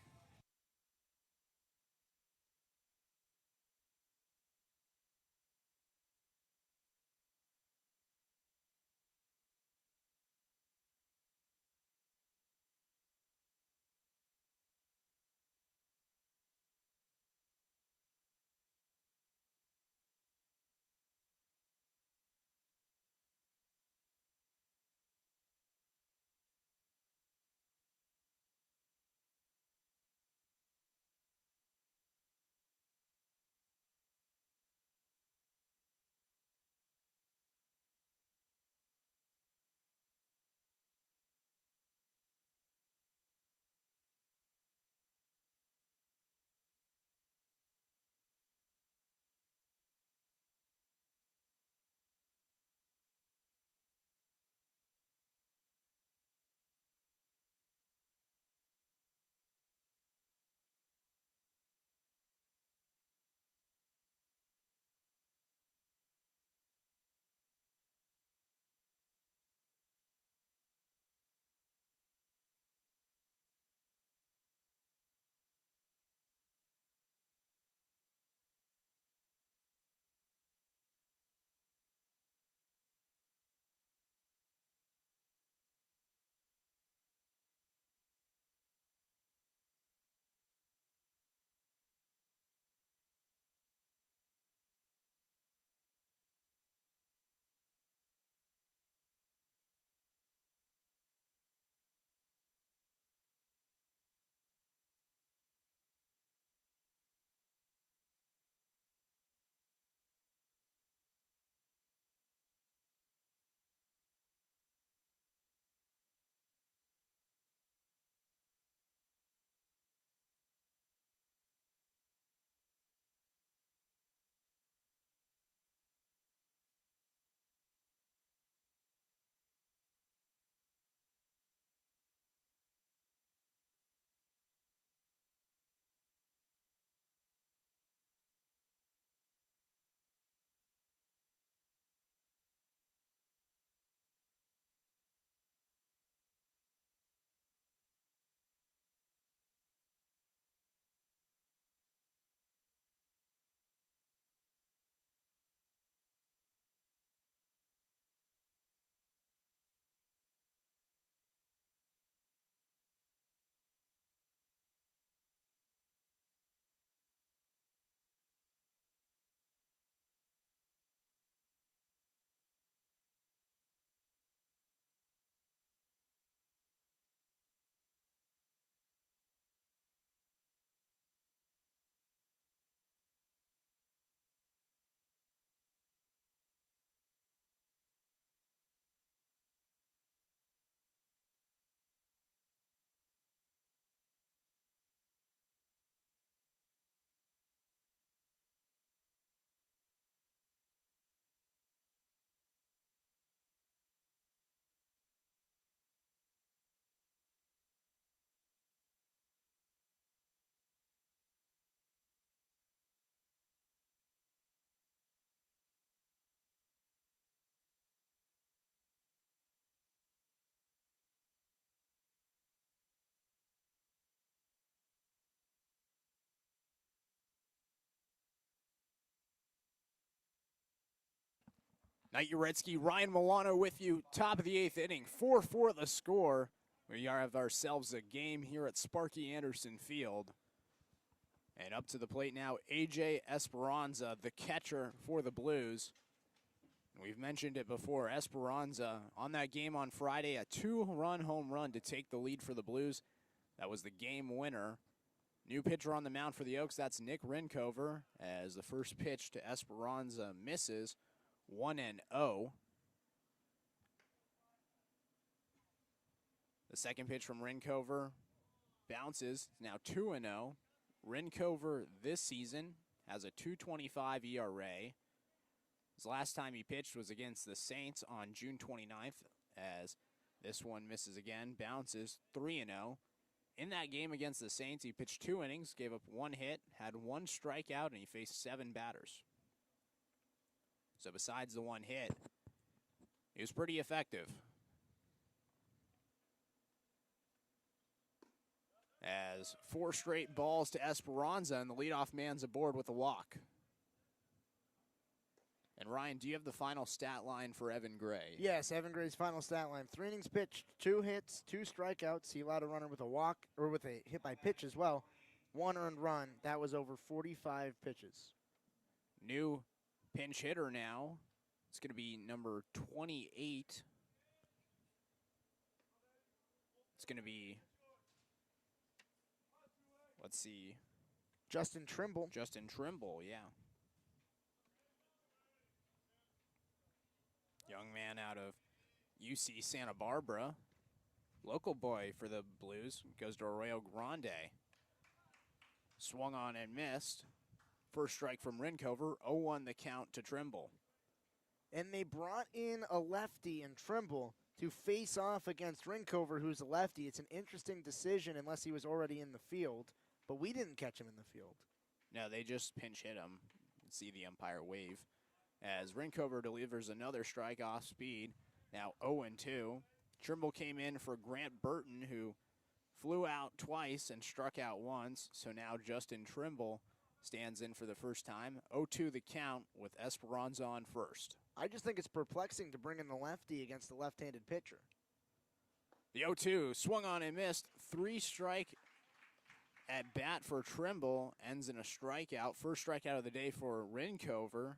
Knight Uretsky, Ryan Milano with you. Top of the 8th inning, 4-4 the score. We have ourselves a game here at Sparky Anderson Field. And up to the plate now, AJ Esperanza, the catcher for the Blues. We've mentioned it before, Esperanza on that game on Friday, a 2-run home run to take the lead for the Blues. That was the game winner. New pitcher on the mound for the Oaks, that's Nick Rinkover, as the first pitch to Esperanza misses, 1-0. The second pitch from Rinkover bounces, now 2-0. Rinkover this season has a 2.25 ERA. His last time he pitched was against the Saints on June 29th, as this one misses again, bounces, 3-0. In that game against the Saints, he pitched 2 innings, gave up 1 hit, had 1 strikeout, and he faced 7 batters. So besides the 1 hit, he was pretty effective. As 4 straight balls to Esperanza, and the leadoff man's aboard with a walk. And Ryan, do you have the final stat line for Evan Gray? Yes, Evan Gray's final stat line. 3 innings pitched, 2 hits, 2 strikeouts. He allowed a runner with a walk, or with a hit by pitch as well. 1 earned run. That was over 45 pitches. New pinch hitter now. It's going to be number 28. It's going to be, let's see. Justin Trimble. Justin Trimble, yeah. Young man out of UC Santa Barbara. Local boy for the Blues. Goes to Arroyo Grande. Swung on and missed. First strike from Rinkover. 0-1 the count to Trimble. And they brought in a lefty in Trimble to face off against Rinkover, who's a lefty. It's an interesting decision unless he was already in the field. But we didn't catch him in the field. No, they just pinch hit him. You can see the umpire wave. As Rinkover delivers another strike off speed. Now 0-2. Trimble came in for Grant Burton, who flew out twice and struck out once. So now Justin Trimble stands in for the first time. 0-2 the count with Esperanza on first. I just think it's perplexing to bring in the lefty against the left-handed pitcher. The 0-2 swung on and missed. 3-strike at bat for Trimble. Ends in a strikeout. First strikeout of the day for Rinkover.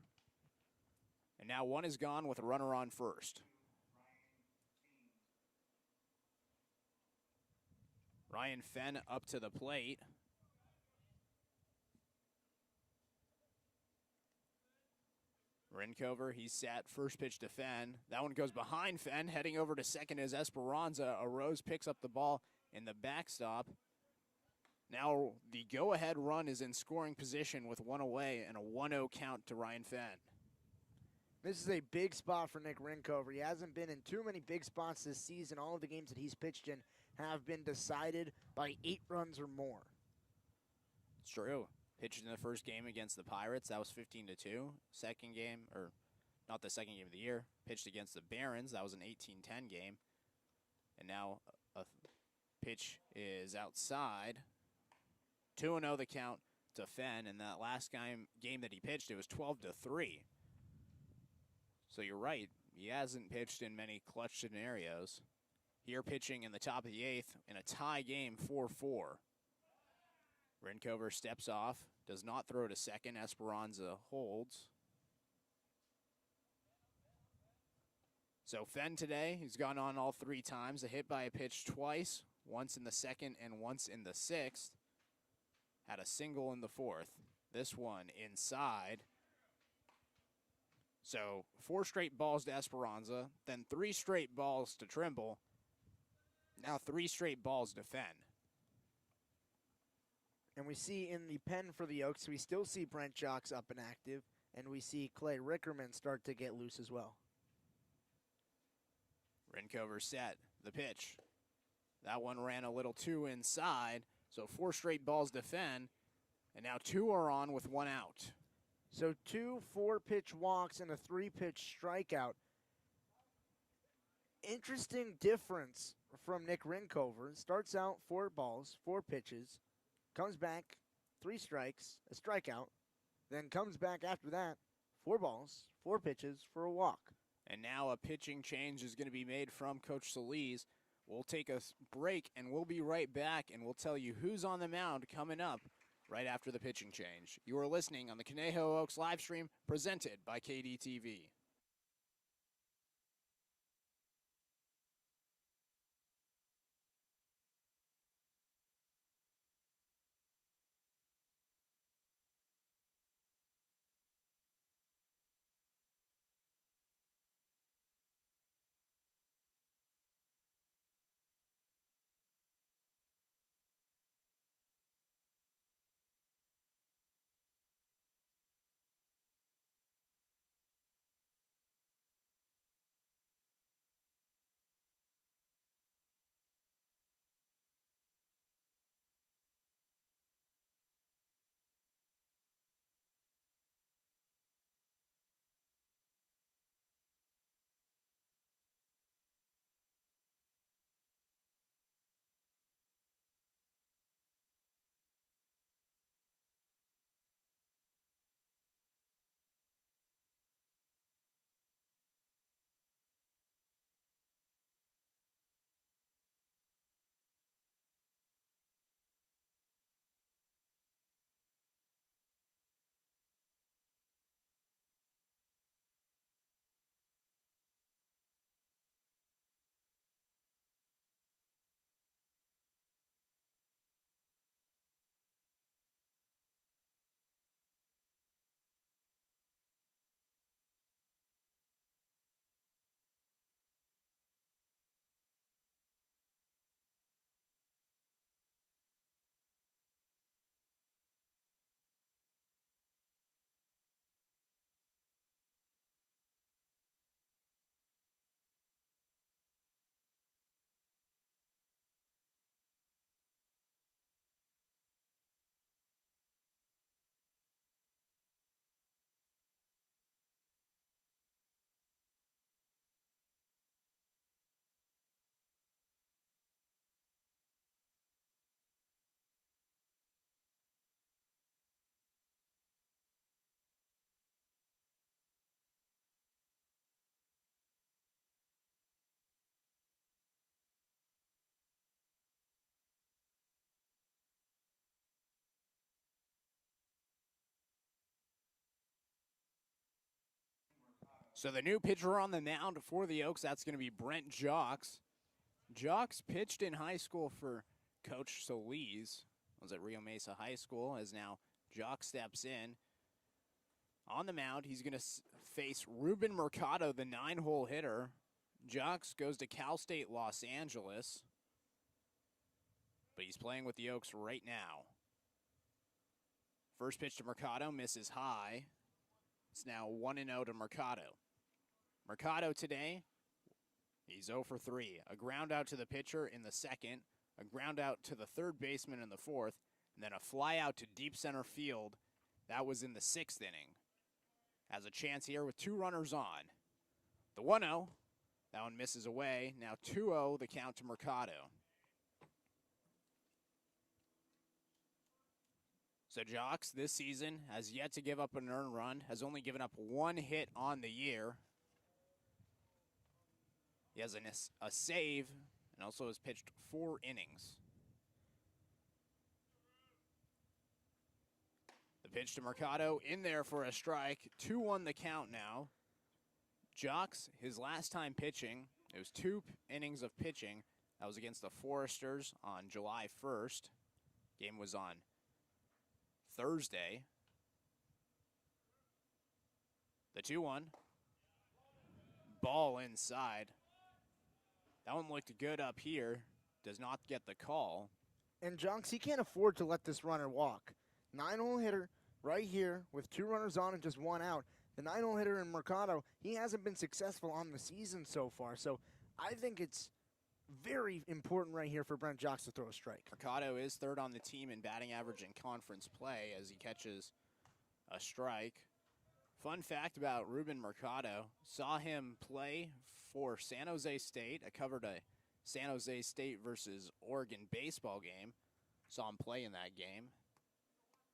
And now 1 is gone with a runner on first. Ryan Fenn up to the plate. Rinkover, he's set. First pitch to Fenn. That one goes behind Fenn. Heading over to second is Esperanza. Arose picks up the ball in the backstop. Now the go-ahead run is in scoring position with 1 away and a 1-0 count to Ryan Fenn. This is a big spot for Nick Rinkover. He hasn't been in too many big spots this season. All of the games that he's pitched in have been decided by 8 runs or more. It's true. Pitched in the first game against the Pirates. That was 15-2. Second game, or not the second game of the year. Pitched against the Barons. That was an 18-10 game. And now a pitch is outside. 2-0 the count to Fenn. And that last game that he pitched, it was 12-3. So you're right. He hasn't pitched in many clutch scenarios. Here pitching in the top of the 8th in a tie game, 4-4. Rinkover steps off, does not throw to second. Esperanza holds. So Fenn today, he's gone on all 3 times. A hit by a pitch twice, once in the second and once in the 6th. Had a single in the 4th. This one inside. So 4 straight balls to Esperanza, then 3 straight balls to Trimble. Now 3 straight balls to Fenn. And we see in the pen for the Oaks, we still see Brent Jocks up and active, and we see Clay Rickerman start to get loose as well. Rinkover set, the pitch. That one ran a little too inside, so 4 straight balls to Fenn, and now 2 are on with 1 out. So 2 4-pitch walks and a 3-pitch strikeout. Interesting difference from Nick Rinkover. Starts out 4 balls, 4 pitches, comes back, 3 strikes, a strikeout, then comes back after that, 4 balls, 4 pitches for a walk. And now a pitching change is going to be made from Coach Solis. We'll take a break, and we'll be right back, and we'll tell you who's on the mound coming up right after the pitching change. You are listening on the Conejo Oaks live stream presented by KDTV. So the new pitcher on the mound for the Oaks, that's going to be Brent Jocks. Jocks pitched in high school for Coach Solis. Was at Rio Mesa High School, as now Jocks steps in. On the mound, he's going to face Ruben Mercado, the 9-hole hitter. Jocks goes to Cal State Los Angeles, but he's playing with the Oaks right now. First pitch to Mercado, misses high. It's now 1-0 to Mercado. Mercado today, he's 0 for 3. A ground out to the pitcher in the second, a ground out to the third baseman in the fourth, and then a fly out to deep center field. That was in the 6th inning. Has a chance here with 2 runners on. The 1-0, that one misses away. Now 2-0, the count to Mercado. So Jocks this season has yet to give up an earned run, has only given up 1 hit on the year. He has a save and also has pitched 4 innings. The pitch to Mercado in there for a strike. 2-1 the count now. Jocks, his last time pitching, it was 2 innings of pitching. That was against the Foresters on July 1st. Game was on Thursday. The 2-1. Ball inside. That one looked good up here. Does not get the call. And Jonks, he can't afford to let this runner walk. 9-hole hitter right here with 2 runners on and just 1 out. The 9-hole hitter in Mercado, he hasn't been successful on the season so far. So I think it's very important right here for Brent Jocks to throw a strike. Mercado is 3rd on the team in batting average in conference play as he catches a strike. Fun fact about Ruben Mercado, saw him play for San Jose State. I covered a San Jose State versus Oregon baseball game. Saw him play in that game.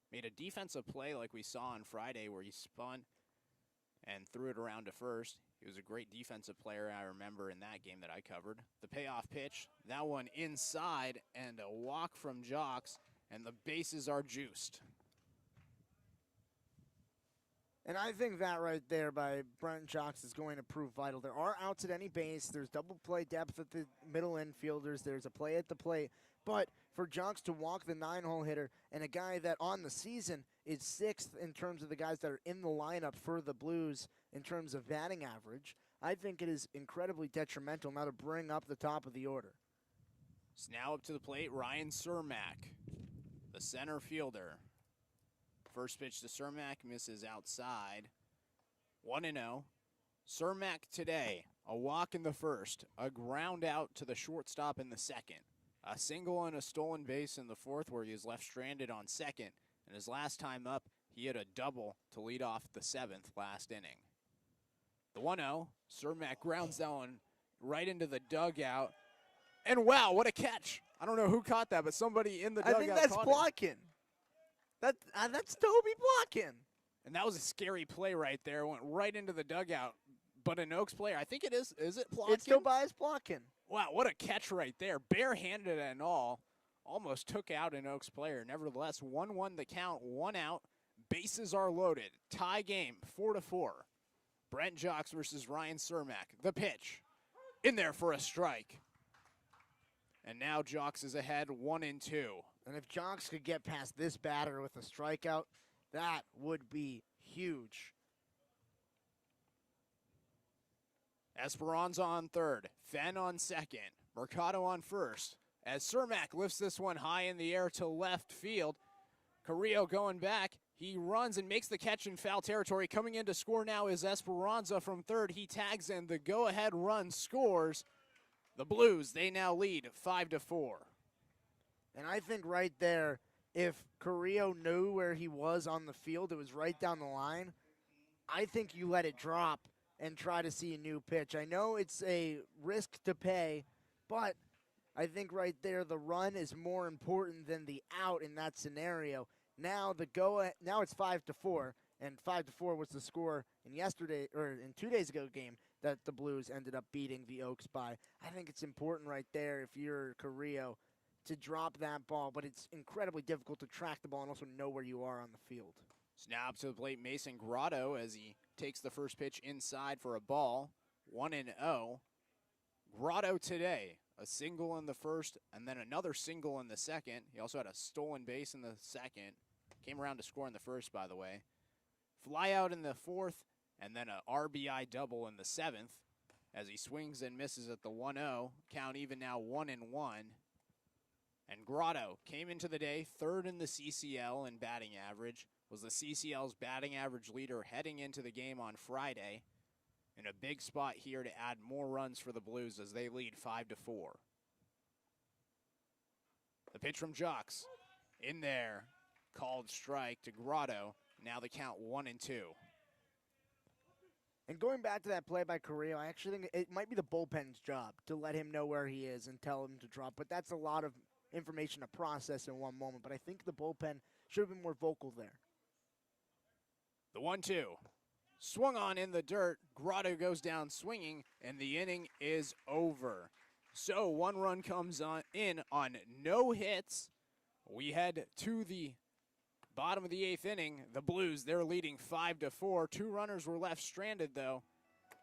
Made a defensive play like we saw on Friday where he spun and threw it around to first. He was a great defensive player, I remember, in that game that I covered. The payoff pitch, that one inside, and a walk from Jocks, and the bases are juiced. And I think that right there by Brent Jocks is going to prove vital. There are outs at any base. There's double play depth at the middle infielders. There's a play at the plate. But for Jocks to walk the 9-hole hitter and a guy that on the season is 6th in terms of the guys that are in the lineup for the Blues in terms of batting average, I think it is incredibly detrimental now to bring up the top of the order. It's now up to the plate, Ryan Cermak, the center fielder. First pitch to Cermak, misses outside. 1-0. Cermak today, a walk in the first, a ground out to the shortstop in the second, a single and a stolen base in the fourth where he was left stranded on second, and his last time up, he had a double to lead off the 7th last inning. The 1-0, Cermak grounds that one right into the dugout, and wow, what a catch. I don't know who caught that, but somebody in the dugout I think that's caught blocking. That's Toby blocking. And that was a scary play right there. Went right into the dugout. But an Oaks player, I think it is. Is it blocking? It's Tobias blocking. Wow, what a catch right there. Barehanded and all. Almost took out an Oaks player. Nevertheless, 1-1 the count, 1 out. Bases are loaded. Tie game, 4-4. Brent Jocks versus Ryan Cermak. The pitch. In there for a strike. And now Jocks is ahead 1-2. And if Jocks could get past this batter with a strikeout, that would be huge. Esperanza on third, Fenn on second, Mercado on first. As Cermak lifts this one high in the air to left field, Carrillo going back. He runs and makes the catch in foul territory. Coming in to score now is Esperanza from third. He tags in, the go-ahead run scores. The Blues, they now lead 5-4. And I think right there, if Carrillo knew where he was on the field, it was right down the line, I think you let it drop and try to see a new pitch. I know it's a risk to pay, but I think right there the run is more important than the out in that scenario. Now it's 5-4, and 5-4 was the score in 2 days ago game that the Blues ended up beating the Oaks by. I think it's important right there if you're Carrillo to drop that ball, but it's incredibly difficult to track the ball and also know where you are on the field. It's now up to the plate, Mason Grotto, as he takes the first pitch inside for a ball. 1-0. Grotto today, a single in the first and then another single in the second. He also had a stolen base in the second. Came around to score in the first, by the way. Fly out in the fourth, and then a RBI double in the 7th as he swings and misses at the 1-0. Count even now 1-1. And Grotto came into the day third in the CCL in batting average, was the CCL's batting average leader heading into the game on Friday, in a big spot here to add more runs for the Blues as they lead 5-4. The pitch from Jocks, in there, called strike to Grotto. Now the count 1-2. And going back to that play by Carrillo, I actually think it might be the bullpen's job to let him know where he is and tell him to drop. But that's a lot of information to process in one moment. But I think the bullpen should have been more vocal there. The 1-2. Swung on in the dirt. Grotto goes down swinging, and the inning is over. So 1 run comes in on no hits. We head to the bottom of the 8th inning. The Blues, they're leading 5-4. 2 runners were left stranded, though.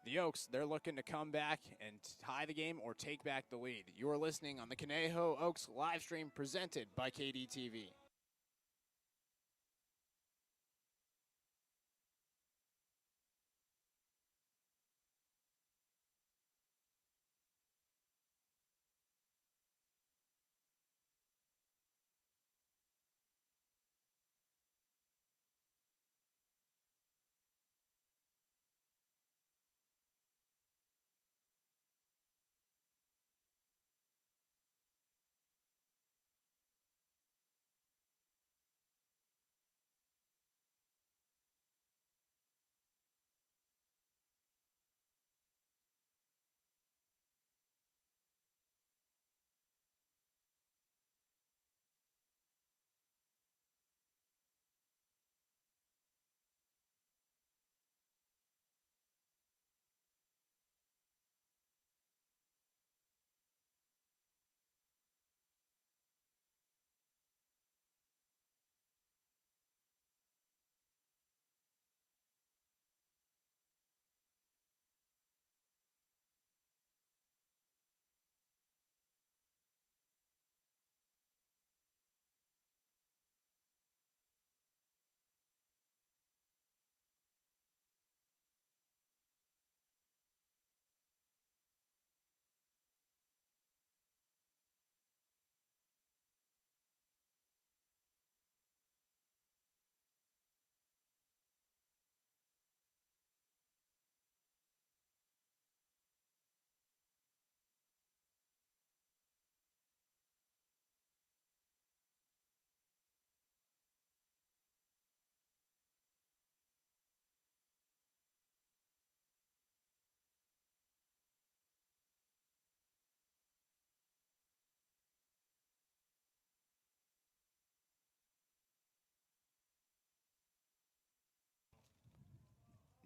The Oaks, they're looking to come back and tie the game or take back the lead. You are listening on the Conejo Oaks live stream presented by KDTV.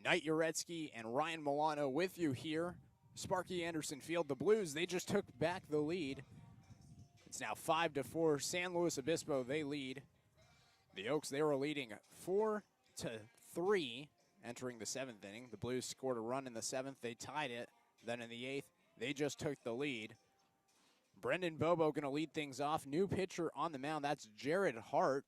Knight Uretsky and Ryan Milano with you here. Sparky Anderson Field. The Blues, they just took back the lead. It's now 5-4. San Luis Obispo, they lead. The Oaks, they were leading 4-3 entering the 7th inning. The Blues scored a run in the 7th. They tied it. Then in the 8th, they just took the lead. Brendan Bobo going to lead things off. New pitcher on the mound. That's Jared Hart.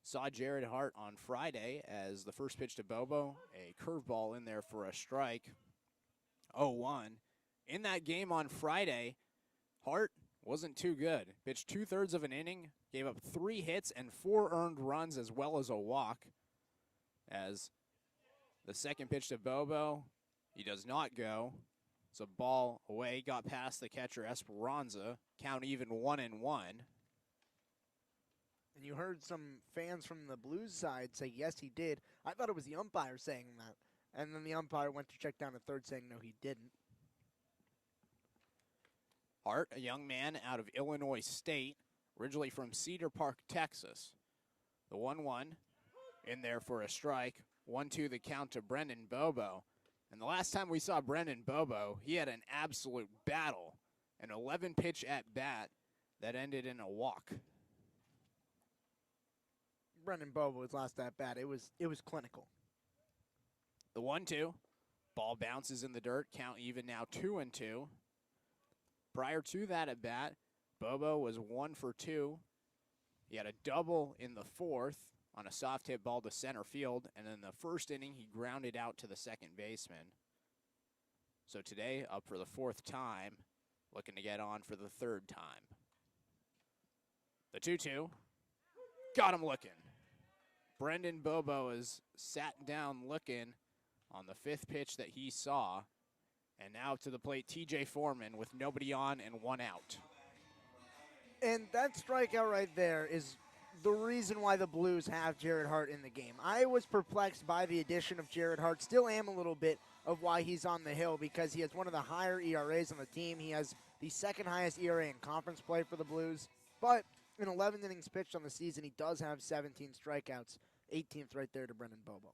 Saw Jared Hart on Friday as the first pitch to Bobo, a curveball in there for a strike. 0-1. In that game on Friday, Hart wasn't too good. Pitched 2/3 of an inning, gave up 3 hits and 4 earned runs as well as a walk. As the second pitch to Bobo, he does not go. It's a ball away, got past the catcher Esperanza. Count even 1-1. And you heard some fans from the Blues side say, yes, he did. I thought it was the umpire saying that. And then the umpire went to check down at third saying, no, he didn't. Hart, a young man out of Illinois State, originally from Cedar Park, Texas. The 1-1 in there for a strike. 1-2 the count to Brendan Bobo. And the last time we saw Brendan Bobo, he had an absolute battle. An 11-pitch at-bat that ended in a walk. Brendan Bobo's last at bat, it was clinical. The 1-2, ball bounces in the dirt, count even now 2-2. Prior to that at bat, Bobo was 1 for 2. He had a double in the 4th on a soft hit ball to center field, and in the first inning he grounded out to the second baseman. So today, up for the 4th time, looking to get on for the 3rd time. The 2-2, got him looking. Brendan Bobo is sat down looking on the 5th pitch that he saw. And now to the plate, TJ Foreman with nobody on and 1 out. And that strikeout right there is the reason why the Blues have Jared Hart in the game. I was perplexed by the addition of Jared Hart. Still am a little bit of why he's on the hill, because he has one of the higher ERAs on the team. He has the 2nd highest ERA in conference play for the Blues. But in 11 innings pitched on the season, he does have 17 strikeouts. 18th right there to Brendan Bobo.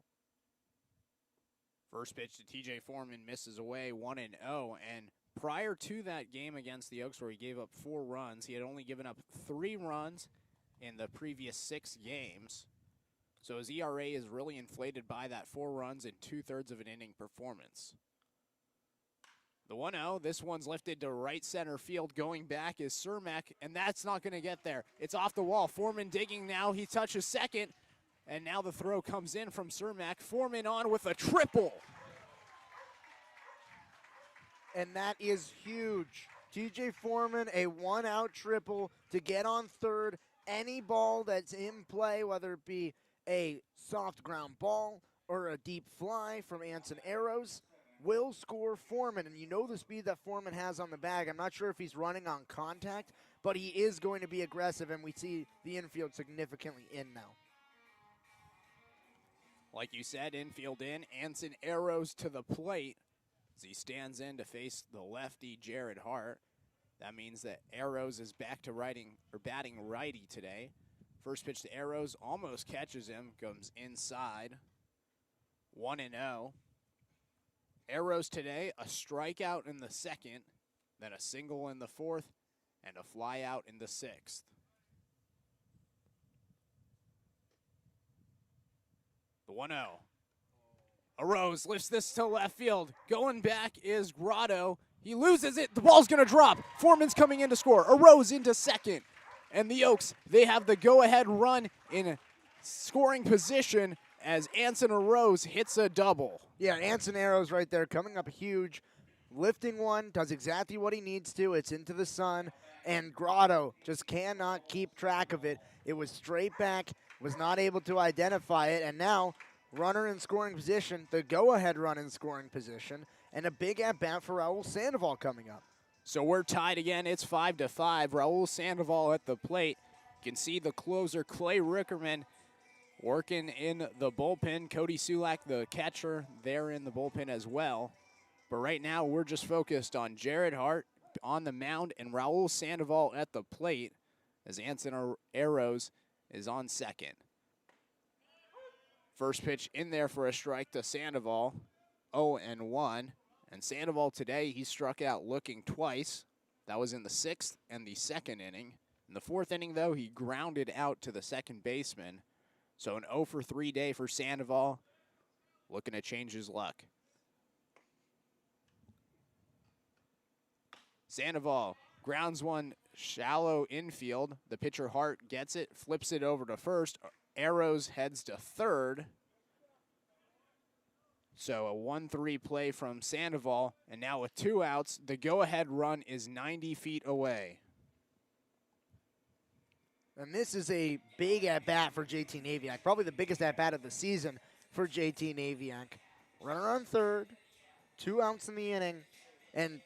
First pitch to TJ Foreman misses away, 1-0. And prior to that game against the Oaks where he gave up 4 runs, he had only given up 3 runs in the previous 6 games. So his ERA is really inflated by that 4 runs in 2/3 of an inning performance. The 1-0, this one's lifted to right center field. Going back is Cermak, and that's not going to get there. It's off the wall. Foreman digging now. He touches second. And now the throw comes in from Cermak. Foreman on with a triple. And that is huge. TJ Foreman, a 1-out triple to get on third. Any ball that's in play, whether it be a soft ground ball or a deep fly from Anson Arrows, will score Foreman. And you know the speed that Foreman has on the bag. I'm not sure if he's running on contact, but he is going to be aggressive, and we see the infield significantly in now. Like you said, infield in. Anson Arrows to the plate as he stands in to face the lefty Jared Hart. That means that Arrows is back to batting righty today. First pitch to Arrows, almost catches him, comes inside. 1-0. Arrows today, a strikeout in the 2nd, then a single in the 4th, and a fly out in the 6th. The 1-0. Arose lifts this to left field. Going back is Grotto. He loses it. The ball's going to drop. Foreman's coming in to score. Arose into second. And the Oaks, they have the go-ahead run in scoring position as Anson Arose hits a double. Yeah, Anson Arrows right there coming up huge. Lifting one, does exactly what he needs to. It's into the sun. And Grotto just cannot keep track of it. It was straight back. Was not able to identify it, and now runner in scoring position, the go-ahead run in scoring position, and a big at-bat for Raul Sandoval coming up. So we're tied again. It's 5-5. Raul Sandoval at the plate. You can see the closer, Clay Rickerman, working in the bullpen. Cody Sulak, the catcher, there in the bullpen as well. But right now, we're just focused on Jared Hart on the mound and Raul Sandoval at the plate as Anson Arrows is on second. First pitch in there for a strike to Sandoval, 0-1. And Sandoval today, he struck out looking twice. That was in the 6th and the 2nd inning. In the 4th inning, though, he grounded out to the second baseman. So an 0-for-3 day for Sandoval, looking to change his luck. Sandoval grounds one shallow infield. The pitcher Hart gets it, flips it over to first. Arrows heads to third. So a 1-3 play from Sandoval. And now with 2 outs, the go-ahead run is 90 feet away. And this is a big at-bat for JT Naviak, probably the biggest at-bat of the season for JT Naviak. Runner on third, 2 outs in the inning, and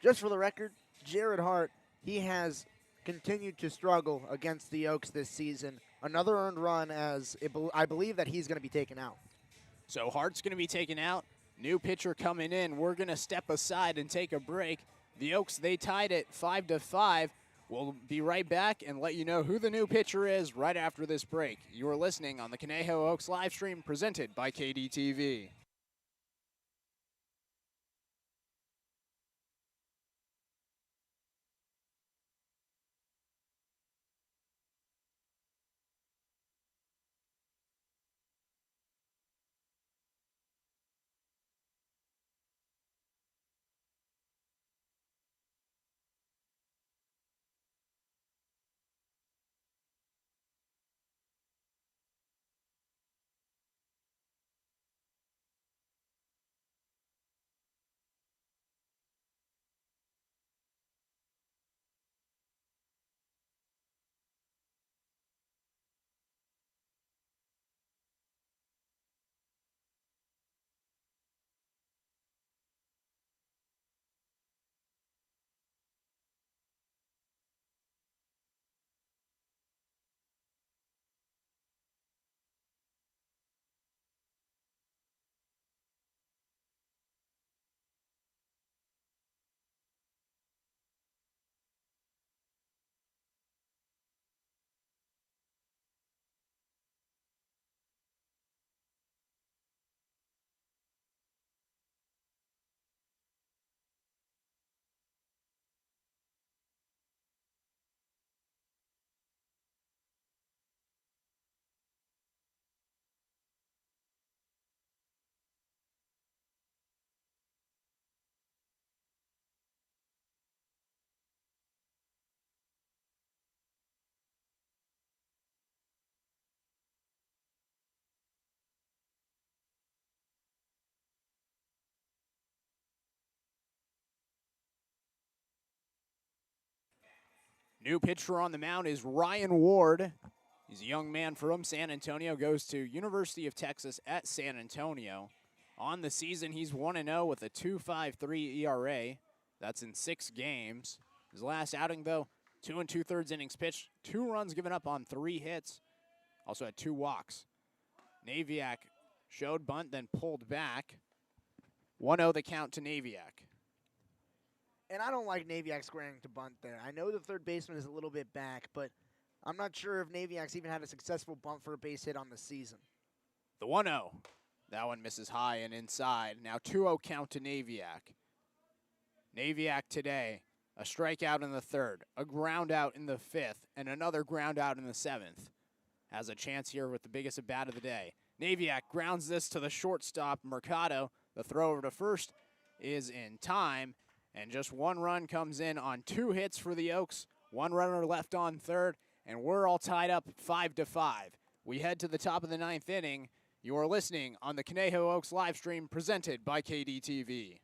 just for the record, Jared Hart, he has continued to struggle against the Oaks this season. Another earned run as I believe that he's going to be taken out. So Hart's going to be taken out. New pitcher coming in. We're going to step aside and take a break. The Oaks, they tied it 5-5. We'll be right back and let you know who the new pitcher is right after this break. You are listening on the Conejo Oaks live stream presented by KDTV. New pitcher on the mound is Ryan Ward. He's a young man from San Antonio, goes to University of Texas at San Antonio. On the season, he's 1-0 with a 2.53 ERA. That's in 6 games. His last outing, though, 2 2/3 innings pitched, 2 runs given up on 3 hits. Also had 2 walks. Naviak showed bunt, then pulled back. 1-0 the count to Naviak. And I don't like Naviak squaring to bunt there. I know the third baseman is a little bit back, but I'm not sure if Naviak's even had a successful bunt for a base hit on the season. The 1-0. That one misses high and inside. Now 2-0 count to Naviak. Naviak today, a strikeout in the 3rd, a ground out in the 5th, and another ground out in the 7th. Has a chance here with the biggest at bat of the day. Naviak grounds this to the shortstop, Mercado. The throw over to first is in time. And just 1 run comes in on 2 hits for the Oaks. 1 runner left on third, and we're all tied up 5-5. We head to the top of the 9th inning. You are listening on the Conejo Oaks live stream presented by KDTV.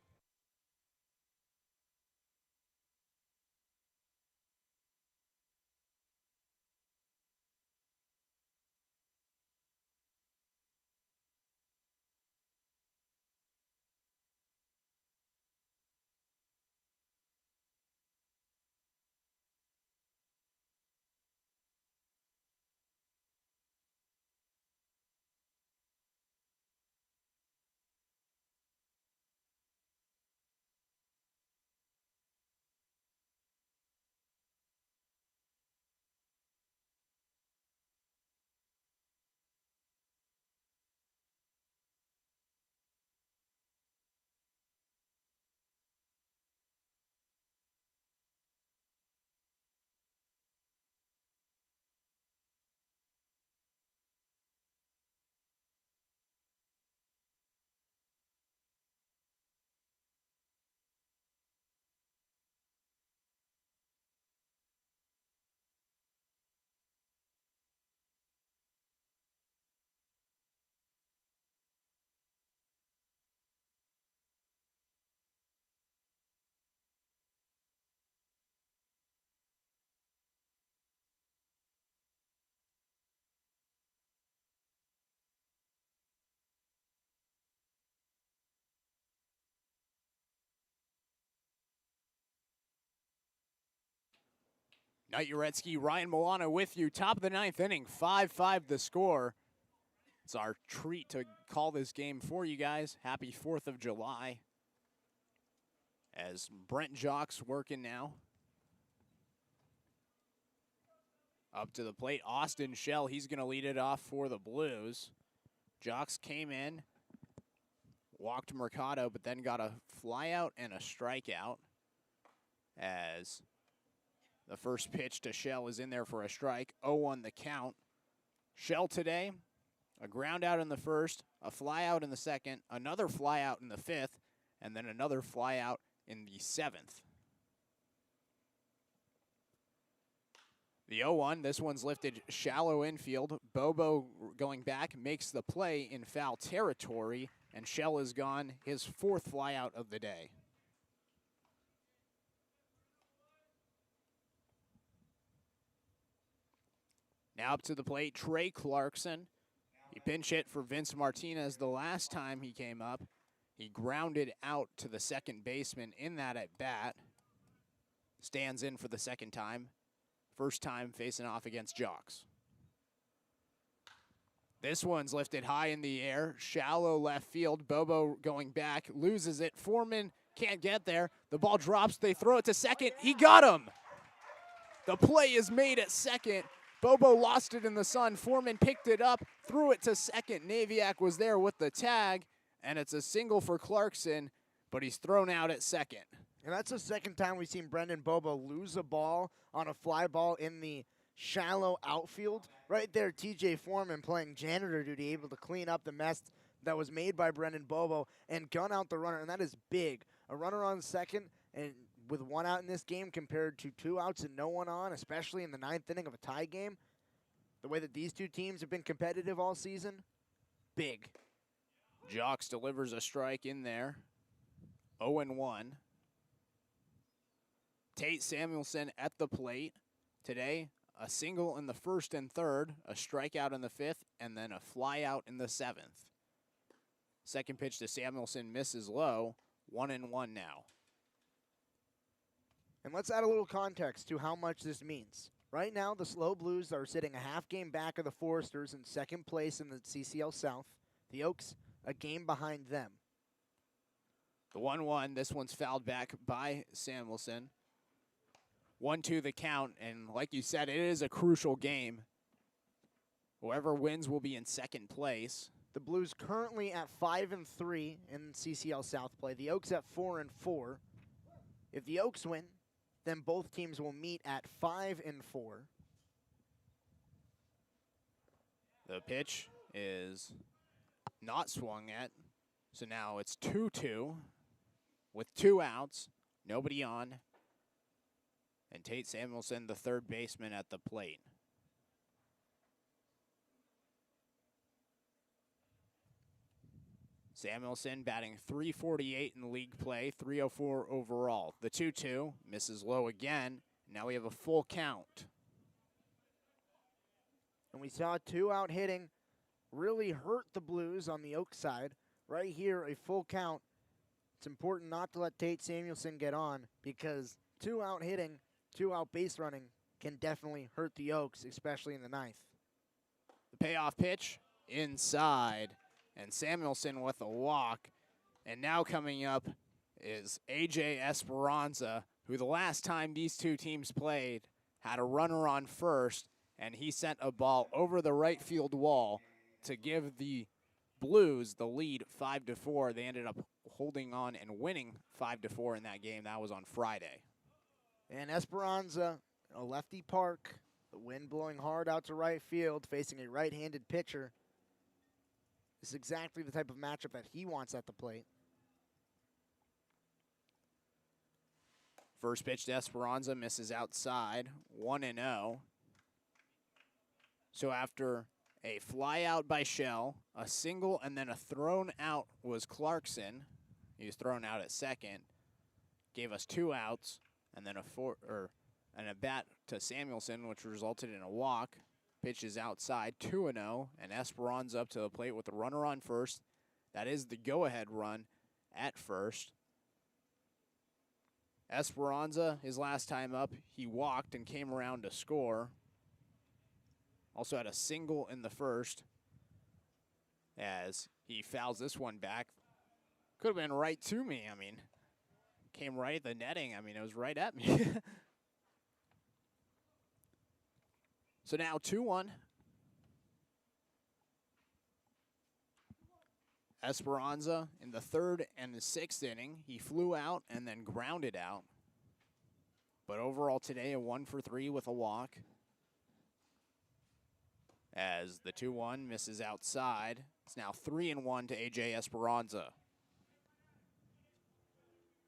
Knight Uretsky, Ryan Milano with you. Top of the ninth inning, 5-5 the score. It's our treat to call this game for you guys. Happy 4th of July. As Brent Jock's working now. Up to the plate, Austin Shell. He's going to lead it off for the Blues. Jocks came in, walked Mercado, but then got a flyout and a strikeout. As the first pitch to Shell is in there for a strike. 0-1 the count. Shell today, a ground out in the first, a fly out in the second, another fly out in the fifth, and then another fly out in the seventh. The 0-1, this one's lifted shallow infield. Bobo going back, makes the play in foul territory, and Shell is gone, his 4th fly out of the day. Now up to the plate, Trey Clarkson. He pinch hit for Vince Martinez the last time he came up. He grounded out to the second baseman in that at bat. Stands in for the second time. First time facing off against Jocks. This one's lifted high in the air. Shallow left field. Bobo going back. Loses it. Foreman can't get there. The ball drops. They throw it to second. He got him. The play is made at second. Bobo lost it in the sun. Foreman picked it up, threw it to second. Naviak was there with the tag, and it's a single for Clarkson, but he's thrown out at second. And that's the second time we've seen Brendan Bobo lose a ball on a fly ball in the shallow outfield. Right there, TJ Foreman playing janitor duty, able to clean up the mess that was made by Brendan Bobo and gun out the runner, and that is big. A runner on second, and with 1 out in this game compared to 2 outs and no one on, especially in the 9th inning of a tie game, the way that these two teams have been competitive all season, big. Jocks delivers a strike in there. 0-1. Tate Samuelson at the plate. Today, a single in the first and third, a strikeout in the fifth, and then a fly out in the seventh. Second pitch to Samuelson misses low. 1-1 now. And let's add a little context to how much this means. Right now, the SLO Blues are sitting a half game back of the Foresters in second place in the CCL South. The Oaks, a game behind them. The 1-1, this one's fouled back by Samuelson. 1-2 the count, and like you said, it is a crucial game. Whoever wins will be in second place. The Blues currently at 5-3 in CCL South play. The Oaks at 4-4. If the Oaks win, then both teams will meet at 5-4. The pitch is not swung at, so now it's 2-2 with 2 outs, nobody on, and Tate Samuelson, the third baseman, at the plate. Samuelson batting .348 in league play, .304 overall. The 2-2 misses low again. Now we have a full count. And we saw 2 out hitting really hurt the Blues on the Oak side. Right here, a full count. It's important not to let Tate Samuelson get on because 2 out hitting, 2 out base running can definitely hurt the Oaks, especially in the 9th. The payoff pitch inside. And Samuelson with a walk. And now coming up is A.J. Esperanza, who the last time these two teams played had a runner on first, and he sent a ball over the right field wall to give the Blues the lead 5-4. They ended up holding on and winning 5-4 in that game. That was on Friday. And Esperanza, a lefty park, the wind blowing hard out to right field, facing a right-handed pitcher. This is exactly the type of matchup that he wants at the plate. First pitch to Esperanza misses outside, 1-0. So after a fly out by Shell, a single, and then a thrown out was Clarkson. He was thrown out at second. Gave us 2 outs, and then a bat to Samuelson, which resulted in a walk. Pitch is outside, 2-0, and Esperanza up to the plate with a runner on first. That is the go-ahead run at first. Esperanza, his last time up, he walked and came around to score. Also had a single in the first as he fouls this one back. Could have been right to me. I mean, came right at the netting. I mean, it was right at me. So now 2-1. Esperanza in the third and the sixth inning. He flew out and then grounded out. But overall today, a 1 for 3 with a walk. As the 2-1 misses outside. It's now 3-1 to AJ Esperanza.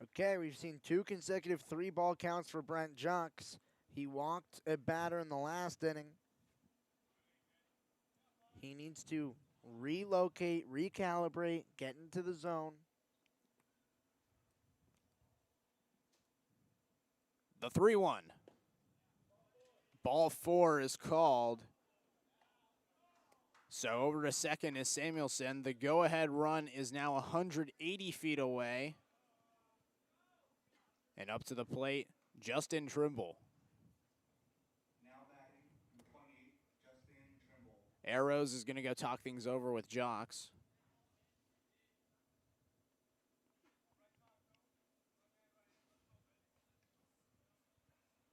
Okay, we've seen 2 consecutive 3-ball counts for Brent Jocks. He walked a batter in the last inning. He needs to relocate, recalibrate, get into the zone. The 3-1. Ball 4 is called. So over to second is Samuelson. The go-ahead run is now 180 feet away. And up to the plate, Justin Trimble. Now batting, number 28, Justin Trimble. Arrows is going to go talk things over with Jocks.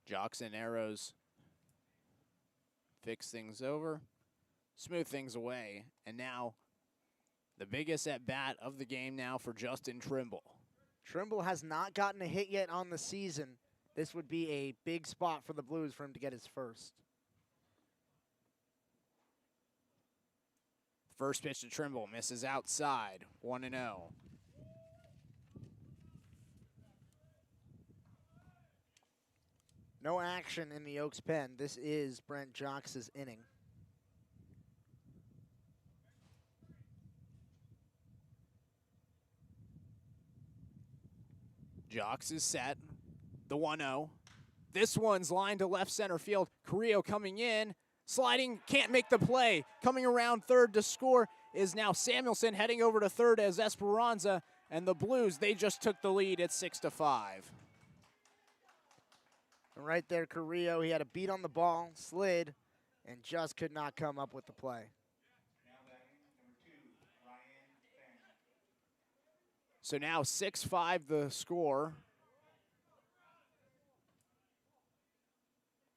Jocks and Arrows fix things over, smooth things away, and now the biggest at-bat of the game now for Justin Trimble. Trimble has not gotten a hit yet on the season. This would be a big spot for the Blues for him to get his first. First pitch to Trimble, misses outside, 1-0. No action in the Oaks pen. This is Brent Jocks' inning. Jocks is set, the 1-0. This one's lined to left center field. Carrillo coming in, sliding, can't make the play. Coming around third to score is now Samuelson, heading over to third as Esperanza, and the Blues, they just took the lead at 6-5. And right there, Carrillo, he had a beat on the ball, slid, and just could not come up with the play. Now batting, number 2, Ryan Fenn. So now 6-5 the score.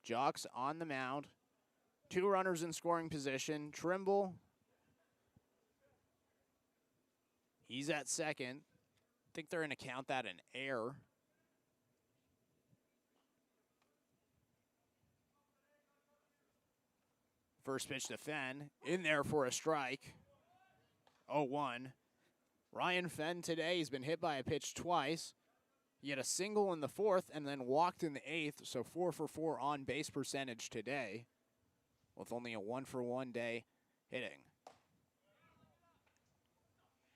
Jocks on the mound. 2 runners in scoring position. Trimble, he's at second. I think they're going to count that an error. First pitch to Fenn, in there for a strike. 0-1. Ryan Fenn today, he's been hit by a pitch twice. He had a single in the fourth and then walked in the eighth, so 4 for 4 on base percentage today, with only a 1 for 1 day hitting.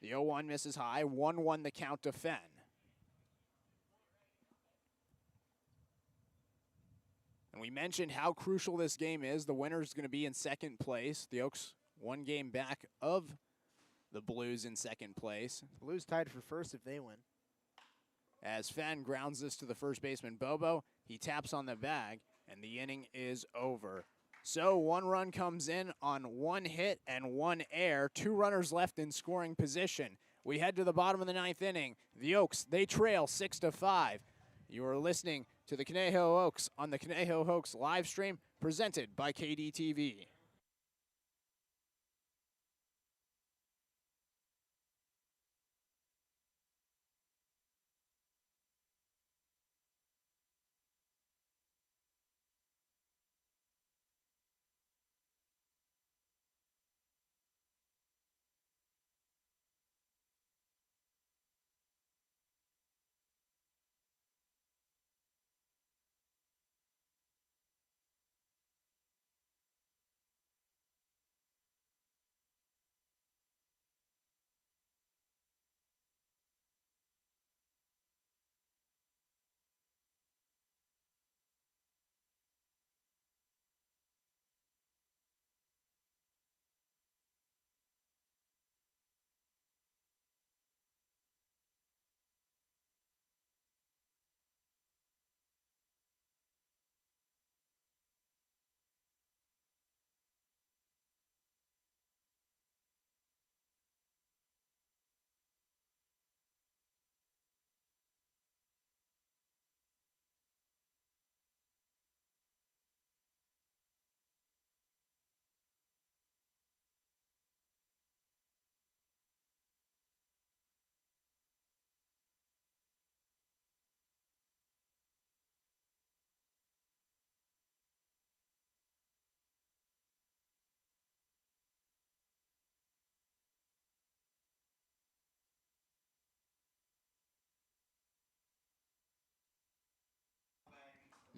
The 0-1 misses high, 1-1 the count to Fenn. And we mentioned how crucial this game is. The winner is going to be in second place. The Oaks 1 game back of the Blues in second place. Blues tied for first if they win. As Fenn grounds this to the first baseman, Bobo, he taps on the bag, and the inning is over. So 1 run comes in on 1 hit and 1 error. 2 runners left in scoring position. We head to the bottom of the 9th inning. The Oaks, they trail 6-5. You are listening to the Conejo Oaks on the Conejo Oaks live stream presented by KDTV.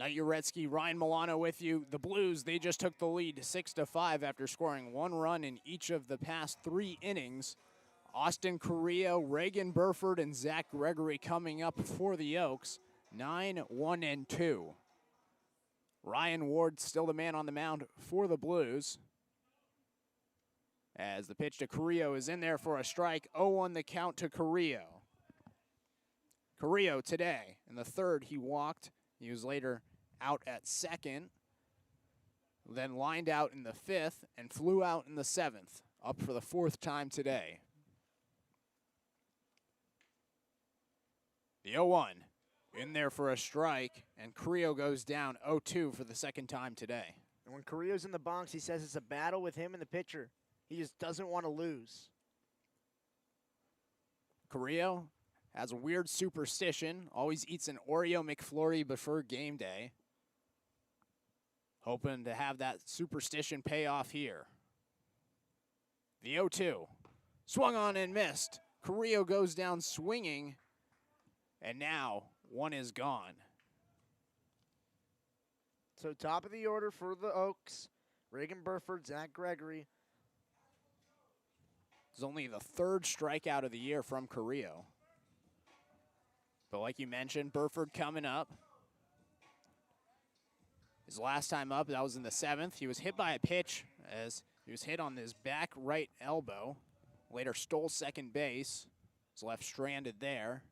Knight Uretsky, Ryan Milano with you. The Blues, they just took the lead 6-5 after scoring 1 run in each of the past 3 innings. Austin Carrillo, Reagan Burford, and Zach Gregory coming up for the Oaks, 9-1-2. Ryan Ward still the man on the mound for the Blues. As the pitch to Carrillo is in there for a strike, 0-1 the count to Carrillo. Carrillo today, in the 3rd, he walked. He was later out at 2nd, then lined out in the 5th, and flew out in the 7th, up for the 4th time today. The 0-1 in there for a strike, and Carrillo goes down 0-2 for the 2nd time today. And when Carrillo's in the box, he says it's a battle with him and the pitcher. He just doesn't want to lose. Carrillo has a weird superstition, always eats an Oreo McFlurry before game day. Hoping to have that superstition pay off here. The 0-2. Swung on and missed. Carrillo goes down swinging. And now, 1 is gone. So top of the order for the Oaks, Reagan Burford, Zach Gregory. It's only the 3rd strikeout of the year from Carrillo. But like you mentioned, Burford coming up. His last time up, that was in the 7th. He was hit by a pitch as he was hit on his back right elbow. Later stole second base. Was left stranded there.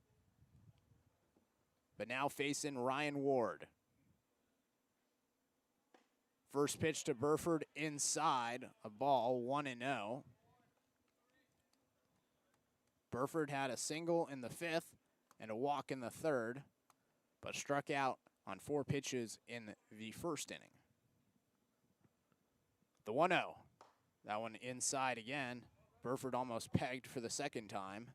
But now facing Ryan Ward. First pitch to Burford inside, a ball, 1-0. Burford had a single in the 5th and a walk in the 3rd, but struck out on 4 pitches in the 1st inning. The 1-0, that one inside again. Burford almost pegged for the 2nd time.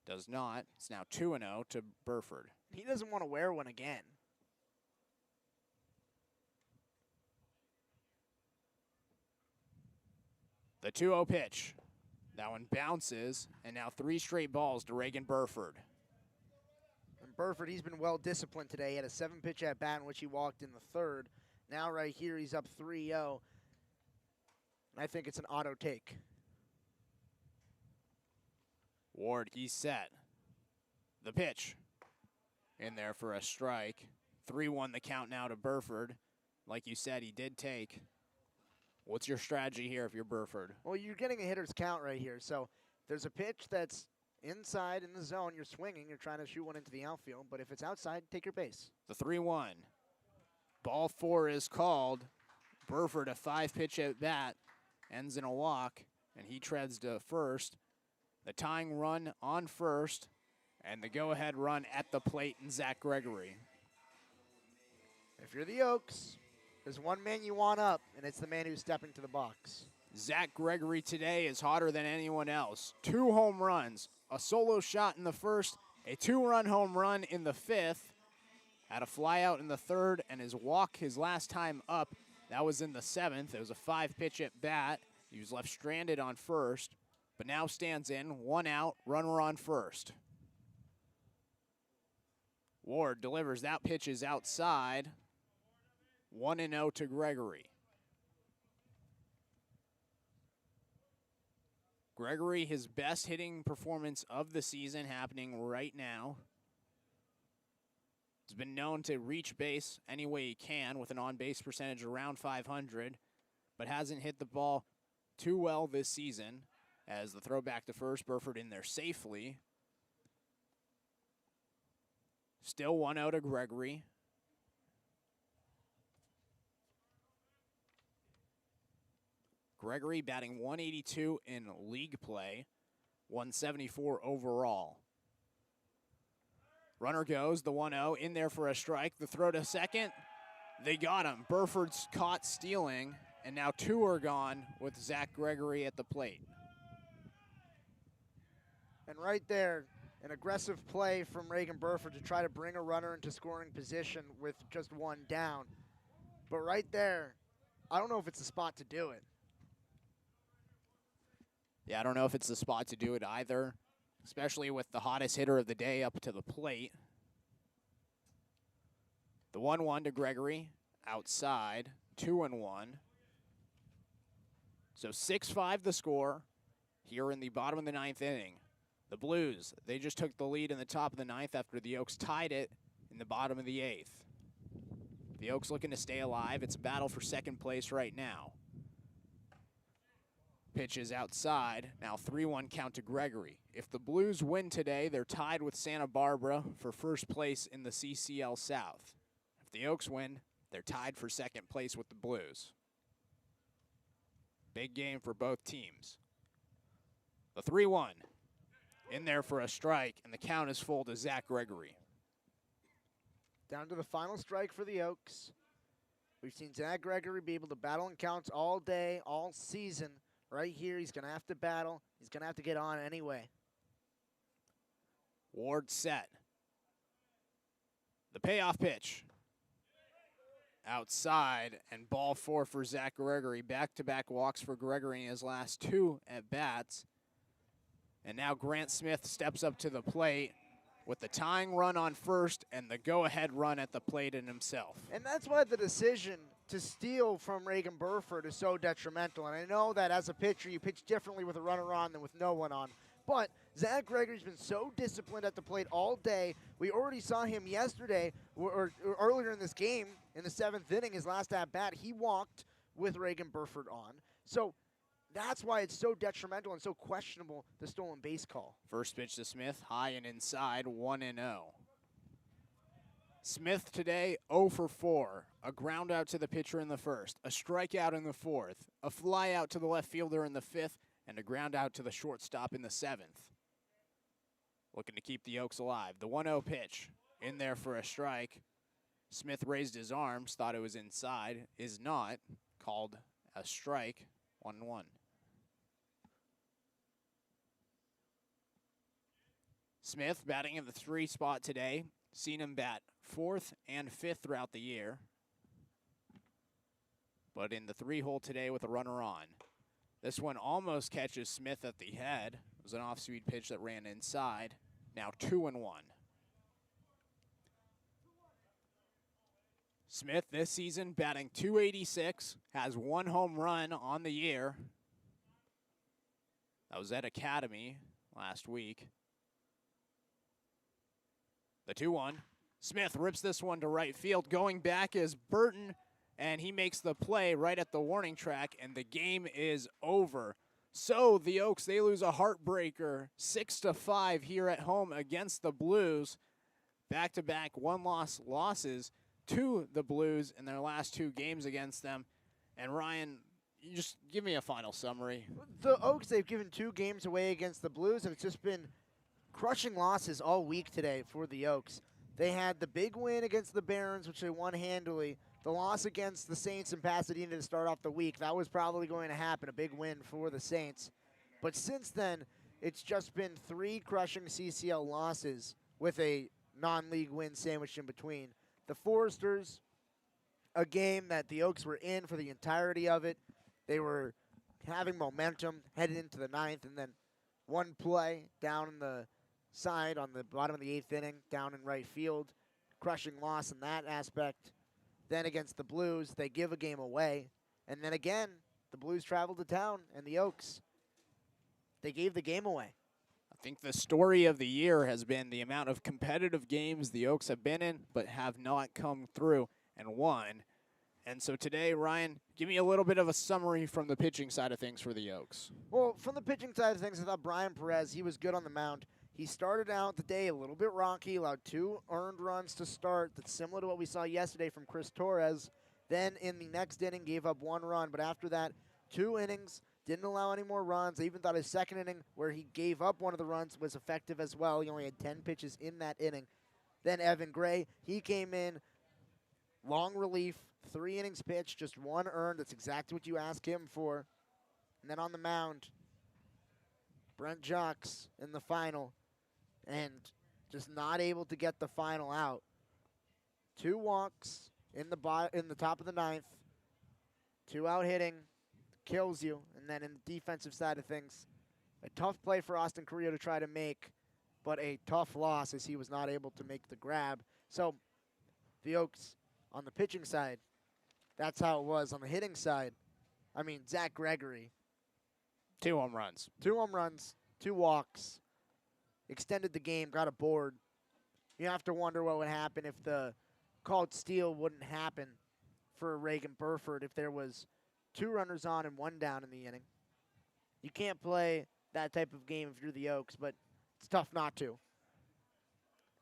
Does not. It's now 2-0 to Burford. He doesn't want to wear one again. The 2-0 pitch. That one bounces, and now 3 straight balls to Reagan Burford. And Burford, he's been well disciplined today. He had a 7-pitch at bat in which he walked in the 3rd. Now right here, he's up 3-0. And I think it's an auto take. Ward, he's set. The pitch. In there for a strike. 3-1 the count now to Burford. Like you said, he did take. What's your strategy here if you're Burford? Well, you're getting a hitter's count right here. So there's a pitch that's inside in the zone. You're swinging. You're trying to shoot one into the outfield. But if it's outside, take your base. The 3-1. Ball 4 is called. Burford, a 5-pitch at bat, ends in a walk, and he treads to first. The tying run on first, and the go-ahead run at the plate in Zach Gregory. If you're the Oaks, there's one man you want up, and it's the man who's stepping to the box. Zach Gregory today is hotter than anyone else. 2 home runs, a solo shot in the 1st, a 2-run home run in the 5th, had a flyout in the 3rd, and his walk his last time up, that was in the 7th. It was a 5-pitch at bat. He was left stranded on first, but now stands in, 1 out, runner on first. Ward delivers, that pitch is outside. 1-0 to Gregory. Gregory, his best hitting performance of the season happening right now. He's been known to reach base any way he can with an on-base percentage around 500, but hasn't hit the ball too well this season. As the throw back to first, Burford in there safely. Still 1-0 to Gregory. Gregory batting 182 in league play, 174 overall. Runner goes, the 1-0 in there for a strike. The throw to second, they got him. Burford's caught stealing, and now 2 are gone with Zach Gregory at the plate. And right there, an aggressive play from Reagan Burford to try to bring a runner into scoring position with just 1 down. But right there, I don't know if it's the spot to do it. Yeah, I don't know if it's the spot to do it either, especially with the hottest hitter of the day up to the plate. The 1-1 to Gregory, outside, 2-1. So 6-5 the score here in the bottom of the ninth inning. The Blues, they just took the lead in the top of the ninth after the Oaks tied it in the bottom of the eighth. The Oaks looking to stay alive. It's a battle for second place right now. Pitch is outside. Now 3-1 count to Gregory. If the Blues win today, they're tied with Santa Barbara for first place in the CCL South. If the Oaks win, they're tied for second place with the Blues. Big game for both teams. The 3-1 in there for a strike, and the count is full to Zach Gregory. Down to the final strike for the Oaks. We've seen Zach Gregory be able to battle in counts all day, all season. Right here, he's going to have to battle. He's going to have to get on anyway. Ward set. The payoff pitch. Outside, and ball 4 for Zach Gregory. Back-to-back walks for Gregory in his last 2 at-bats. And now Grant Smith steps up to the plate with the tying run on first and the go-ahead run at the plate in himself. And that's why the decision to steal from Reagan Burford is so detrimental. And I know that as a pitcher, you pitch differently with a runner on than with no one on. But Zach Gregory's been so disciplined at the plate all day. We already saw him yesterday, or earlier in this game, in the 7th inning, his last at-bat, he walked with Reagan Burford on. So that's why it's so detrimental and so questionable, the stolen base call. First pitch to Smith, high and inside, 1-0. Smith today 0 for 4. A ground out to the pitcher in the first, a strikeout in the 4th, a fly out to the left fielder in the 5th, and a ground out to the shortstop in the 7th. Looking to keep the Oaks alive. The 1-0 pitch in there for a strike. Smith raised his arms, thought it was inside, is not, called a strike, 1-1. Smith batting in the 3 spot today. Seen him bat 4th and 5th throughout the year. But in the 3 hole today with a runner on. This one almost catches Smith at the head. It was an off-speed pitch that ran inside. Now 2-1. Smith this season batting .286, has 1 home run on the year. That was at Academy last week. The 2-1. Smith rips this one to right field. Going back is Burton, and he makes the play right at the warning track, and the game is over. So the Oaks, they lose a heartbreaker 6-5 here at home against the Blues. Back-to-back one-loss losses to the Blues in their last 2 games against them. And Ryan, you just give me a final summary. The Oaks, they've given 2 games away against the Blues, and it's just been crushing losses all week today for the Oaks. They had the big win against the Barons, which they won handily. The loss against the Saints in Pasadena to start off the week, that was probably going to happen, a big win for the Saints. But since then, it's just been 3 crushing CCL losses with a non-league win sandwiched in between. The Foresters, a game that the Oaks were in for the entirety of it. They were having momentum headed into the 9th, and then one play down in the side on the bottom of the 8th inning, down in right field, crushing loss in that aspect. Then against the Blues, they give a game away. And then again, the Blues traveled to town, and the Oaks, they gave the game away. I think the story of the year has been the amount of competitive games the Oaks have been in, but have not come through and won. And so today, Ryan, give me a little bit of a summary from the pitching side of things for the Oaks. Well, from the pitching side of things, I thought Brian Perez, he was good on the mound. He started out the day a little bit rocky, allowed 2 earned runs to start. That's similar to what we saw yesterday from Chris Torres. Then in the next inning, gave up 1 run. But after that, 2 innings, didn't allow any more runs. I even thought his second inning, where he gave up one of the runs, was effective as well. He only had 10 pitches in that inning. Then Evan Gray, he came in, long relief, 3 innings pitched, just 1 earned. That's exactly what you ask him for. And then on the mound, Brent Jacques in the final, and just not able to get the final out. 2 walks in the top of the 9th, 2 out hitting, kills you. And then in the defensive side of things, a tough play for Austin Carrillo to try to make, but a tough loss as he was not able to make the grab. So the Oaks On the pitching side, that's how it was. On the hitting side, I mean, Zach Gregory, 2 home runs. 2 home runs, 2 walks, extended the game, got a board. You have to wonder what would happen if the called steal wouldn't happen for Reagan Burford if there was 2 runners on and 1 down in the inning. You can't play that type of game if you're the Oaks, but it's tough not to.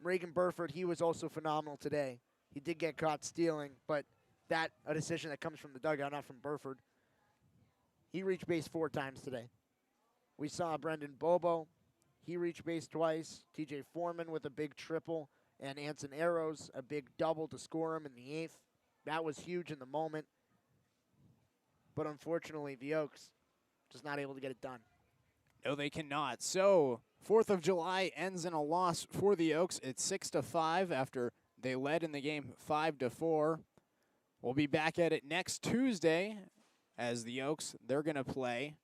Reagan Burford, he was also phenomenal today. He did get caught stealing, but that a decision that comes from the dugout, not from Burford. He reached base 4 times today. We saw Brendan Bobo. He reached base twice. TJ Foreman with a big triple, and Anson Arrows a big double to score him in the 8th. That was huge in the moment. But unfortunately, the Oaks just not able to get it done. No, they cannot. So, 4th of July ends in a loss for the Oaks. It's 6-5 after they led in the game 5-4. We'll be back at it next Tuesday as the Oaks, they're going to play.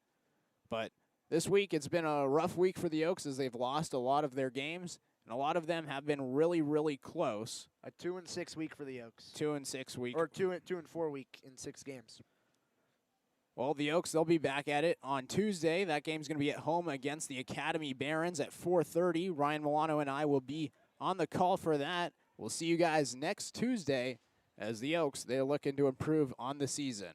But this week, it's been a rough week for the Oaks as they've lost a lot of their games, and a lot of them have been really, really close. A 2-6 week for the Oaks. 2-6 week. Or 2-4 week in 6 games. Well, the Oaks, they'll be back at it on Tuesday. That game's going to be at home against the Academy Barons at 4:30. Ryan Milano and I will be on the call for that. We'll see you guys next Tuesday as the Oaks, they're looking to improve on the season.